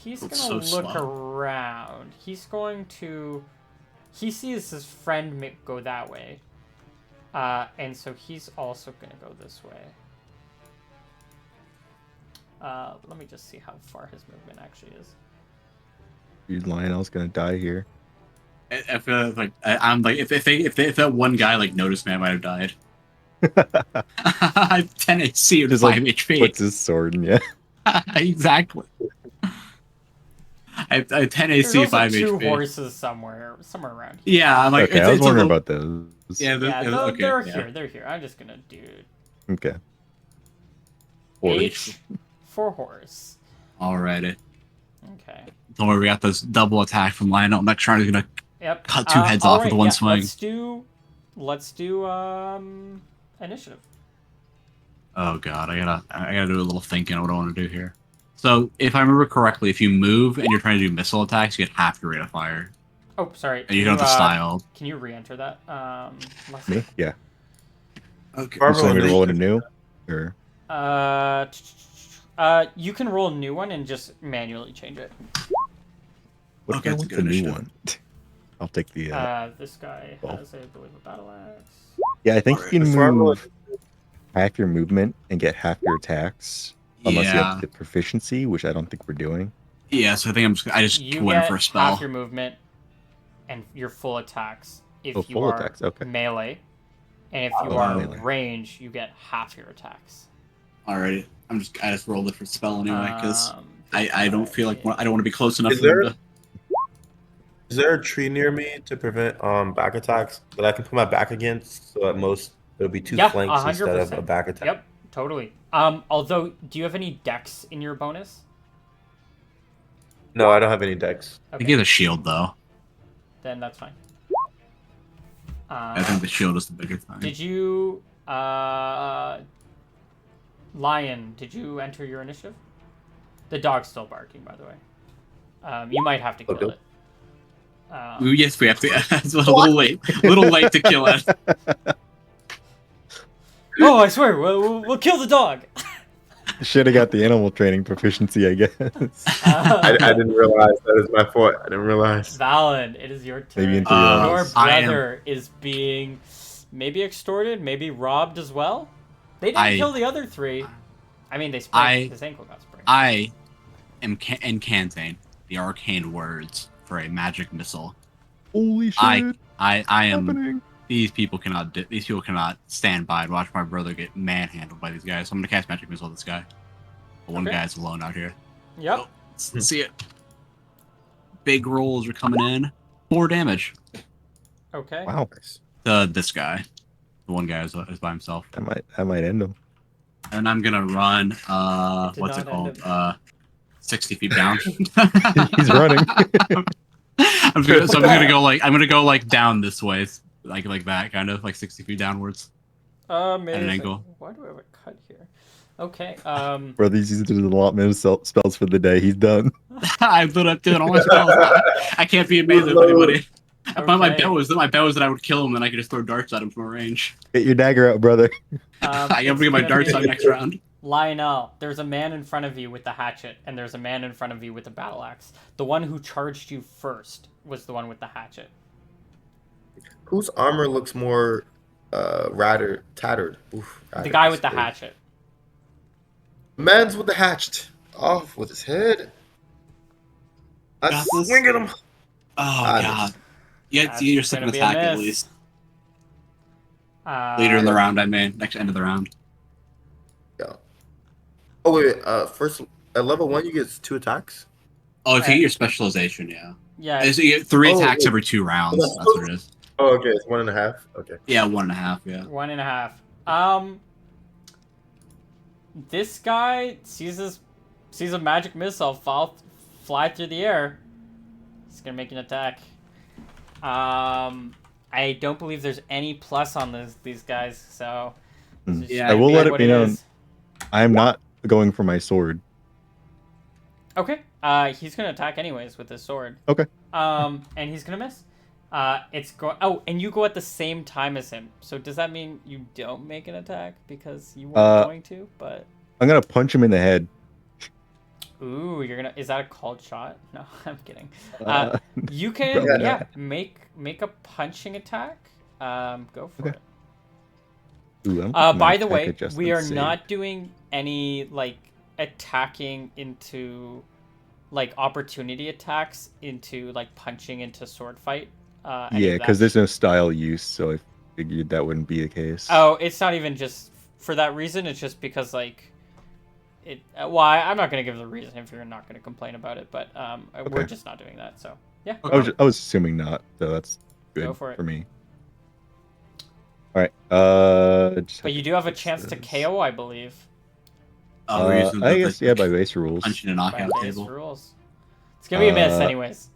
he's It's gonna so look slow. around. He's going to. He sees his friend go that way. And so he's also gonna go this way. Let me just see how far his movement actually is. Dude, Lionel's gonna die here. I feel like I'm like if that one guy like noticed me, I might have died. I have 10 AC with Just 5 like HP. puts his sword in you. Exactly. I have 10 There's AC, also 5 two HP. horses somewhere around here. Yeah, I'm like Okay, I was it's a wondering little, about those. Yeah, Yeah, okay, they're yeah. here. They're here. I'm just gonna do Okay. H for horse. Alrighty. Okay. Don't worry, we got this double attack from Lionel. Next round is gonna Yep. cut two heads off with alright, one yeah, swing. Let's do initiative. Oh god, I gotta do a little thinking of what I want to do here. So if I remember correctly, if you move and you're trying to do missile attacks, you get half your rate of fire, Oh, sorry. and you don't have to style. Can you re-enter that? Me? Yeah. Okay. You're saying me to roll it Barbara, anew? Or You can roll a new one and just manually change it. what Okay, if I that's a want good the new initiative. one? I'll take the This guy well. has, I believe, a battle axe. Yeah, I think Alright. you can Before I roll move half your movement and get half your attacks. Unless you Yeah. have the proficiency, which I don't think we're doing. Yeah, so I think I just You went get for a half spell. your movement and your full attacks if Oh, you full are attacks, okay. melee, and if you Oh, are melee. range, you get half your attacks. Alrighty. I just rolled it for spell anyway because This I don't guy feel like I is- don't want to be close enough Is for them there- to. Is there a tree near me to prevent back attacks that I can put my back against? So at most it'll be two Yeah, flanks instead of 100%. a back attack. Yep, totally. Although, do you have any dex in your bonus? No, I don't have any decks. I think he has a shield though. Then that's fine. I think the shield is the bigger thing. Did you, Lion, did you enter your initiative? The dog's still barking, by the way. You might have to kill Okay. it. Yes, we have to. It's a little late. A little late to kill it. Oh, I swear, we'll kill the dog. Should have got the animal training proficiency, I guess. I didn't realize that is my fault. I didn't realize. Valen, it is your turn. Maybe into Your yours. I am- brother is being maybe extorted, maybe robbed as well. They didn't kill the other three. I mean, they sprained. His ankle got sprained. I am incanting the arcane words for a magic missile. Holy shit! I am. happening? These people cannot stand by and watch my brother get manhandled by these guys. So I'm gonna cast magic missile on this guy. The one Okay. guy's alone out here. Yep. Let's see it. Big rolls are coming in. 4 damage Okay. Wow, to this guy. The one guy is by himself. I might end him. And I'm gonna run. did What's it not end called? 60 feet down. He's running. I'm gonna go like down this way, like that kind of like 60 feet downwards. Amazing. angle. Why do I have a cut here? Okay. Brother's using his allotment of spells for the day. He's done. I'm doing all my spells. I can't be amazed with anybody. My Okay. bet was that I would kill him, and I could just throw darts at him from a range. Get your dagger out, brother. I gotta it's bring my gonna darts be- out next round. Lionel, there's a man in front of you with the hatchet, and there's a man in front of you with the battle axe. The one who charged you first was the one with the hatchet. Whose armor looks more tattered? Oof, The ratted, guy with the that's good. hatchet. Man's with the hatchet. Off with his head. I Got this. swing at him. Oh I god. Yeah, That's your second gonna be a attack at miss. least. Uh, Later in the round, I mean, next end of the round. Yeah. Oh wait. First at level 1 you get 2 attacks. Oh, if you get your specialization, yeah. Yeah. So you get 3 Oh, attacks wait. every 2 rounds. Oh, That's what it is. Oh, okay. It's 1.5. Okay. Yeah, 1.5. Yeah. 1.5. This guy sees a magic missile fly through the air. He's gonna make an attack. I don't believe there's any plus on these guys, so Hmm. just Yeah, I will let it what be known. is. I am not going for my sword. Okay. He's gonna attack anyways with his sword. Okay. And he's gonna miss. It's go. Oh, and you go at the same time as him. So does that mean you don't make an attack because you weren't going to? But I'm gonna punch him in the head. ooh, you're gonna. Is that a called shot? No, I'm kidding. Uh, You can probably yeah not. make a punching attack. Go for Okay. it. Ooh, I don't think my By the attack way, we adjustments are save. not doing any like attacking into like opportunity attacks into like punching into sword fight. Any Yeah, of because that. there's no style use, so I figured that wouldn't be the case. Oh, it's not even just for that reason. It's just because like it. Why I'm not gonna give the reason if you're not gonna complain about it, but we're Okay. just not doing that. So yeah, I was assuming not, so that's good Go for it. me. All right. but you do have a chance to KO, I believe, Oh, we're using I the, guess yeah, by base rules. punching a by knockout base table. rules. It's gonna be a miss, Uh, anyways.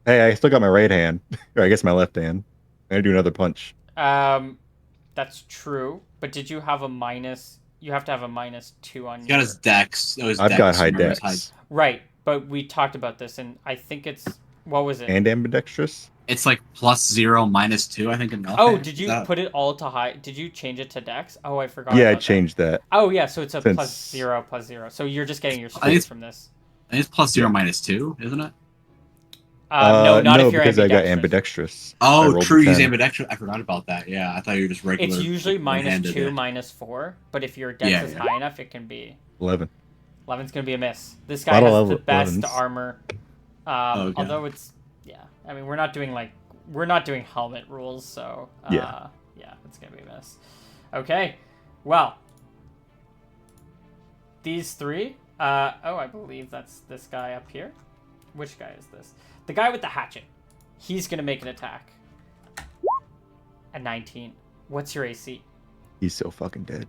Hey, I still got my right hand, or I guess my left hand. I'm gonna do another punch. That's true. But did you have a minus? You have to have a -2 on He's got your. his dex. Oh, his I've dex. got high remember his dex Right, but we talked about this, and I think it's what was it? and ambidextrous. It's like +0, -2, I think. In Oh, offhand. did Is you that- put it all to high? Did you change it to Dex? Oh, I forgot. Yeah, I about that. changed that. Oh, yeah. So it's a Since- +0. So you're just getting your I think scores from this. I think it's +0, -2, isn't it? No, not if you're because I got ambidextrous. ambidextrous. I Oh, rolled a true. He's 10. ambidextrous. I forgot about that. Yeah, I thought you were just regular. It's usually like, one-handed. -2, -4. But if your Dex Yeah, is yeah. high enough, it can be 11. 11's gonna be a miss. This guy Lot has of the best 11s. armor. Okay. Although it's I mean we're not doing helmet rules, so Yeah. yeah, it's gonna be a miss. Okay, well, these three. I believe that's this guy up here. Which guy is this? The guy with the hatchet. He's gonna make an attack. A 19. What's your AC? He's so fucking dead.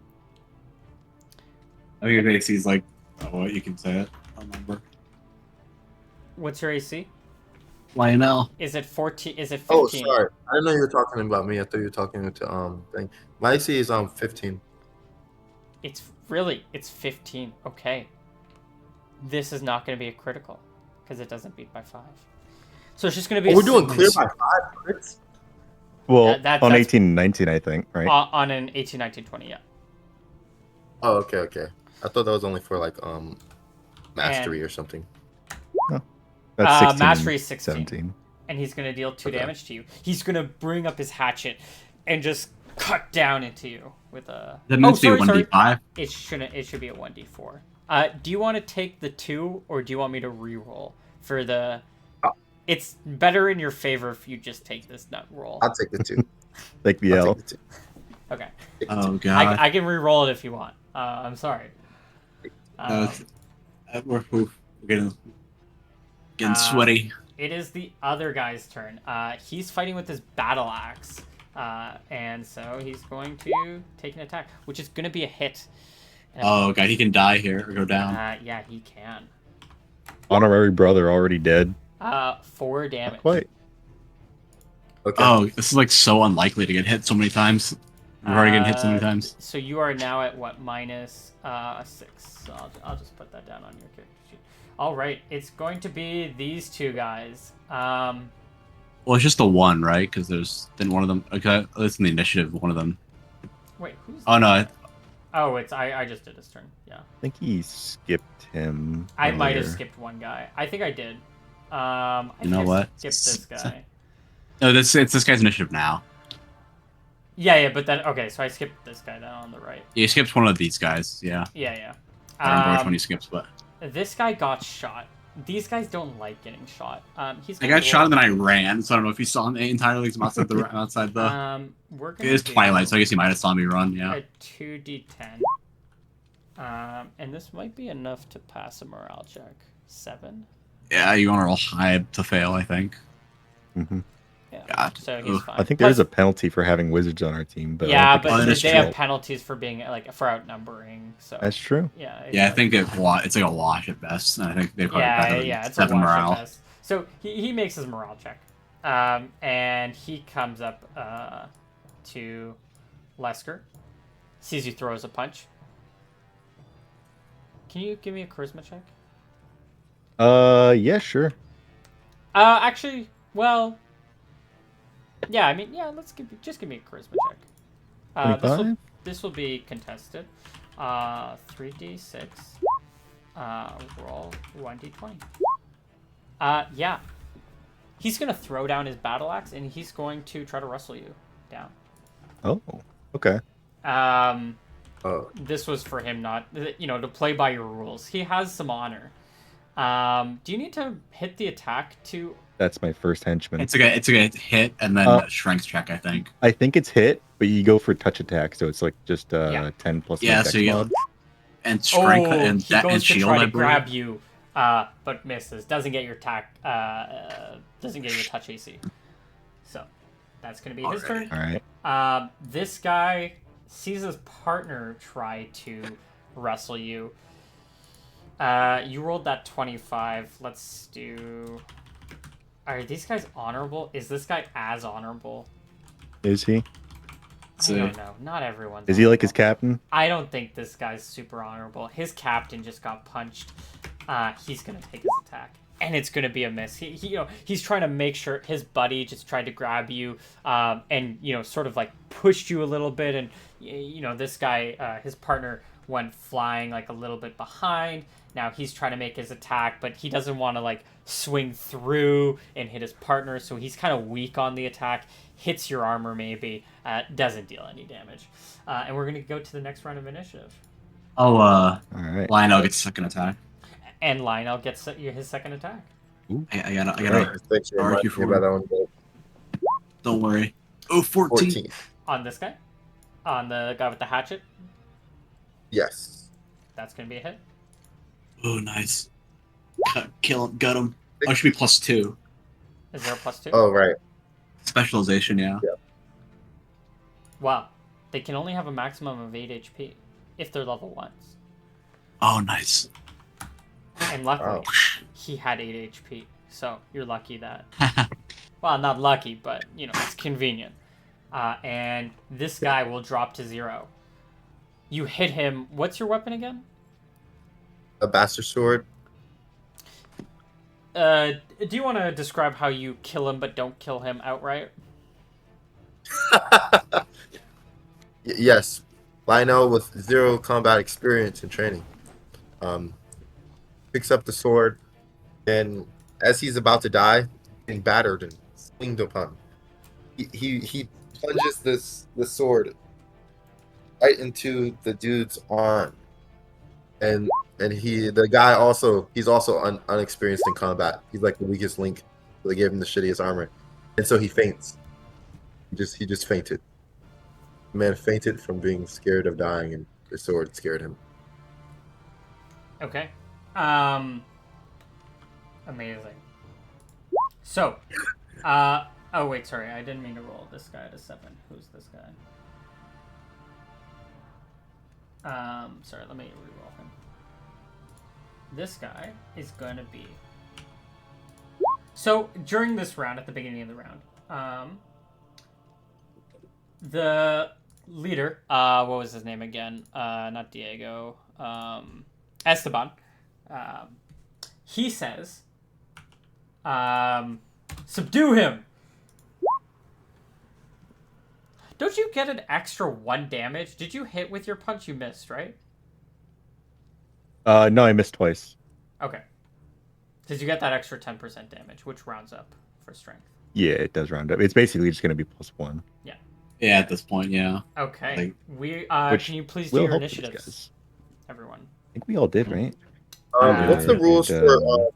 I think your AC is like, oh, what you can say it. I don't remember. What's your AC? Lionel. Is it 14? Is it 15? Oh, sorry. I didn't know you were talking about me. I thought you were talking to thing. My AC is 15. It's 15. Okay. This is not going to be a critical because it doesn't beat by 5. So it's just going to be. Oh, we're doing clear by 5 crits. Well, that's- on 18 and 19, I think, right? On an 18, 19, 20. Yeah. Oh, okay. I thought that was only for like mastery And- or something. That's 16 mastery and is 16. 17. And he's going to deal 2 Okay. damage to you. He's going to bring up his hatchet and just cut down into you with a. That meant to be 1d5. It shouldn't. It should be a 1d4. Do you want to take the 2 or do you want me to re-roll for the? It's better in your favor if you just take this nut roll. I'll take the 2. Like the I'll L. take the 2. Okay. Take the 2. Oh god. I can re-roll it if you want. I'm sorry. We're getting sweaty. It is the other guy's turn. He's fighting with his battle axe. And so he's going to take an attack, which is going to be a hit. Oh god, he can die here or go down. Yeah, he can. Honorary brother already dead. 4 damage. Not quite. Okay. Oh, this is like so unlikely to get hit so many times. We're already getting hit so many times. So you are now at what, -6. So I'll just put that down on your character sheet. All right, it's going to be these two guys. Well, it's just the one, right? Because there's then one of them. Okay, it's in the initiative. One of them. Wait, who's? Oh no, Oh, it's I just did his turn. Yeah. I think he skipped him. I might have earlier. skipped one guy. I think I did. I You know think I what? skipped this guy. no, it's this guy's initiative now. Yeah, but then okay, so I skipped this guy down on the right. Yeah, he skips one of these guys. Yeah, Yeah. I don't remember which one he skips, but This guy got shot. These guys don't like getting shot. He's. I gonna got shot roll- and then I ran. So I don't know if he saw me entirely. I'm outside the outside the. We're gonna. It is do twilight, so I guess he might have saw me run. Yeah. A 2d10. And this might be enough to pass a morale check. 7. Yeah, you want to roll high to fail, I think. Mhm. Yeah. God. So he's Ugh. fine. I think there is Plus- a penalty for having wizards on our team, but I Yeah, don't think but that they is they true. have penalties for being like for outnumbering. So that's true. yeah. Yeah, I think it's like a wash at best. And I think they're probably better than It's a 7 wash at morale. best. So he makes his morale check, and he comes up to Lesker, sees you throws a punch. Can you give me a charisma check? Yeah, sure. Actually, well, yeah. I mean, yeah. Just give me a charisma check. This 25? will be contested. 3d6. Roll 1d20. Yeah. He's gonna throw down his battle axe and he's going to try to wrestle you down. Oh, okay. This was for him not, to play by your rules. He has some honor. Do you need to hit the attack to? That's my first henchman. It's a hit and then a strength check, I think. I think it's hit, but you go for touch attack, so it's like just Yeah. 10 plus Yeah, my so dex you mod. and strength and he goes and to shield, try I to believe. grab you, but misses. Doesn't get your attack. Doesn't get your touch AC. So that's gonna be his turn. All right. This guy sees his partner try to wrestle you. You rolled that 25. Let's do. Are these guys honorable? Is this guy as honorable? Is he? I don't know. Not everyone's. Is he like his honorable. captain? I don't think this guy's super honorable. His captain just got punched. He's gonna take his attack, and it's gonna be a miss. He's trying to make sure his buddy just tried to grab you, and sort of like pushed you a little bit, and this guy, his partner went flying like a little bit behind. Now he's trying to make his attack, but he doesn't want to like swing through and hit his partner, so he's kind of weak on the attack. Hits your armor maybe, doesn't deal any damage. And we're gonna go to the next round of initiative. Oh, All right. Lionel gets second attack. And Lionel gets his second attack. I gotta Thanks for Alright, reminding you me about that one. don't worry. Oh, 14. 14. On this guy? On the guy with the hatchet? Yes. That's gonna be a hit. Oh, nice. Kill him, gut him. Oh, it should be +2. Is there a +2? Oh, right. Specialization, yeah. Wow. They can only have a maximum of 8 HP if they're level 1s. Oh, nice. And luckily, he had 8 HP. So you're lucky that. Well, not lucky, but it's convenient. And this guy will drop to 0. You hit him. What's your weapon again? A bastard sword. Do you want to describe how you kill him but don't kill him outright? Yes. Lionel with 0 combat experience and training. Picks up the sword, and as he's about to die, being battered and swinged upon, he plunges the sword right into the dude's arm, and the guy he's also unexperienced in combat. He's like the weakest link. So they gave him the shittiest armor, and so he faints. He just fainted. The man fainted from being scared of dying, and the sword scared him. Okay. Amazing. So, oh wait, sorry, I didn't mean to roll this guy to 7. Who's this guy? Sorry, let me re-roll him. This guy is going to be... So, during this round, at the beginning of the round, the leader, what was his name again? Not Diego, Esteban. He says, subdue him! Don't you get an extra 1 damage? Did you hit with your punch? You missed, right? No, I missed twice. Okay. Did you get that extra 10% damage, which rounds up for strength? Yeah, it does round up. It's basically just going to be +1. Yeah. Yeah, at this point, yeah. Okay. Which Can you please do will your help these initiatives, guys. everyone? I think we all did, right? What's the rules and, for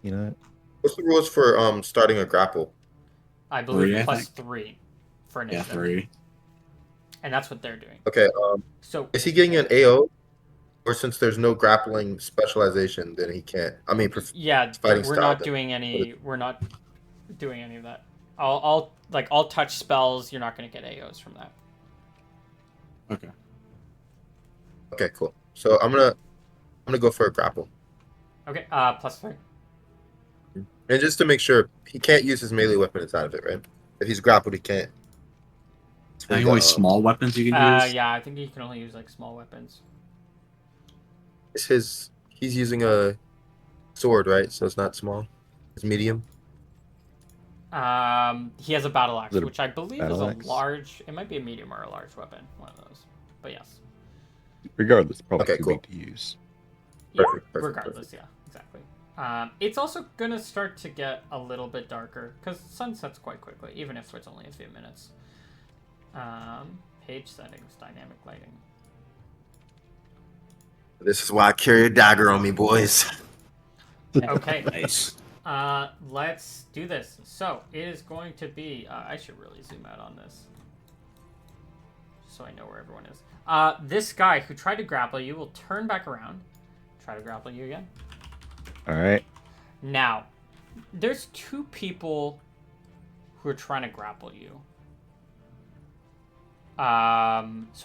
you know, what's the rules for starting a grapple? I believe 3, I plus think. 3 for Yeah, initiative. 3. And that's what they're doing. Okay. So Is he getting an AO? Or since there's no grappling specialization, then he can't. I mean, yeah, fighting we're style, not then. doing any. We're not doing any of that. All touch spells. You're not going to get AOs from that. Okay. Okay, cool. So I'm gonna go for a grapple, Okay. Plus 3. and just to make sure, he can't use his melee weapon inside of it, right? If he's grappled, he can't. I think only small weapons you can use. Yeah, I think you can only use like small weapons. He's using a sword, right? So it's not small. It's medium. He has a battle axe, Is it a which I believe is battle a axe? large. It might be a medium or a large weapon, one of those. But yes. Regardless, probably Okay, too cool. big to use. Yeah, Perfect. regardless, yeah, exactly. It's also gonna start to get a little bit darker because sun sets quite quickly, even if it's only a few minutes. Page settings, dynamic lighting. This is why I carry a dagger on me, boys. Okay. Nice. Let's do this. So it is going to be. I should really zoom out on this, so I know where everyone is. This guy who tried to grapple you will turn back around, try to grapple you again. All right. Now, there's two people who are trying to grapple you. So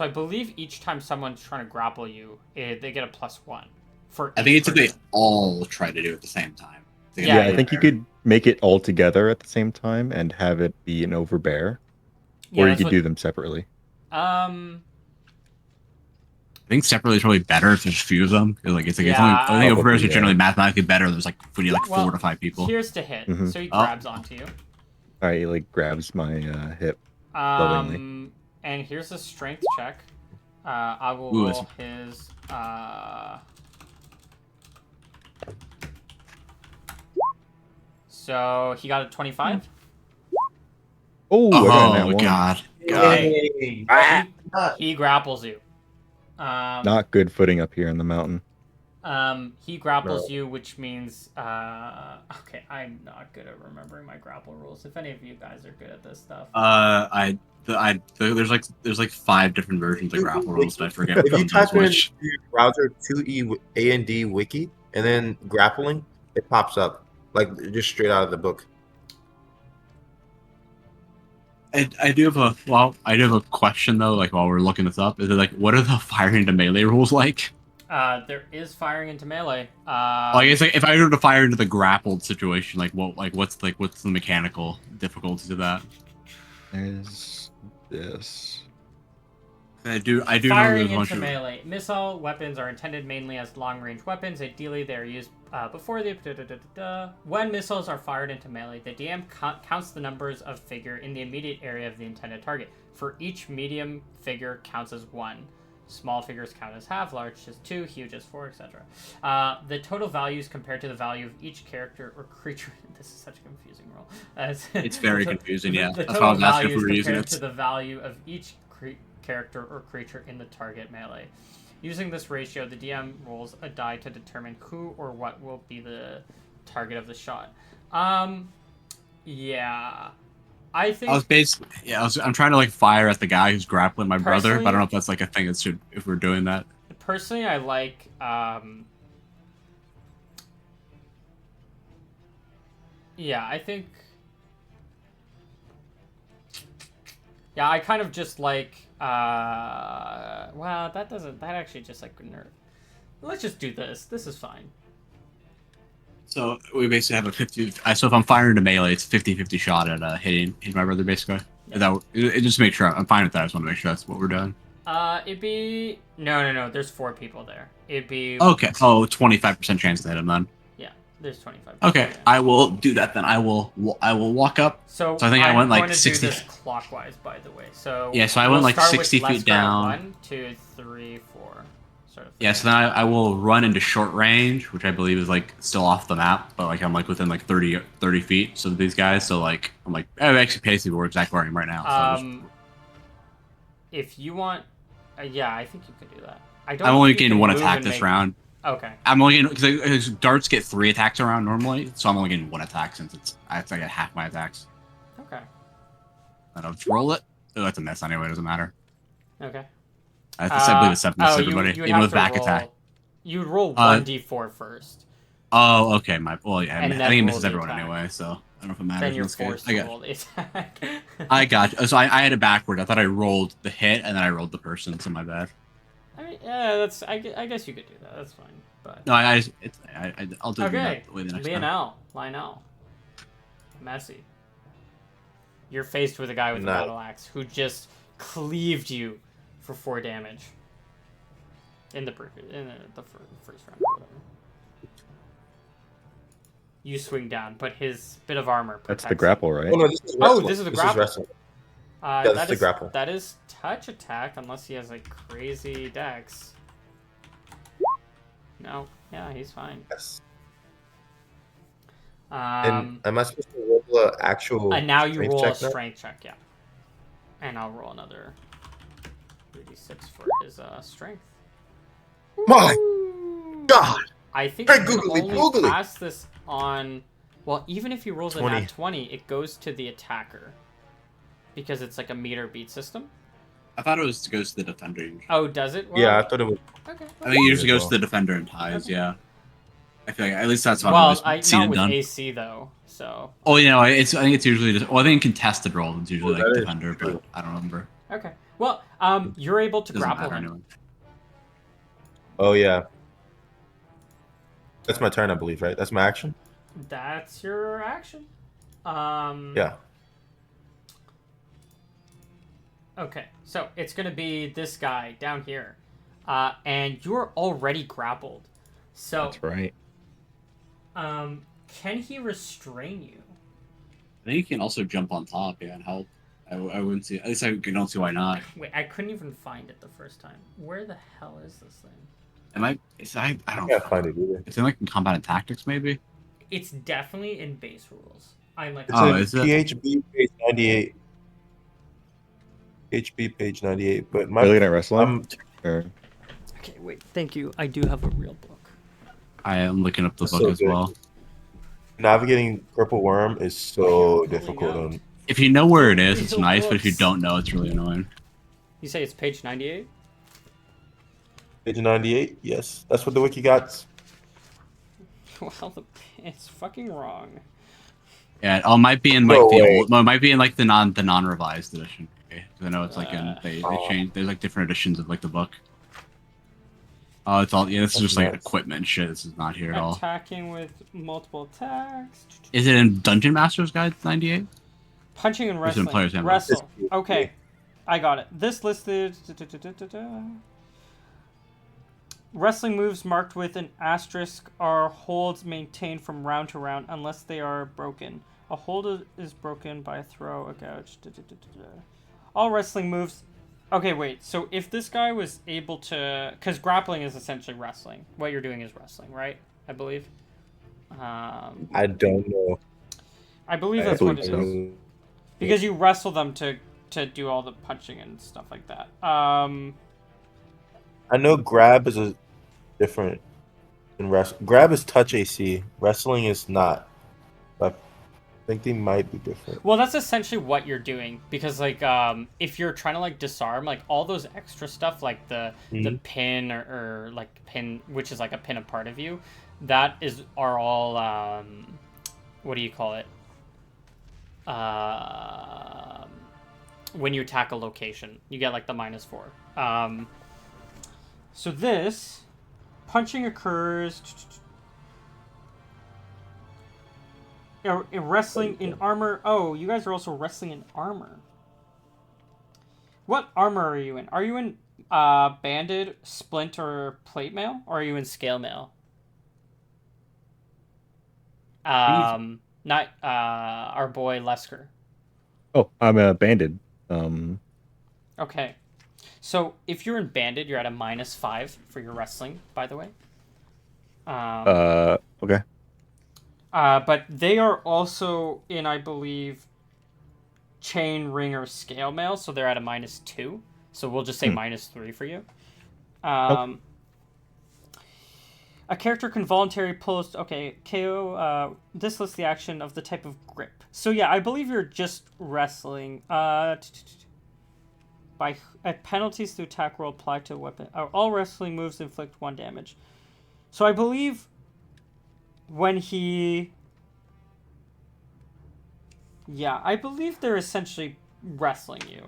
I believe each time someone's trying to grapple you, they get a +1 for. I think each it's if they person. all try to do it at the same time. Yeah, I think you could make it all together at the same time and have it be an overbear, Yeah, or you that's could what, do them separately. I think separately is probably better if there's a few of them. 'Cause, like it's like it's only Yeah, I think Probably, overbears are generally yeah. mathematically better. There's like when you like well, 4 to 5 people. Here's the hit. Mhm. So he Oh. grabs onto you. All right, he like grabs my hip lovingly. And here's a strength check. I will Ooh, roll his. So he got a 25. Oh, I got that Oh one. god. Okay. He grapples you. Not good footing up here in the mountain. He grapples you, which means okay, I'm not good at remembering my grapple rules. If any of you guys are good at this stuff. There's like 5 different versions of grapple rules, but I forget If which you one type does in which. your browser 2E A&D wiki and then grappling, it pops up like just straight out of the book. I do have a question though. Like while we're looking this up, is it like what are the firing to melee rules like? There is firing into melee. I guess like if I were to fire into the grappled situation, what's the mechanical difficulties of that? There's this. I do know Firing there's a bunch into of melee. Missile weapons are intended mainly as long-range weapons. Ideally, they are used before the... When missiles are fired into melee, the DM counts the numbers of figure in the immediate area of the intended target. For each medium figure counts as 1. Small figures count as half, large as 2, huge as 4, etc. The total values compared to the value of each character or creature... This is such a confusing rule. It's very confusing, yeah. The That's why I total was asking if values we were using compared it. to the value of each character or creature in the target melee. Using this ratio, the DM rolls a die to determine who or what will be the target of the shot. Yeah. I think I'm trying to like fire at the guy who's grappling my brother, but I don't know Personally- if that's like a thing that should if we're doing that. personally I like yeah, I think yeah, I kind of just like well, that actually just like let's just do this. This is fine. So we basically have a 50. So if I'm firing to melee, it's 50-50 shot at hitting my brother basically. Yeah. Just make sure I'm fine with that. I just want to make sure that's what we're doing. It'd be no. There's 4 people there. It'd be Okay. Oh, 25% chance to hit him then. yeah. There's 25. Okay, I will do that then. I will walk up. So I think I I'm went like going to 60. do this clockwise, by the way. So Yeah, so I we'll went like start with 60 let's feet start at down. 1, 2, 3, 4. Sort of. Yeah, so then I will run into short range, which I believe is like still off the map, but like I'm like within like 30 feet. So these guys, so like I'm like actually basically we're exactly where I am right now. So if you want, yeah, I think you could do that. I'm only getting 1 attack this round. Okay. I'm only getting because darts get 3 attacks around normally, so I'm only getting 1 attack since I get half my attacks. Okay. And I'll just roll it. Oh, that's a miss anyway. Doesn't matter. Okay. I believe it's 7 miss everybody, you would even have with to back roll, attack. You'd roll 1d4 first. Oh, okay. Yeah, And I then think it roll misses the everyone attack. anyway, so I don't know if it matters. Then you're in this case. forced to roll the attack. I got you. So I had it backward. I thought I rolled the hit and then I rolled the person. So my bad. I mean, yeah, I guess you could do that. That's fine. But No, I'll do okay. that way the next time. Lionel. Messy. You're faced with a guy with a battle axe who just cleaved you for 4 damage. in the first round or whatever. You swing down, but his bit of armor protects That's the grapple, right? Oh no, this is Oh, wrestling. this is the This grapple. wrestling. Yeah, that's the grapple. That is touch attack, unless he has like crazy dex. No, yeah, he's fine. Yes. And am I supposed to roll an actual And now you strength roll a check now? strength check, yeah. And I'll roll another 3d6 for his strength. My God! I think Hey, you can googly only poogly. pass this on. Well, even if he rolls a 20. nat 20, it goes to the attacker because it's like a meter beat system. I thought it goes to the defender. Oh, does it? Well, Yeah, I thought it was. Okay. I think it usually as goes to the defender and ties. Okay. Yeah. I feel like at least that's what Well, I've seen not it with done. AC though. So. Oh, you know, I think it's usually just. Well, I think in contested roll it's usually Oh, like that is defender, true. but I don't remember. Okay. Well, you're able to Doesn't grapple matter him. anyway. Oh yeah. That's my turn, I believe, right? That's my action. That's your action. Yeah. Okay, so it's gonna be this guy down here, and you're already grappled. So, That's right. can he restrain you? I think you can also jump on top, yeah, and help. I wouldn't see. At least I don't see why not. Wait, I couldn't even find it the first time. Where the hell is this thing? Am I? I don't. I can't find it either. It's in like in combat and tactics, maybe. It's definitely in base rules. I'm like, It's Oh, in is it? PHB page 98. HB page 98. But Are you looking at wrestling? Or... okay, wait. Thank you. I do have a real book. I am looking up the That's book so as good. well. Navigating Purple Worm is so difficult. out. If you know where it is, it's Real nice, but if you books. don't know, it's really annoying. You say it's page 98? Page 98. Yes, that's what the wiki got. Well, it's fucking wrong. Yeah, it might be in like No the way. old. No, it might be in like the non-revised edition. Okay? 'Cause I know it's like they changed. There's like different editions of like the book. Oh, it's all. Yeah, this is That's just like nuts. equipment shit. This is not here at all. Attacking with multiple attacks. Is it in Dungeon Master's Guide 98? Punching and It's in wrestling. Player's Handbook. Wrestle. Okay. I got it. This listed... Wrestling moves marked with an asterisk are holds maintained from round to round unless they are broken. A hold is broken by a throw, a gouge. All wrestling moves... Okay, wait. So if this guy was able to... Because grappling is essentially wrestling. What you're doing is wrestling, right? I believe. I don't know. I believe I that's what believe it is. so. Because you wrestle them to do all the punching and stuff like that. I know grab is a different than wrestling. Grab is touch AC. Wrestling is not. I think they might be different. Well, that's essentially what you're doing because, like, if you're trying to like disarm, like all those extra stuff, like the pin or like pin, which is like a pin a part of you, are all what do you call it? When you attack a location, you get like the -4. So this punching occurs. Wrestling in armor. Oh, you guys are also wrestling in armor. What armor are you in? Are you in banded, splint, or plate mail? Or are you in scale mail? Not our boy Lesker. Oh, I'm banded. Okay. So if you're in banded, you're at a -5 for your wrestling, by the way. Okay. But they are also in, I believe, chain, ring, or scale mail, so they're at a -2. So we'll just say -3 for you. A character can voluntarily post. Okay, KO. This lists the action of the type of grip. So yeah, I believe you're just wrestling. By penalties to attack roll apply to a weapon. All wrestling moves inflict 1 damage. So I believe when he... Yeah, I believe they're essentially wrestling you.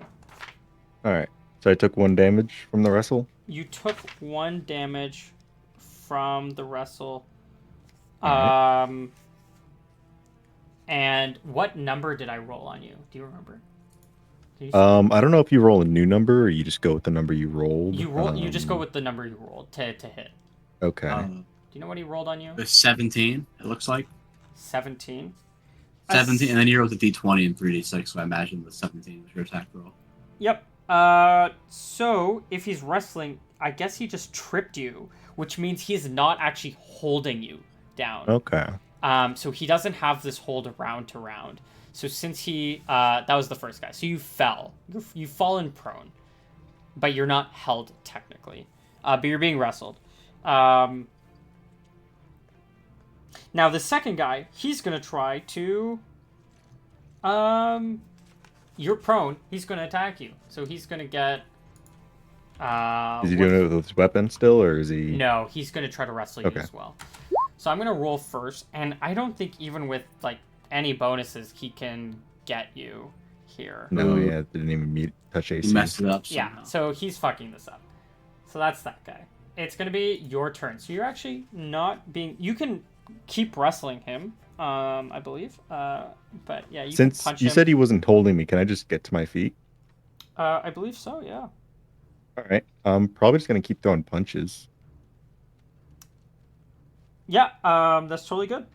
All right. So I took 1 damage from the wrestle. You took 1 damage from the wrestle. Alright. And what number did I roll on you? Do you remember? I don't know if you roll a new number or you just go with the number you rolled. You roll. You just go with the number you rolled to hit. Okay. Do you know what he rolled on you? It's 17. It looks like 17. 17, and then you rolled a d20 and 3d6. So I imagine the 17 was your attack roll. Yep. So if he's wrestling, I guess he just tripped you, which means he's not actually holding you down. Okay. So he doesn't have this hold round to round. So since he, that was the first guy. So you fell. You've fallen prone, but you're not held technically. But you're being wrestled. Now the second guy, he's gonna try to, you're prone. He's gonna attack you. So he's gonna get. Is he doing it with his weapon still, or is he? No, he's gonna try to wrestle you Okay. as well. So I'm gonna roll first, and I don't think even with like any bonuses he can get you here. No, yeah, it didn't even touch AC. You messed it up. Yeah, Somehow. so he's fucking this up. So that's that guy. It's gonna be your turn. So you're actually not being. You can keep wrestling him, I believe. But yeah, you Since can punch you him. said he wasn't holding me, can I just get to my feet? I believe so. Yeah. All right. I'm probably just gonna keep throwing punches. Yeah. That's totally good.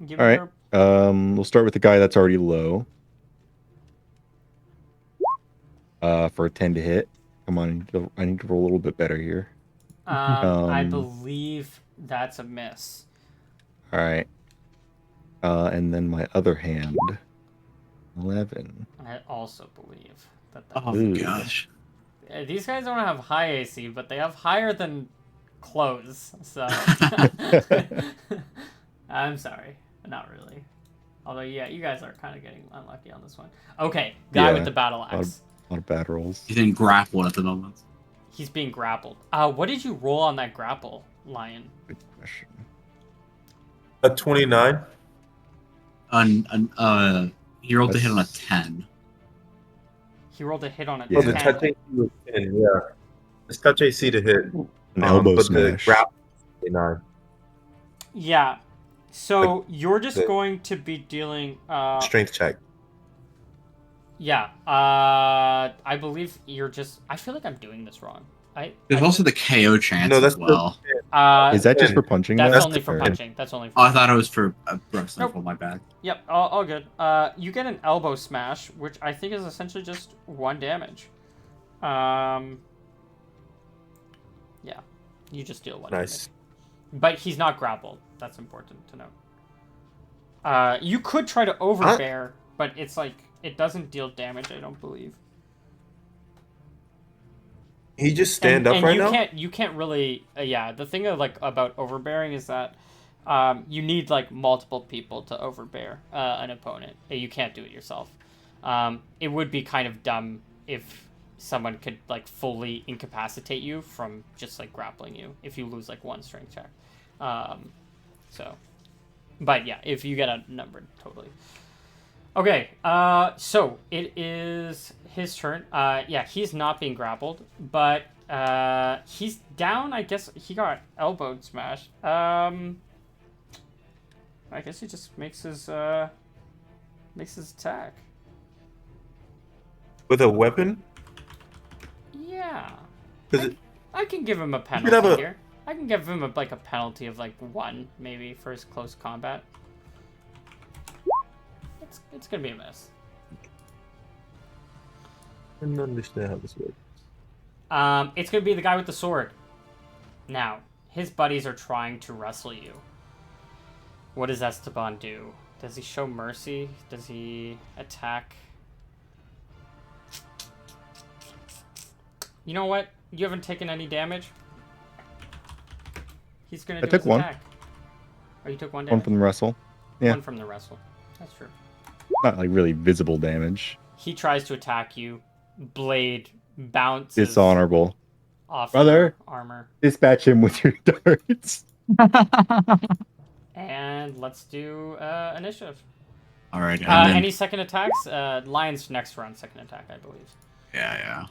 Give All me right. your- We'll start with the guy that's already low. For a 10 to hit. Come on, I need to roll a little bit better here. I believe that's a miss. All right. And then my other hand, 11. I also believe that. Oh Ooh. my gosh. These guys don't have high AC, but they have higher than clothes. So I'm sorry, not really. Although yeah, you guys are kind of getting unlucky on this one. Okay, guy Yeah, with the battle axe. A lot of bad rolls. He's in grapple at the moment. He's being grappled. What did you roll on that grapple, Lion? Good question. A 29. He rolled to hit on a That's- 10. He rolled a hit on a Yeah. Oh, the 10. touch AC was 10, yeah. It's touch AC to hit. An elbow but smash. the grapple was 29. Yeah. So you're just the- going to be dealing. Strength check. Yeah. I believe you're just. I feel like I'm doing this wrong. There's also the KO chance No, that's as well. Is that just 10. for punching? That's though? only for Or- punching. That's only for. Oh, I thought it was for wrestling. Nope. Oh, my bad. Yep, all good. You get an elbow smash, which I think is essentially just 1 damage. Yeah, you just deal 1 Nice. damage. But he's not grappled. That's important to note. You could try to overbear, but it's like it doesn't deal damage. I don't believe. He just stand up and right you now? you can't really. Yeah, the thing of, like about overbearing is that. You need like multiple people to overbear an opponent. You can't do it yourself. It would be kind of dumb if someone could like fully incapacitate you from just like grappling you if you lose like 1 strength check. But yeah, if you get outnumbered, totally. Okay, so it is his turn. Yeah, he's not being grappled, but he's down. I guess he got elbowed smashed. I guess he just makes his attack. With a weapon? Yeah. 'Cause it- I can give him a could penalty have a- here. I can give him a penalty of like 1 maybe for his close combat. It's gonna be a miss. I don't understand how this works. It's gonna be the guy with the sword. Now, his buddies are trying to wrestle you. What does Esteban do? Does he show mercy? Does he attack? You know what? You haven't taken any damage. He's gonna do took his one. attack. Oh, you took 1 One damage? from the wrestle. Yeah. 1 from the wrestle. That's true. Not like really visible damage. He tries to attack you. Blade bounces Dishonorable. off Brother. your armor. Dispatch him with your darts. And let's do initiative. All right. And then, Any second attacks? Lion's next round, second attack, I believe. yeah.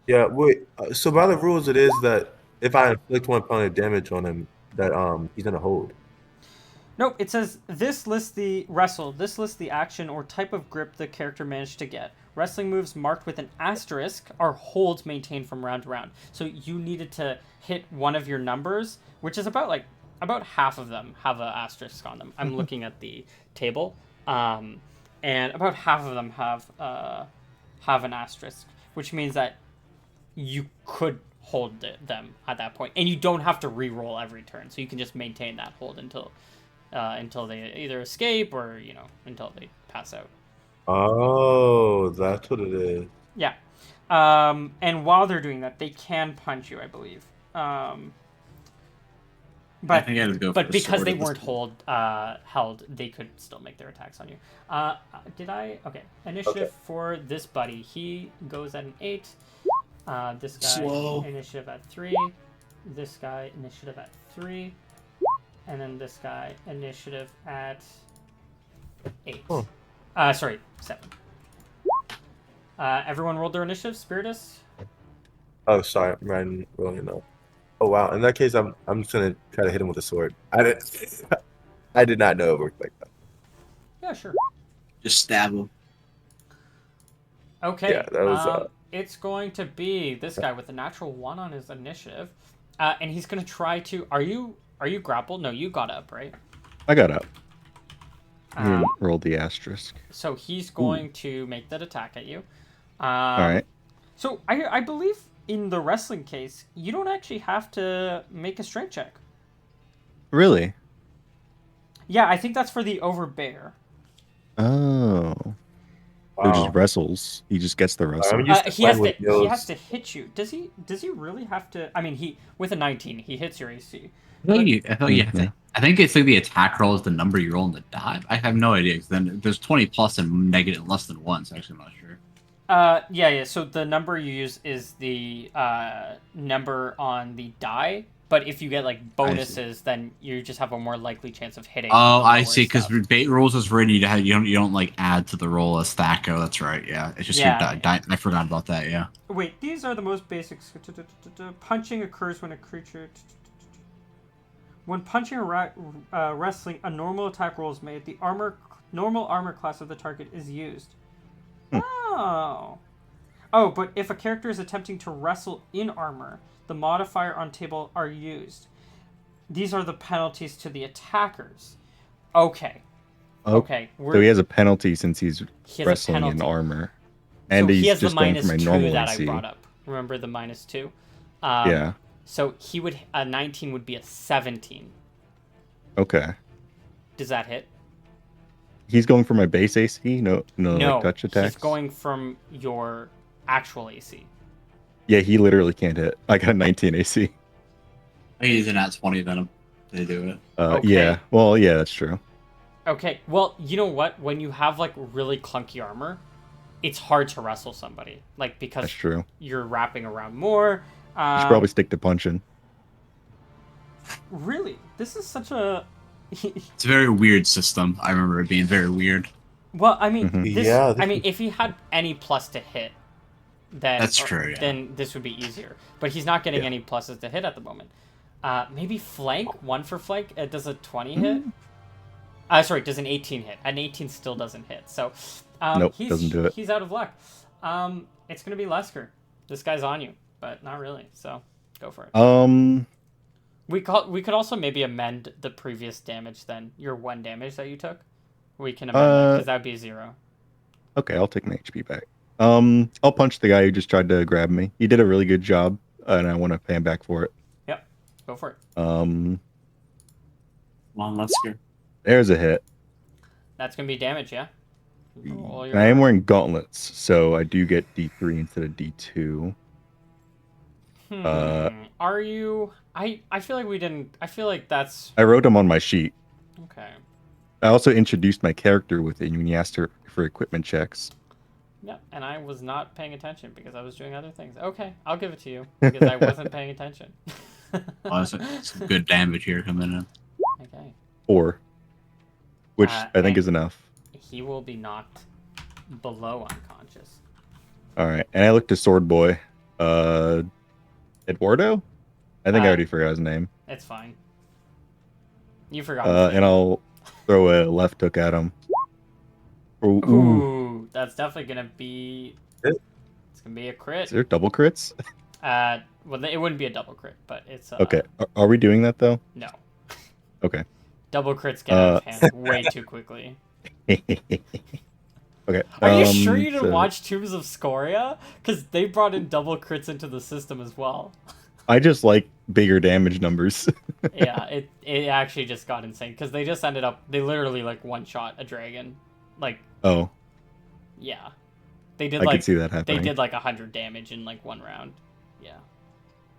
Yeah, wait. So by the rules, it is that if I inflict 1 point of damage on him, that he's gonna hold. Nope, it says this lists the wrestle. This lists the action or type of grip the character managed to get. wrestling moves marked with an asterisk are holds maintained from round to round. So you needed to hit one of your numbers, which is about half of them have an asterisk on them. I'm looking at the table, and about half of them have an asterisk, which means that you could hold them at that point, and you don't have to re-roll every turn, so you can just maintain that hold until they either escape or until they pass out. Oh, that's what it is. Yeah. And while they're doing that, they can punch you, I believe. I But think I would go for the because sword they at this weren't point. held, they could still make their attacks on you. Did I? Okay. Initiative for this buddy. He goes at an 8. This guy Slow. initiative at 3. This guy initiative at 3. And then this guy initiative at 8. Oh. Sorry, 7. Everyone rolled their initiative. Spiritus. Oh, sorry, I'm riding rolling though. Oh wow. In that case, I'm just gonna try to hit him with a sword. I did not know it worked like that. Yeah, sure. Just stab him. Okay. Yeah, that was, It's going to be this guy with a natural 1 on his initiative, and he's gonna try to. Are you grappled? No, you got up, right? I got up. Um, Rolled the asterisk. so he's going to make that attack at you. All right. So I believe in the wrestling case, you don't actually have to make a strength check. Really? Yeah, I think that's for the overbear. Oh. So wow. just wrestles. He just gets the wrestle. I'm used to He has playing to with he has those. to hit you. Does he really have to? I mean, he with a 19, he hits your AC. I think it's like the attack roll is the number you roll in the die. I have no idea. 'Cause then there's 20 plus and negative less than 1, so actually I'm not sure. Yeah. So the number you use is the number on the die. But if you get like bonuses, then you just have a more likely chance of hitting. Oh, I lower see. Because stuff. bait rules is written you don't like add to the roll as Thacko. That's right. Yeah, it's just Yeah. your die. I forgot about that. Yeah. Wait, these are the most basic. Punching occurs when a creature. When punching or wrestling, a normal attack roll is made. The normal armor class of the target is used. Oh. Oh, but if a character is attempting to wrestle in armor, the modifier on table are used. These are the penalties to the attackers. Okay. Oh, Okay. So he has a penalty since he's He has a wrestling in penalty. armor. And So he's he has just the going for minus my 2 normal that AC. I brought up. Remember the minus 2? Yeah. So he would a 19 would be a 17. Okay. Does that hit? He's going for my base AC? No, No, like touch attacks? he's going from your actual AC. Yeah, he literally can't hit. I got a 19 AC. I think he's an at 20 venom to do it. Okay. Yeah. Well, yeah, that's true. Okay, well, you know what? When you have like really clunky armor, it's hard to wrestle somebody. Like because That's true. you're wrapping around more. You should probably stick to punching. Really, this is such a. It's a very weird system. I remember it being very weird. Well, I mean, Mhm. this. Yeah, I mean, if he had any plus to hit, then That's true, yeah. Then this would be easier. But he's not getting Yeah. any pluses to hit at the moment. Maybe flank 1 for flank. Does a 20 hit? Sorry, does an 18 hit? An 18 still doesn't hit. So, Nope, he's, doesn't do it. He's out of luck. It's gonna be Lesker. This guy's on you, but not really. So, go for it. We could also maybe amend the previous damage. Then your 1 damage that you took, we can amend that because that'd be 0. Okay, I'll take my HP back. I'll punch the guy who just tried to grab me. He did a really good job, and I want to pay him back for it. Yep, go for it. Come on, let's go. There's a hit. That's gonna be damage, yeah. Roll And I am wearing gauntlets, so I do get D3 instead of D2. Are you? I feel like we didn't. I feel like that's I wrote them on my sheet. okay. I also introduced my character with it when you asked her for equipment checks. Yeah, and I was not paying attention because I was doing other things. Okay, I'll give it to you because I wasn't paying attention. Oh, some good damage here coming in. Okay. 4, which I think and is enough. He will be knocked below unconscious. All right, and I looked to Sword Boy. Eduardo? I think I already forgot his name. It's fine. You forgot. his name. And I'll throw a left hook at him. Ooh, Ooh, That's definitely gonna be. It- It's gonna be a Is crit. there double crits? Well, it wouldn't be a double crit, but it's Okay. Are we doing that though? No, Okay. double crits get out of hand way too quickly. Okay. Are you sure you didn't so watch Tombs of Scoria? Because they brought in double crits into the system as well. I just like bigger damage numbers. Yeah, it actually just got insane because they just ended up they literally like one shot a dragon, like Oh, yeah, they did I like could see that they happening. did like 100 damage in like one round. Yeah.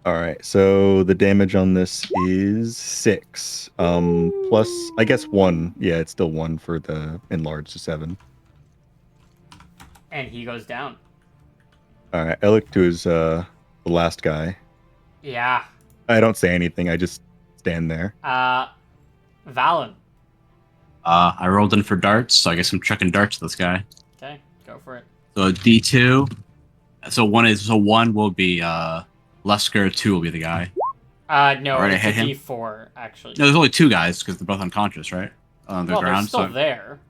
All right. So the damage on this is 6. Plus I guess 1. Yeah, it's still 1 for the enlarged to 7. And he goes down. All right. I look to his the last guy. Yeah. I don't say anything. I just stand there. Valen. I rolled in for darts, so I guess I'm chucking darts at this guy. Okay, go for it. So a D2. So one will be Lesker, 2 will be the guy. No, Alright, I it's a hit him. D4 actually. No, there's only 2 guys because they're both unconscious, right? On the well, they're ground. still So there.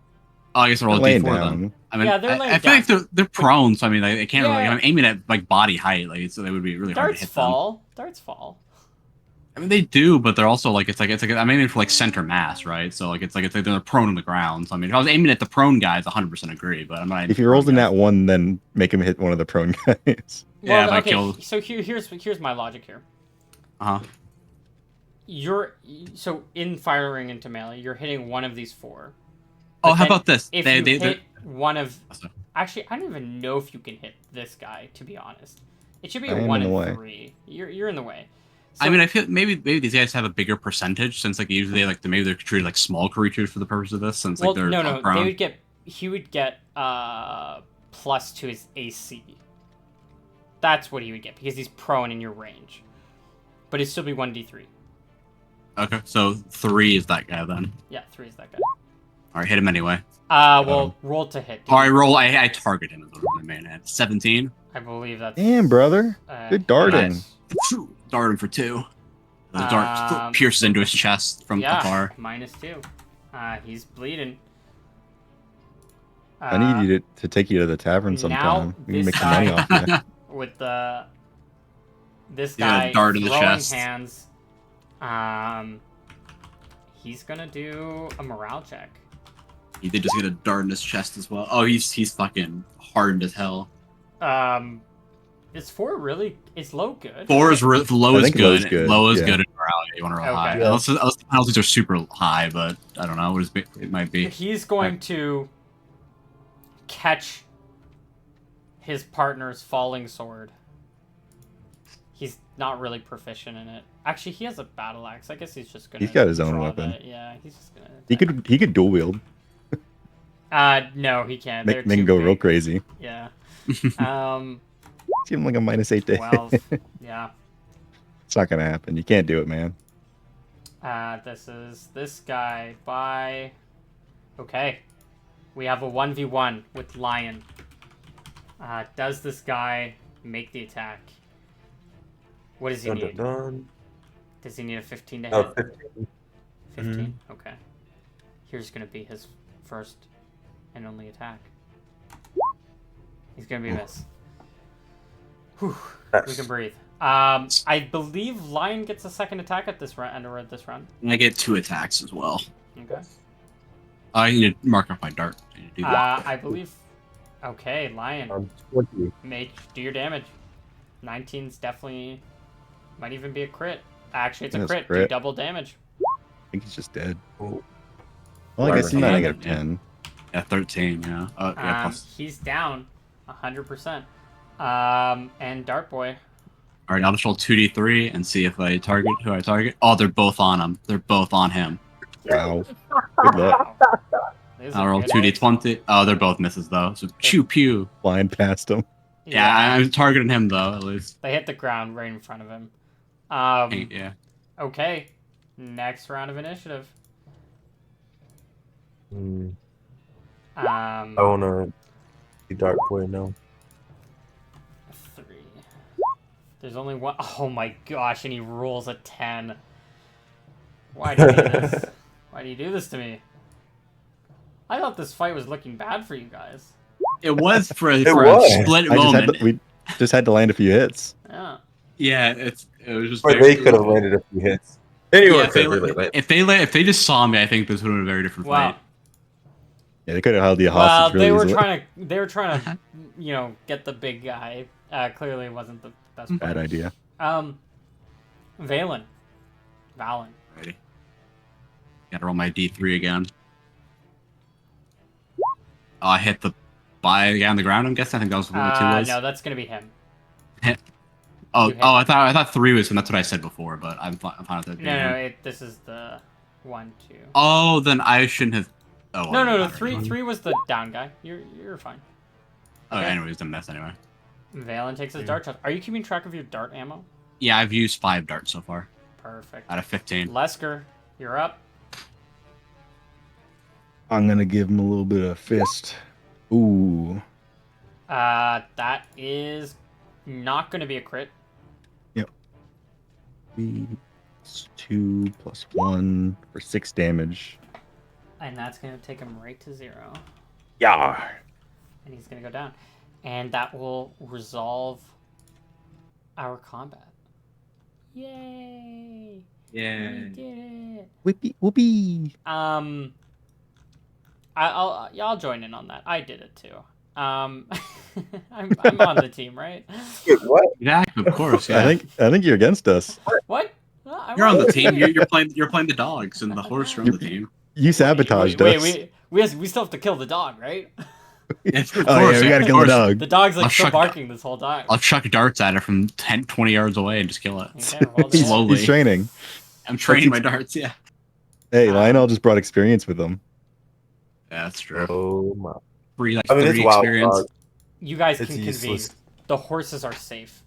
oh, I guess they're all They're laying D4 down. then. I mean, Yeah, they're laying I feel like down. they're prone, so I mean, they can't really. Yeah. I'm aiming at like body height, like so they would be really hard to Darts hit fall. Darts fall. them. I mean, they do, but they're also like it's like I'm aiming for like center mass, right? So like it's like they're prone on the ground. So I mean, if I was aiming at the prone guys, 100% agree, but I'm not. aiming If he for rolls prone in guys. that 1, then make him hit one of the prone guys. Yeah, if I okay. kill- So here's my logic here. Uh-huh. So in firing into melee, you're hitting one of these 4. Oh, But how then about this? If They you hit one of, actually, I don't even know if you can hit this guy. To be honest, it should be I a am 1 in the and way. 3. You're in the way. I So- mean, I feel maybe these guys have a bigger percentage since like usually like maybe they're treated like small creatures for the purpose of this since well, like they're no, prone. he would get plus to his AC. That's what he would get because he's prone in your range, but it'd still be 1d3. Okay, so 3 is that guy then. Yeah, 3 is that guy. All right, hit him anyway. Well, roll to hit. All right, roll. I target him as a main at 17. I believe that's. Damn, brother. Good darting. hit. Dart him for 2. The dart pierces into his chest from Yeah, afar. -2. He's bleeding. I need you to take you to the tavern sometime. We can this make some money guy- off you. With this You got a guy dart in the throwing chest. hands. He's gonna do a morale check. He did just get a dart in his chest as well. Oh, he's fucking hardened as hell. Is 4 really? Is low good? 4 is low I is think low is good. good, Low is yeah. good in morality. You want to roll Okay. high. Yeah. Unless the penalties are super high, but I don't know. It might be. He's going to catch his partner's falling sword. He's not really proficient in it. Actually, he has a battle axe. I guess he's just gonna. He's got his own draw weapon. that. Yeah, he's just gonna. He could dual wield. No, he can't. Make him go real crazy. Yeah. Give him like a -8 to 12. Yeah. It's not gonna happen. You can't do it, man. This is this guy by. Okay. We have a 1v1 with Lion. Does this guy make the attack? What does he Dun, dun, need? dun. Does he need a 15 to Oh, hit? 15. 15? Okay. Here's gonna be his first and only attack. He's gonna be a miss. Whew. We Nice. can breathe. I believe Lion gets a second attack at this round. This round. And I get 2 attacks as well. Okay. I need to mark off my dart. I need to do that. I believe. Okay, Lion. 20. Do your damage. 19's definitely might even be a crit. Actually, it's a That's crit. Do crit. double damage. I think he's just dead. Oh. Well, I guess he's not Right. negative 10. Yeah, 13. Yeah. Yeah. Plus. He's down 100%. And Dart Boy. All right, I'll just roll 2d3 and see if I target who I target. Oh, they're both on him. They're both on him. Wow. Good luck. This is I'll roll good. 2d20. Oh, they're both misses though. So pew pew. Flying past him. Yeah, I'm targeting him though at least. They hit the ground right in front of him. Yeah. Okay. Next round of initiative. I wanna be Dark Boy now. 3. There's only one. Oh my gosh! And he rolls a 10. Why do you do this? Why do you do this to me? I thought this fight was looking bad for you guys. It was for a was. split I just had moment. we just had to land a few hits. Yeah. Yeah, it was just. Or they could have landed a few hits. Anyone Yeah, could have really landed. if they just saw me, I think this would have been a very different Wow. fight. Yeah, they could have held you Well, hostage really they were easily. trying to, get the big guy. Clearly, it wasn't the best. Bad play. idea. Valen. Ready. Gotta roll my D3 again. Oh, I hit the guy on the ground. I'm guessing. I think that was what the 2 was. No, that's gonna be him. Oh, you hit. I thought 3 was, and that's what I said before. But I'm fine with that. being him. No, this is the 1, 2. Oh, then I shouldn't have. Oh, No. Three was the down guy. You're fine. Oh, Okay. anyways, then that's anyway. Valen takes his dart shot. Are you keeping track of your dart ammo? Yeah, I've used 5 darts so far Perfect. out of 15. Lesker, you're up. I'm gonna give him a little bit of fist. Ooh. That is not going to be a crit. 2 plus 1 for 6 damage. And that's going to take him right to 0. Yeah. And he's going to go down. And that will resolve our combat. Yay! Yeah. We did it! Whippy whoopee. I'll join in on that. I did it too. I'm on the team, right? Wait, what? Yeah, of course. Yeah. I think you're against us. What? No, I'm You're on the team. You're playing the dogs, and the horse are on the team. You sabotaged us. We still have to kill the dog, right? Yes, of Oh course, yeah, we gotta of kill the course. dog. The dog's like I'll still chuck- barking this whole time. I'll chuck darts at it from 10, 20 yards away and just kill it. Okay, well, He's, then- Slowly. he's training. I'm training my darts. Yeah. Hey, Um, Lionel just brought experience with him. Yeah, that's true. Oh my! Free I mean, it's 30 wild. experience. You guys It's can convene. useless. The horses are safe.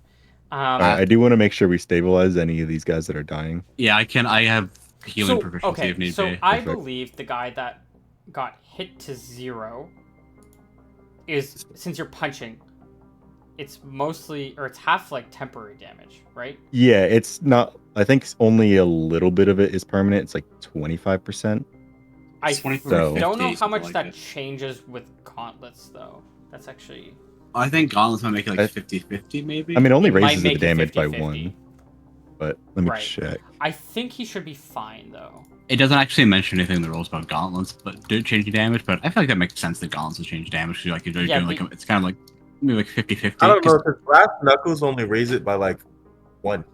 I do want to make sure we stabilize any of these guys that are dying. Yeah, I can. I have healing proficiency okay, if need so be. I Perfect. believe the guy that got hit to 0 is, since you're punching, it's mostly, or it's half like temporary damage, right? Yeah, it's not. I think only a little bit of it is permanent. It's like 25%. I It's 24 So- don't know 50, how much something that like changes with gauntlets, though. That's actually... I think gauntlets might make it I- like 50-50 maybe. I mean, it only It might raises the make it damage by 50-50. 1. But let me Right. check. I think he should be fine, though. it doesn't actually mention anything in the rules about gauntlets, but do change damage. But I feel like that makes sense that gauntlets will change damage because like you're Yeah, doing like it's kind of like maybe like 50-50. I don't know because brass knuckles only raise it by like 1.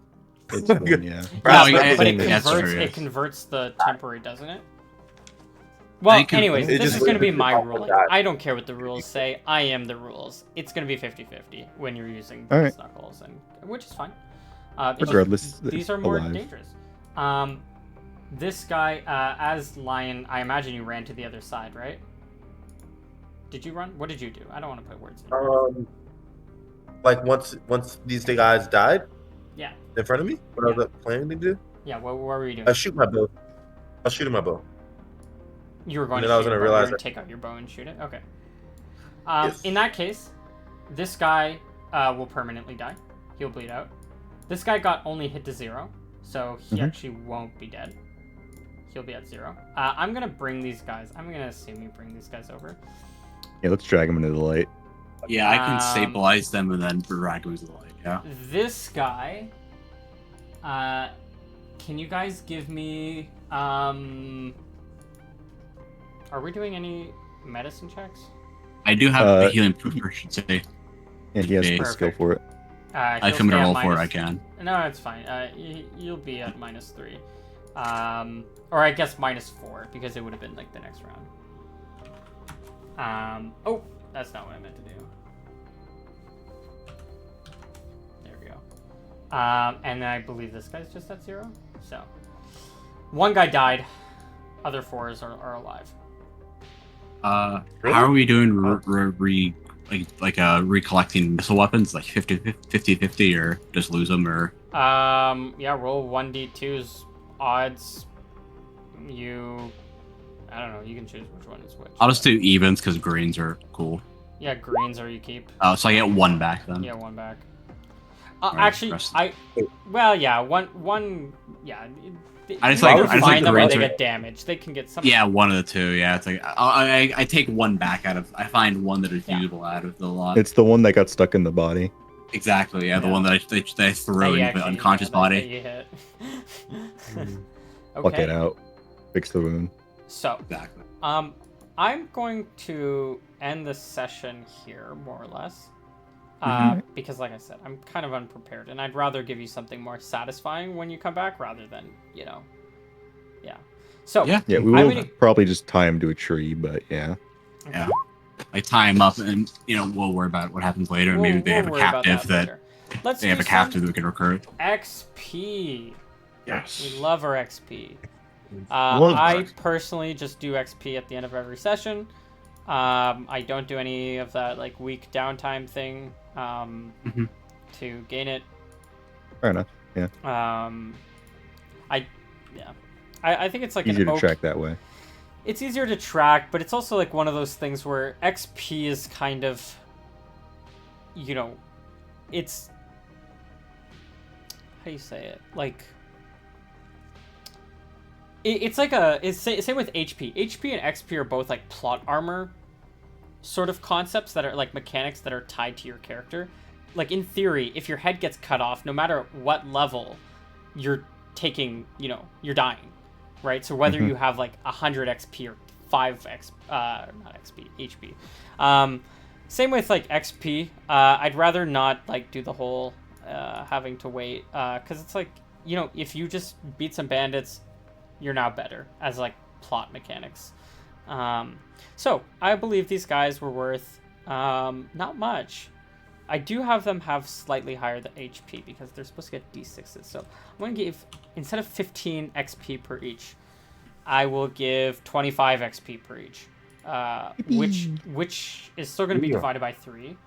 It's 1, yeah. Brass yeah, knuckles But only- it that's converts, true, it yes. converts the temporary, doesn't it? Well, think it- anyways, it this just is going to be limits my it off ruling. that. I don't care what the rules say. I am the rules. It's going to be 50-50 when you're using All brass right. knuckles, which is fine. It's just- Regardless, these are more alive. dangerous. This guy, as Lion, I imagine you ran to the other side, right? Did you run? What did you do? I don't want to put words in your mouth. Like once these guys died Yeah. in front of me, what I was planning to do, Yeah, what were you doing? I shoot my bow. I'll shoot my bow. You were going And to then I was shoot gonna your bow, you realize were that- take out your bow and shoot it? Okay. Yes. In that case, this guy will permanently die. He'll bleed out. This guy got only hit to 0, so he actually won't be dead. He'll be at 0. I'm going to bring these guys. I'm going to assume you bring these guys over. Yeah, let's drag him into the light. Yeah, I can Um, stabilize them and then drag them to the light. Yeah. This guy, can you guys give me, are we doing any medicine checks? I do have Uh, the healing proficiency. And he has Okay. the skill for it. I He'll come to stay at roll for it. I minus- can. No, it's fine. You'll be at -3. Or I guess -4, because it would have been like the next round. Oh, that's not what I meant to do. There we go. And I believe this guy's just at 0. So, one guy died. Other 4s are alive. Really? How are we doing recollecting missile weapons, like 50-50 or just lose them or Yeah, roll 1d2's odds. I don't know, you can choose which one is which. I'll just do evens because greens are cool. Yeah, greens or you keep. So I get 1 back then. Yeah, 1 back. Or Actually, rest- yeah, one, yeah. I just you like- can I just find like the them where they range get damaged. They can get some. Yeah, one of the two. Yeah, it's like I take one back out of. I find one that is Yeah. usable out of the lot. It's the one that got stuck in the body. Exactly. Yeah, the Yeah. one that I throw That you into the actually- unconscious that body. you hit. Pluck it Okay. out. Fix the wound. So, Exactly. I'm going to end the session here, more or less. Because, like I said, I'm kind of unprepared, and I'd rather give you something more satisfying when you come back, rather than, yeah. So, Yeah. Yeah, we I'm will gonna- probably just tie him to a tree, but yeah. Yeah. I tie him up, and we'll worry about what happens later. we'll- Maybe they we'll have a worry about captive that later. Let's they have do a captive some that we can recruit. XP. Yes. We love our XP. Love I XP. personally just do XP at the end of every session. I don't do any of that like week downtime thing to gain it. Fair enough. I think it's like Easier an to track that way. It's easier to track, but it's also like one of those things where XP is kind of, it's, how do you say it? Like, it's like it's same with HP. HP and XP are both like plot armor sort of concepts that are like mechanics that are tied to your character. Like in theory, if your head gets cut off, no matter what level, you're taking, you're dying, right? So whether you have like 100 XP or 5 not XP, HP. Same with like XP. I'd rather not like do the whole having to wait, because it's like, if you just beat some bandits, you're now better as like plot mechanics. So I believe these guys were worth not much. I do have them have slightly higher than HP because they're supposed to get D6s. So I'm going to give, instead of 15 XP per each, I will give 25 XP per each, which is still going to be divided by 3.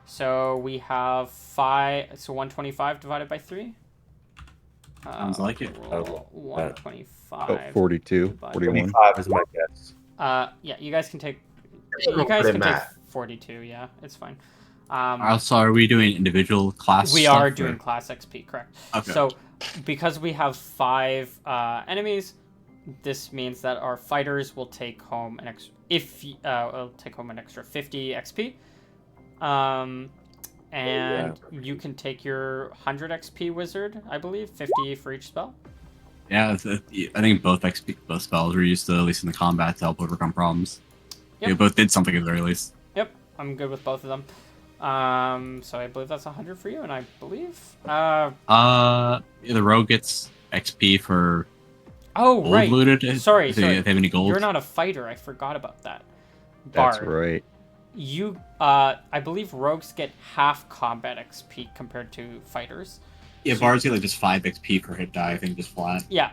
So we have 5, so 125 divided by 3. Sounds like it. Roll 125. Oh, 42, divided 41. 25 is my guess. Yeah, you guys can take. don't You guys play can take math. 42. Yeah, it's fine. Also, are we doing individual class? We stuff, are or- doing class XP, correct? Okay. So, because we have 5 enemies, this means that our fighters will take home an extra. Will take home an extra 50 XP. And you can take your 100 XP wizard, I believe, 50 for each spell. Yeah, I think both spells were used to, at least in the combat, to help overcome problems. Yep. They both did something at the very least. Yep, I'm good with both of them. So I believe that's 100 for you, and I believe. The rogue gets XP for Oh, gold right. looted. Sorry, if they have any gold. You're not a fighter. I forgot about that. That's Bard. right. You, I believe rogues get half combat XP compared to fighters. Yeah, bards get like just 5 XP per hit die. I think just flat. Yeah.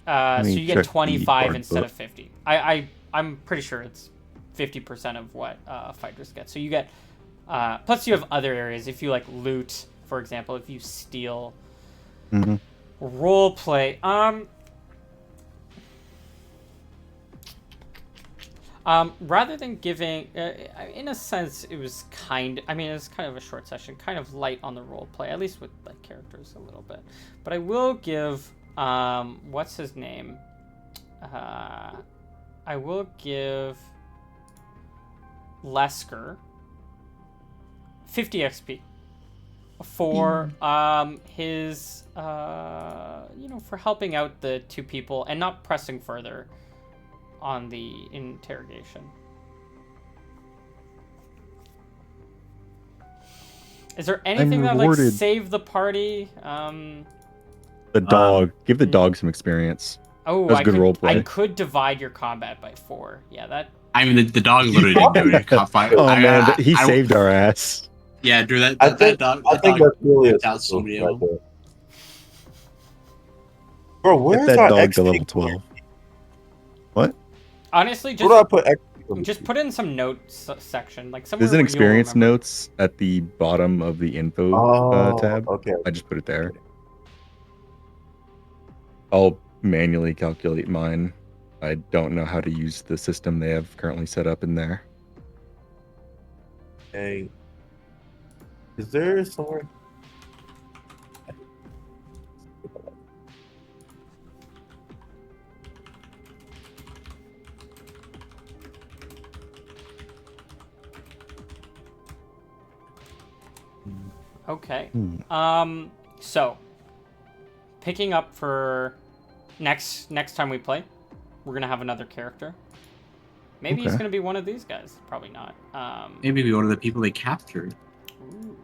Let So me you get check the 25 bard instead book. of 50. I'm pretty sure it's 50% of what fighters get. So you get. Plus you have other areas. If you like loot, for example, if you steal. Mm-hmm. Role play. Rather than giving, in a sense, it was kind of a short session, kind of light on the role play, at least with like characters a little bit. But I will give, what's his name? I will give Lesker 50 XP for his, for helping out the 2 people and not pressing further on the interrogation. Is there anything that like rewarded. saved the party? The dog. Give the dog some experience. Oh, That's I good could, roleplay. I could divide your combat by 4. Yeah, that. I mean, the dog literally didn't do it. Caught fire. Oh man, he I- saved our ass. Yeah, Drew. That I think dog. I That think dog that's really a took out so many of them. there. Bro, Get where's that our dog to XP? level 12. What? Honestly, Where do I just put XP? just put in some notes section, like somewhere. There's an where you'll experience remember. notes at the bottom of the info tab. Okay. I just put it there. I'll manually calculate mine. I don't know how to use the system they have currently set up in there. Hey, is there somewhere? Okay. Hmm. So picking up for next time we play, we're gonna have another character. Maybe he's Okay. gonna be one of these guys. Probably not. Maybe we one of the people they captured. Ooh.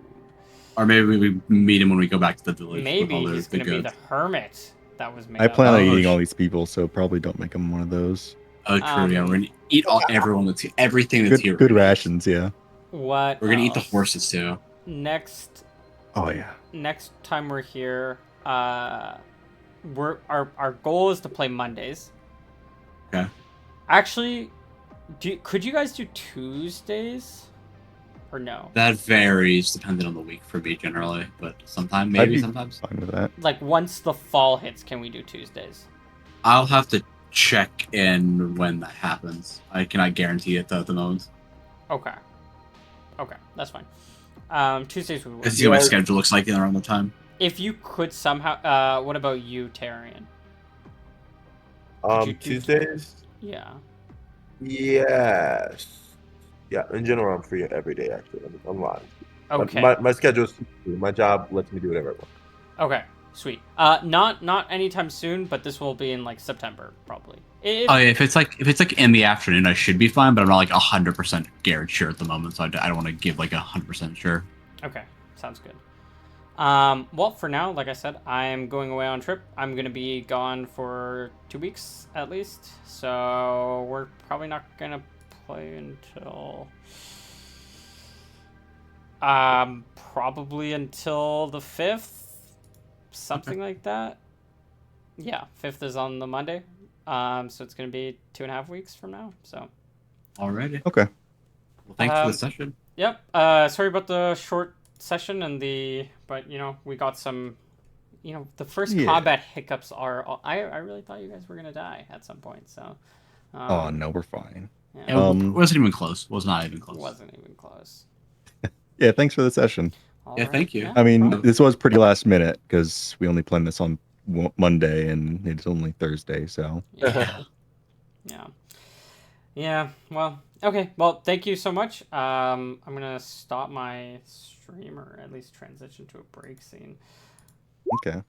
Or maybe we meet him when we go back to the village with all Maybe the, he's the gonna be the goods. hermit that was made I up. plan on Oh, eating all these people, so probably don't make them one of those. Oh, true. Yeah, we're gonna eat everything that's here. Good we're gonna eat. rations, yeah. What? We're gonna eat the else? horses too. Next Oh yeah. time we're here, our goal is to play Mondays. Okay. Actually, could you guys do Tuesdays? Or no? That varies depending on the week for me generally, but sometimes I'd maybe be sometimes. fine with that. Like once the fall hits, can we do Tuesdays? I'll have to check in when that happens. I cannot guarantee it though at the moment. Okay, that's fine. Tuesdays we will. I see what my schedule looks like around the time. If you could somehow, what about you, Tarian? Could you do- Tuesdays. Yeah. Yes. Yeah. In general, I'm free every day. Actually, I'm lying. Okay. My schedule is free. My job lets me do whatever I want. Okay. Sweet. Not anytime soon, but this will be in like September probably. Oh yeah, if it's like in the afternoon, I should be fine, but I'm not like 100% guaranteed sure at the moment, so I don't want to give like 100% sure. Okay. Sounds good. Well, for now, like I said, I am going away on trip. I'm gonna be gone for 2 weeks at least, so we're probably not gonna play until probably until the 5th, something like that. Yeah, 5th is on the Monday. So it's gonna be 2.5 weeks from now. So. Alrighty. Okay. Well, thanks for the session. Yep. Sorry about the short session but we got some. The first combat hiccups are. I really thought you guys were gonna die at some point. So. Oh no, we're fine. Yeah, It wasn't even close. Was not even close. wasn't even close. Yeah, thanks for the session. Yeah, thank you. I mean, problem. this was pretty last minute because we only planned this on Monday and it's only Thursday, so. Yeah. Yeah. Yeah. Well. Okay. Well, thank you so much. I'm gonna stop my stream or at least transition to a break scene. Okay.